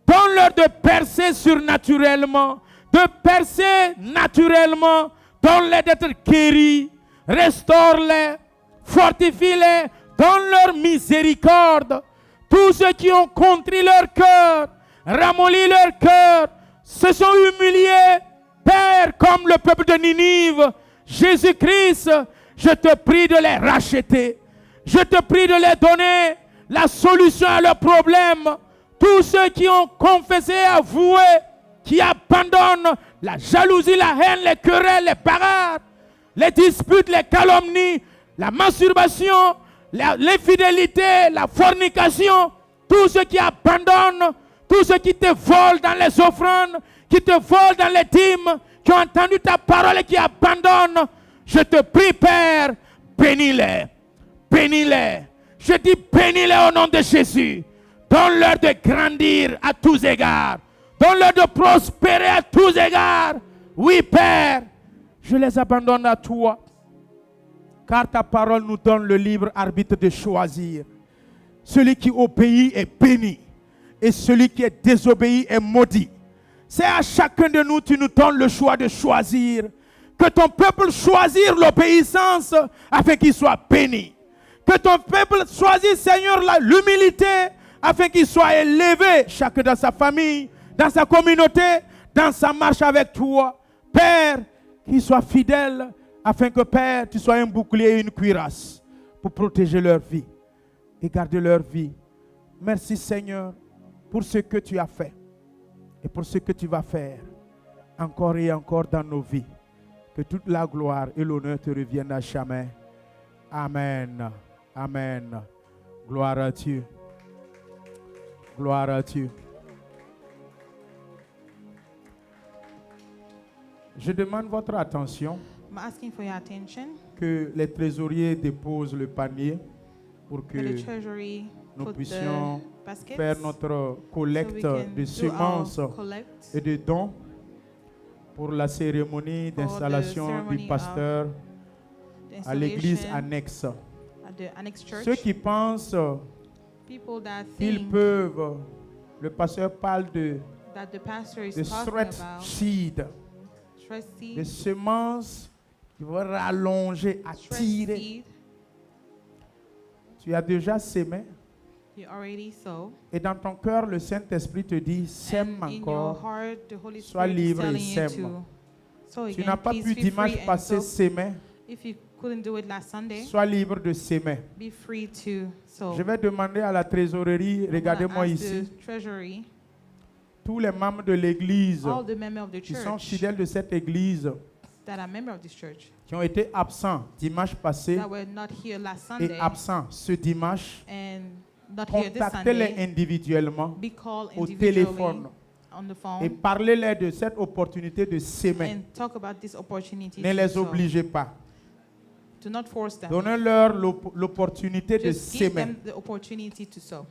donne-leur de percer surnaturellement, de percer naturellement, donne-les d'être guéris, restaure-les, fortifie-les, donne-leur miséricorde. Tous ceux qui ont contrit leur cœur, ramolli leur cœur, se sont humiliés, Père, comme le peuple de Ninive. Jésus-Christ, je te prie de les racheter. Je te prie de les donner la solution à leurs problèmes. Tous ceux qui ont confessé, avoué, qui abandonnent la jalousie, la haine, les querelles, les bagarres, les disputes, les calomnies, la masturbation, l'infidélité, la fornication, tous ceux qui abandonnent, tous ceux qui te volent dans les offrandes, qui te volent dans les dîmes, qui ont entendu ta parole et qui abandonnent, je te prie, Père, bénis-les, bénis-les. Je dis bénis-les au nom de Jésus. Donne-leur de grandir à tous égards. Donne-leur de prospérer à tous égards. Oui, Père, je les abandonne à toi. Car ta parole nous donne le libre arbitre de choisir. Celui qui obéit est béni. Et celui qui est désobéi est maudit. C'est à chacun de nous, tu nous donnes le choix de choisir. Que ton peuple choisisse l'obéissance afin qu'il soit béni. Que ton peuple choisisse, Seigneur, l'humilité afin qu'il soit élevé, chacun dans sa famille, dans sa communauté, dans sa marche avec toi. Père, qu'il soit fidèle afin que, Père, tu sois un bouclier et une cuirasse pour protéger leur vie et garder leur vie. Merci, Seigneur, pour ce que tu as fait et pour ce que tu vas faire encore et encore dans nos vies. Que toute la gloire et l'honneur te reviennent à jamais. Amen. Amen. Gloire à Dieu. Gloire à Dieu. Je demande votre attention. I'm asking for your attention. Que les trésoriers déposent le panier pour que For the treasury, nous put puissions the baskets, faire notre so we collecte can de do semences our collect et de dons pour la cérémonie d'installation du ceremony pasteur the à l'église installation annexe. at the annex church. Ceux qui pensent People that qu'ils think peuvent, le pasteur parle de that the pastor is de talking threat about seed, stress seed, des semences qui vont rallonger, stress attirer. seed, Tu as déjà sémé you already sow. et dans ton cœur, le Saint-Esprit te dit, sème And in your encore. heart, the Holy Sois Spirit is libre et telling you sème. to sow Tu again. n'as pas Please pu be free dimanche and passé sow. s'aimer. If you couldn't do it last Sunday, Sois libre de s'aimer. be free to sow. Je vais demander à la trésorerie, I'm gonna regardez-moi ask ici, the treasury, tous les membres de l'église all the members of the qui sont church fidèles de cette église, that are members of this church qui ont été absents dimanche passé that were not here last et Sunday absents ce dimanche, and not here this contactez-les Sunday, individuellement be called au individually téléphone on the et phone parlez-leur de cette opportunité de s'aimer. and talk about this opportunity. Ne to les sow. obligez pas. Do not force them. Donnez-leur l'opportunité de Just give s'aimer. them the opportunity to sow.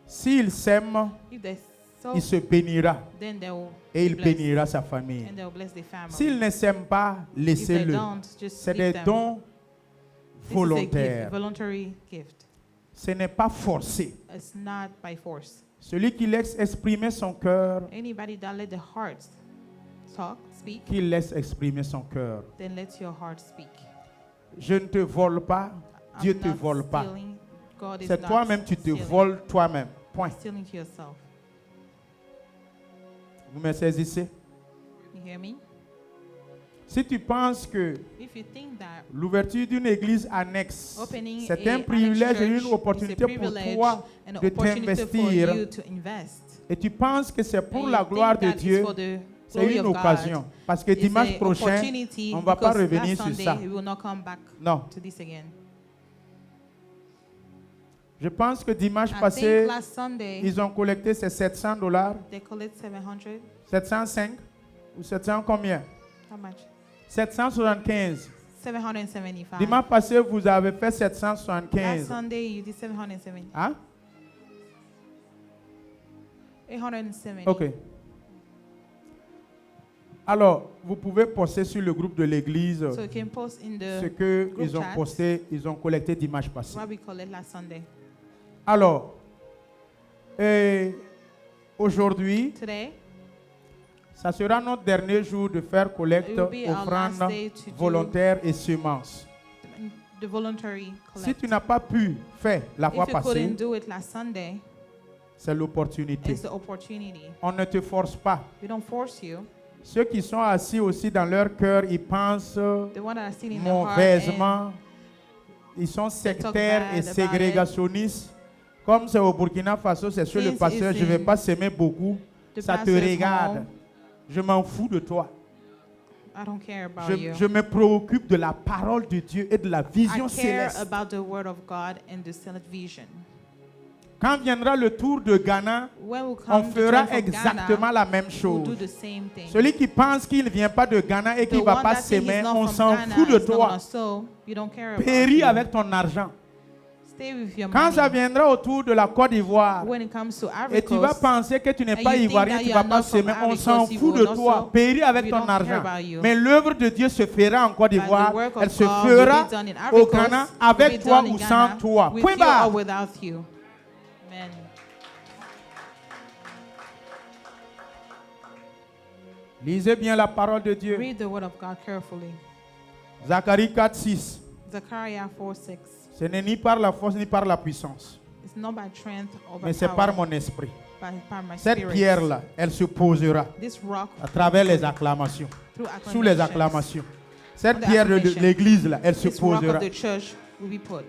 S'ils s'aiment, If they sow, il se bénira then they will et be il blessed, bénira sa famille. and they will bless their family. S'ils ne s'aiment pas, If they laissez-le. don't, just C'est leave des them. dons This is a volontaires. voluntary gift. Ce n'est pas forcé. It's not by force. Celui qui laisse exprimer son cœur, Anybody that let the heart talk, speak, qu'il laisse exprimer son cœur. then let your heart speak. Je ne te vole pas, Dieu I'm ne te not vole pas. stealing. God is C'est not toi-même, tu te stealing. voles toi-même. Point. Stealing to yourself. Vous me saisissez? You hear me? Si tu penses que If you think that l'ouverture d'une église annexe, opening c'est a un privilège et annex une church opportunité is a pour privilege toi and an de opportunity for t'investir, you to invest, et tu penses que c'est pour and la you think gloire de that it's Dieu, for the c'est glory une of God, occasion. Parce que it's dimanche a prochain, opportunity on ne va pas because revenir last sur Sunday ça. we will not come back Non. to this again. Je pense que dimanche I passé, think last Sunday ils ont collecté ces $700, they collect 700. 705 ou 700 combien? How much? 775. 775. Dimanche passé, vous avez fait Last 775. Sunday you did 770. Hein? 870. Ok. Alors, vous pouvez poster sur le groupe de l'église So you can post in ce the que group ils ont chat posté, ils ont collecté dimanche passé. what we collect last Sunday. Alors, aujourd'hui, Today, ça sera notre dernier jour de faire collecte, it will be our last offrande day to do volontaire et semences. the voluntary Si collect. tu n'as pas pu faire la fois If you passée, couldn't do it last Sunday, c'est l'opportunité. it's the opportunity. On ne te force pas. We don't force you. Ceux qui sont assis aussi dans leur cœur, ils pensent The one that are sitting in the heart and mauvaisement. Ils sont sectaires et bad about ségrégationnistes. Comme c'est au Burkina Faso, c'est sur le Since pasteur, it's je ne vais in pas s'aimer beaucoup. the Ça te pastor's regarde. home, Je m'en fous de toi. I don't care about you. Je me préoccupe de la parole de Dieu et de la vision I care céleste. about the word of God and the celestial vision. Quand viendra le tour de Ghana, When we on come to fera turn from exactement Ghana, la même we'll chose. do the same thing. Celui qui pense qu'il ne vient pas de Ghana et The qu'il ne va one pas that thinks s'aimer, he's not on from s'en Ghana fout de is not toi. gonna sow, you don't care about Péris you. avec ton argent. Stay with your Quand ça money. viendra autour de la Côte d'Ivoire, When it comes to et tu vas Africa, penser que tu n'es and pas you think ivoirien, that tu you vas are pas not from semer, on Ivory s'en Coast, you fout de will toi. also- Péris avec we ton don't care argent. about you. Mais l'œuvre de Dieu se fera en Côte But d'Ivoire, the work elle of se God will fera be done in au Ivory Ghana Coast, will avec be toi done in ou sans Ghana, toi. with Point you barre. or without you. Amen. Lisez bien la parole de Dieu. Read the word of God carefully. Zacharie 4, 6. Zechariah 4:6. Ce n'est ni par la force ni par la puissance, It's not by strength or by mais c'est power, par mon esprit. but by my Cette spirit. pierre-là, elle se posera This rock à travers les acclamations, through sous les acclamations. acclamations. Cette The pierre de acclamation. l'église-là, elle se This rock posera. of the church will be put.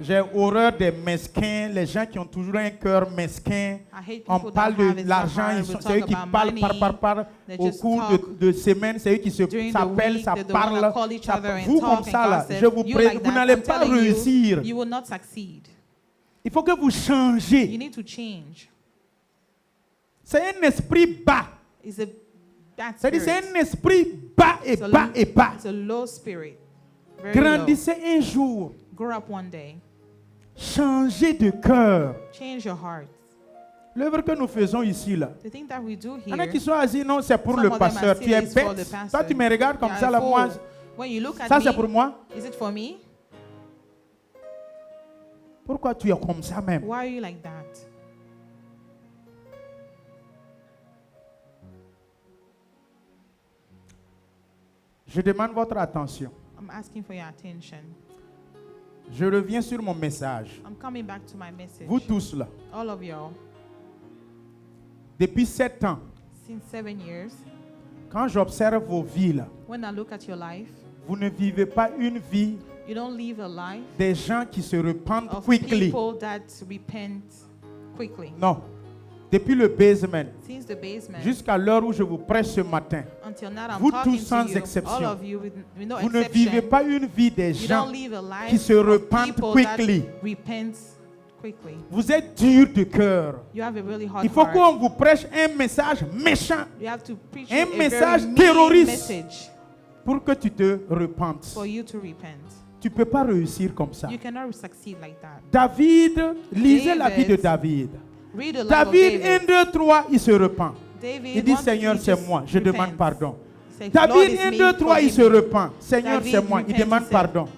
J'ai horreur des mesquins, les gens qui ont toujours un cœur mesquin. I hate On people parle that have de it l'argent, so hard. ils We sont- talk c'est eux qui about parlent money. par They au just cours talk de semaines, c'est eux qui during the s'appellent, week. ça They're the one that parle. call each ça- other and vous talk comme and ça, là, gossip. je vous You prie, like vous that, n'allez I'm pas telling you, réussir. you will not succeed. Il faut que vous You changez. need to change. C'est un esprit bas. It's a bad C'est-à-dire spirit. c'est un esprit bas et It's a bas et bas. It's a low spirit. Very low. Grandissez un jour. Grow up one day. Changez de cœur. Change your heart. L'œuvre que nous faisons ici, là. The thing that we do Il y en a here, qui sont assis, non, c'est pour some le of them are pasteur. Tu es serious for the bête. pastor. Toi, tu me regardes comme You ça, are là, a moi. fool. When you look at Ça, me, c'est pour moi. is it for me? Pourquoi tu es comme ça même? Why are you like that? Je demande votre attention. I'm asking for your attention. Je reviens sur mon message. I'm coming back to my message. Vous tous là, All of y'all, depuis 7 ans, since 7 years, quand j'observe vos vies là, when I look at your life, vous ne vivez pas une vie you don't live a life des gens qui se repentent of quickly. people that repent quickly. Non. Depuis le basement Since the basement jusqu'à l'heure où je vous prêche ce matin, until now I'm vous talking tous sans to you, exception, all of you with no vous ne exception, vivez pas une vie des you gens don't live a life qui se of repentent people quickly. that repent quickly. Vous êtes dur de cœur. You have a really hard Il faut heart. qu'on vous prêche un message méchant You have to preach un a message very mean terroriste. message pour que tu te repentes. for you to repent. Tu ne peux pas réussir comme ça. You cannot succeed like that. David, lisez la vie de David. David. Read the life of David, David. 1, 2, 3, il se repent. David Il dit, once Seigneur, he c'est just moi, je demande repents. pardon. He said, David, Lord, it's 1, me, 2, 3, il forgive se me. repent. Seigneur, David c'est moi, il repents, demande he said. pardon.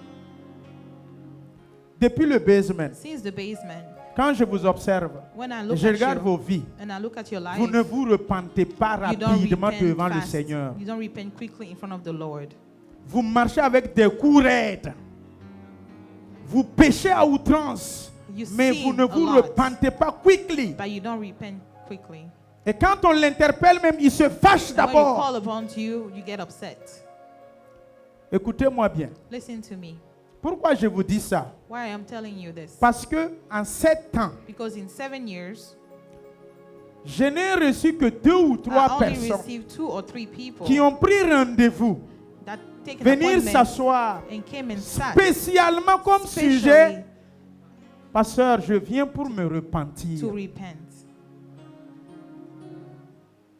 Depuis le basement, Since the basement, quand je vous observe, when I et look je at regarde you vos vies, and I look at your life, vous ne vous repentez pas you don't rapidement repent devant le fast. Seigneur. You don't repent quickly in front of the Lord. Vous marchez avec des coups raides. Vous péchez à outrance. You Mais sin vous ne a vous lot, repentez pas quickly. but you don't repent quickly. Et quand on l'interpelle même, il se fâche And when you d'abord. call upon to you, you get upset. Écoutez-moi bien. Listen to me. Pourquoi je vous dis ça? Why I'm telling you this? Parce que en 7 ans, Because in 7 years, je n'ai reçu que 2 ou 3 I only personnes received 2 or 3 people qui ont pris rendez-vous, that take an venir appointment s'asseoir, and came and sat. spécialement comme Specially sujet. Pasteur, je viens pour me to repentir. repent.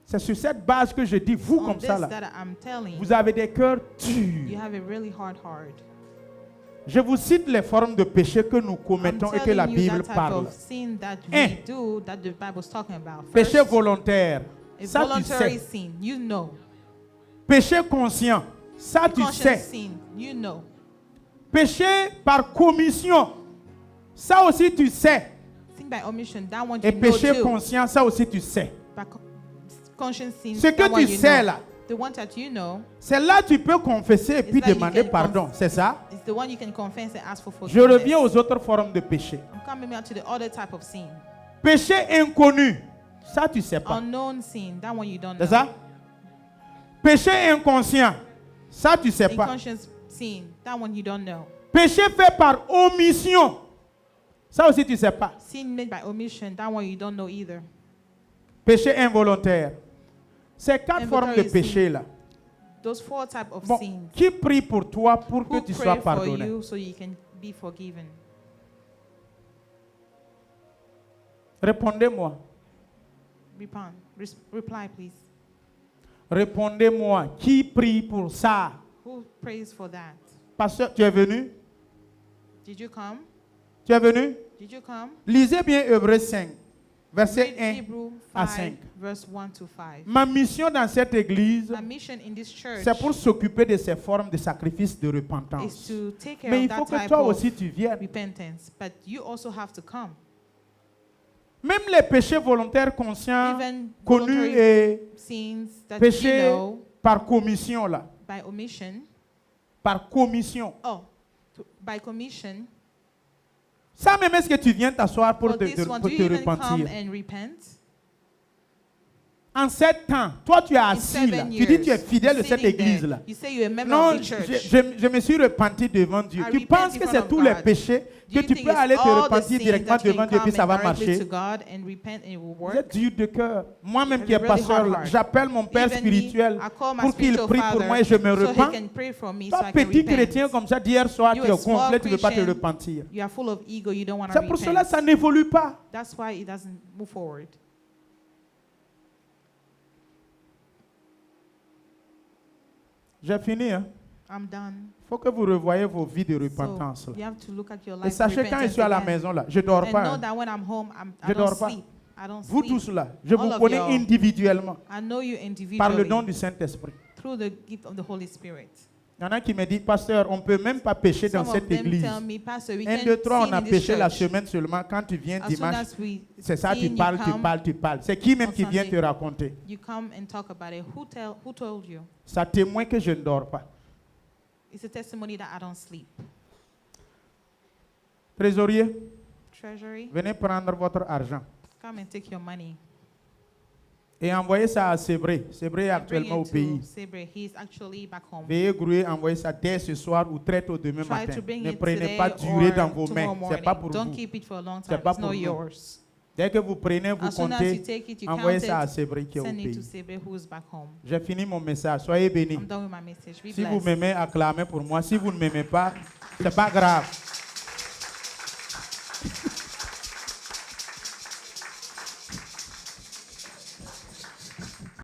C'est sur cette base que je dis, vous On comme this ça là, that I'm telling vous avez des cœurs you durs. have a really hard heart. Je vous cite les formes de péché que nous I'm commettons et que la telling you Bible that type parle. of sin that Un. we do, that the Bible's talking about. Péché First, volontaire, a ça tu voluntary sais. sin, you know. Péché conscient, ça tu Conscious sais. sin, you know. Péché par commission, ça aussi tu sais. Sin by omission, that one Et you know péché too. conscient, ça aussi tu sais. By conscious sin, Ce que that one tu you sais know. là, The one that you know c'est là que tu peux confesser et puis that you demander can pardon. C'est ça? is the one you can confess and ask for Je forgiveness. reviens aux autres formes de péché. I'm coming back to the other type of sin. Péché inconnu, ça tu sais pas. Unknown sin, that one you don't know. C'est ça? Péché inconscient, ça tu sais pas. Unconscious sin, that one you don't know. Péché fait par omission, ça aussi tu sais pas. Sin made by omission, that one you don't know either. Péché involontaire. Ces 4 formes de Involuntary péché là. Those 4 type of Bon, sins. qui prie pour toi pour que Who tu sois pray for pardonné? you so you can be forgiven? Répondez-moi. Reply, please. Répondez-moi. Qui prie pour ça? Who prays for that? Pasteur, tu es venu? Did you come? Tu es venu? Did you come? Lisez bien Hébreux 5, verset Read 1 Hebrew à 5, 5. verse 1 to 5. Ma mission dans cette église, My mission in this church c'est pour s'occuper de ces formes de sacrifice de is repentance. to take care Mais of il that faut que type toi of aussi tu viennes. repentance. But you also have to come. Même les péchés volontaires conscients, Even connus voluntary et sins that you péchés know par commission là. by omission. Par commission. By commission. Ça même est-ce que tu viens t'asseoir pour For te, this one, pour do te you even come repentir? and repent? En 7 ans, toi tu es In assis là. 7 Tu dis tu es years, fidèle de sitting cette église there. là. You say you're a member Non, of the church. je me suis repenti devant Dieu. I Tu repent penses in que front c'est of tous les God. péchés Do que you tu think peux it's aller te all the repentir sins directement that you devant can Dieu puis come ça va and directly marcher? to God and repent and it will Vous work? êtes dur de cœur. Moi-même It's qui est really pasteur, hard, là, hard. j'appelle mon père Even me, spirituel I call my pour qu'il spiritual prie pour father moi et je me so he repens. can pray for me, Toi, so I can petit repent. chrétien comme ça, d'hier soir, You tu a es small gonflé, tu ne veux pas te Christian, repentir. You are full of ego, you don't want to C'est pour cela que ça repent. n'évolue pas. That's why it doesn't move forward. J'ai fini. Hein? I'm done. Il faut que vous revoyez vos vies de repentance. So là. you have to look at your Et life of sachez, quand je repentance suis à la again. maison, là, je ne dors And pas. know Hein. that when I'm home, I Je don't dors pas. sleep. I don't Vous sleep. tous là, je vous All of connais y'all. individuellement I know you par le don individually du Saint-Esprit. through the gift of the Holy Spirit. Il y en a qui me disent, pasteur, on ne peut même pas pécher dans Some cette of them église. tell me, Pastor, we 1, can't 2, 3, on sin a in this péché la church. semaine seulement. Quand tu viens As soon dimanche, as we c'est ça, sin, tu you parles, tu come parles, tu parles. C'est qui même on qui vient Sunday. te raconter? You come and talk about it. Who told you? Ça témoigne que je ne dors pas. It's a testimony that I don't sleep. Trésorier, Treasury, venez prendre votre argent come and take your money. et envoyez ça à Sébré. Sébré est And bring actuellement au it pays. to Sabre. He's actually back home. Veuillez grouiller, envoyer ça dès ce soir ou très tôt demain Try matin. to bring Ne it prenez today pas durée dans or vos mains. tomorrow C'est pas morning. pour Don't vous. keep it for a long C'est time. pas It's pour not nous. yours. Dès que vous prenez, vous As soon as you comptez, take it, you envoyez count ça à it, Sébré qui est au send it to pays. Sabre, who's back home. J'ai fini mon message. Soyez bénis. I'm done with my message. Be Si vous blessed. m'aimez, acclamez pour moi. Si vous ne m'aimez pas, c'est pas grave.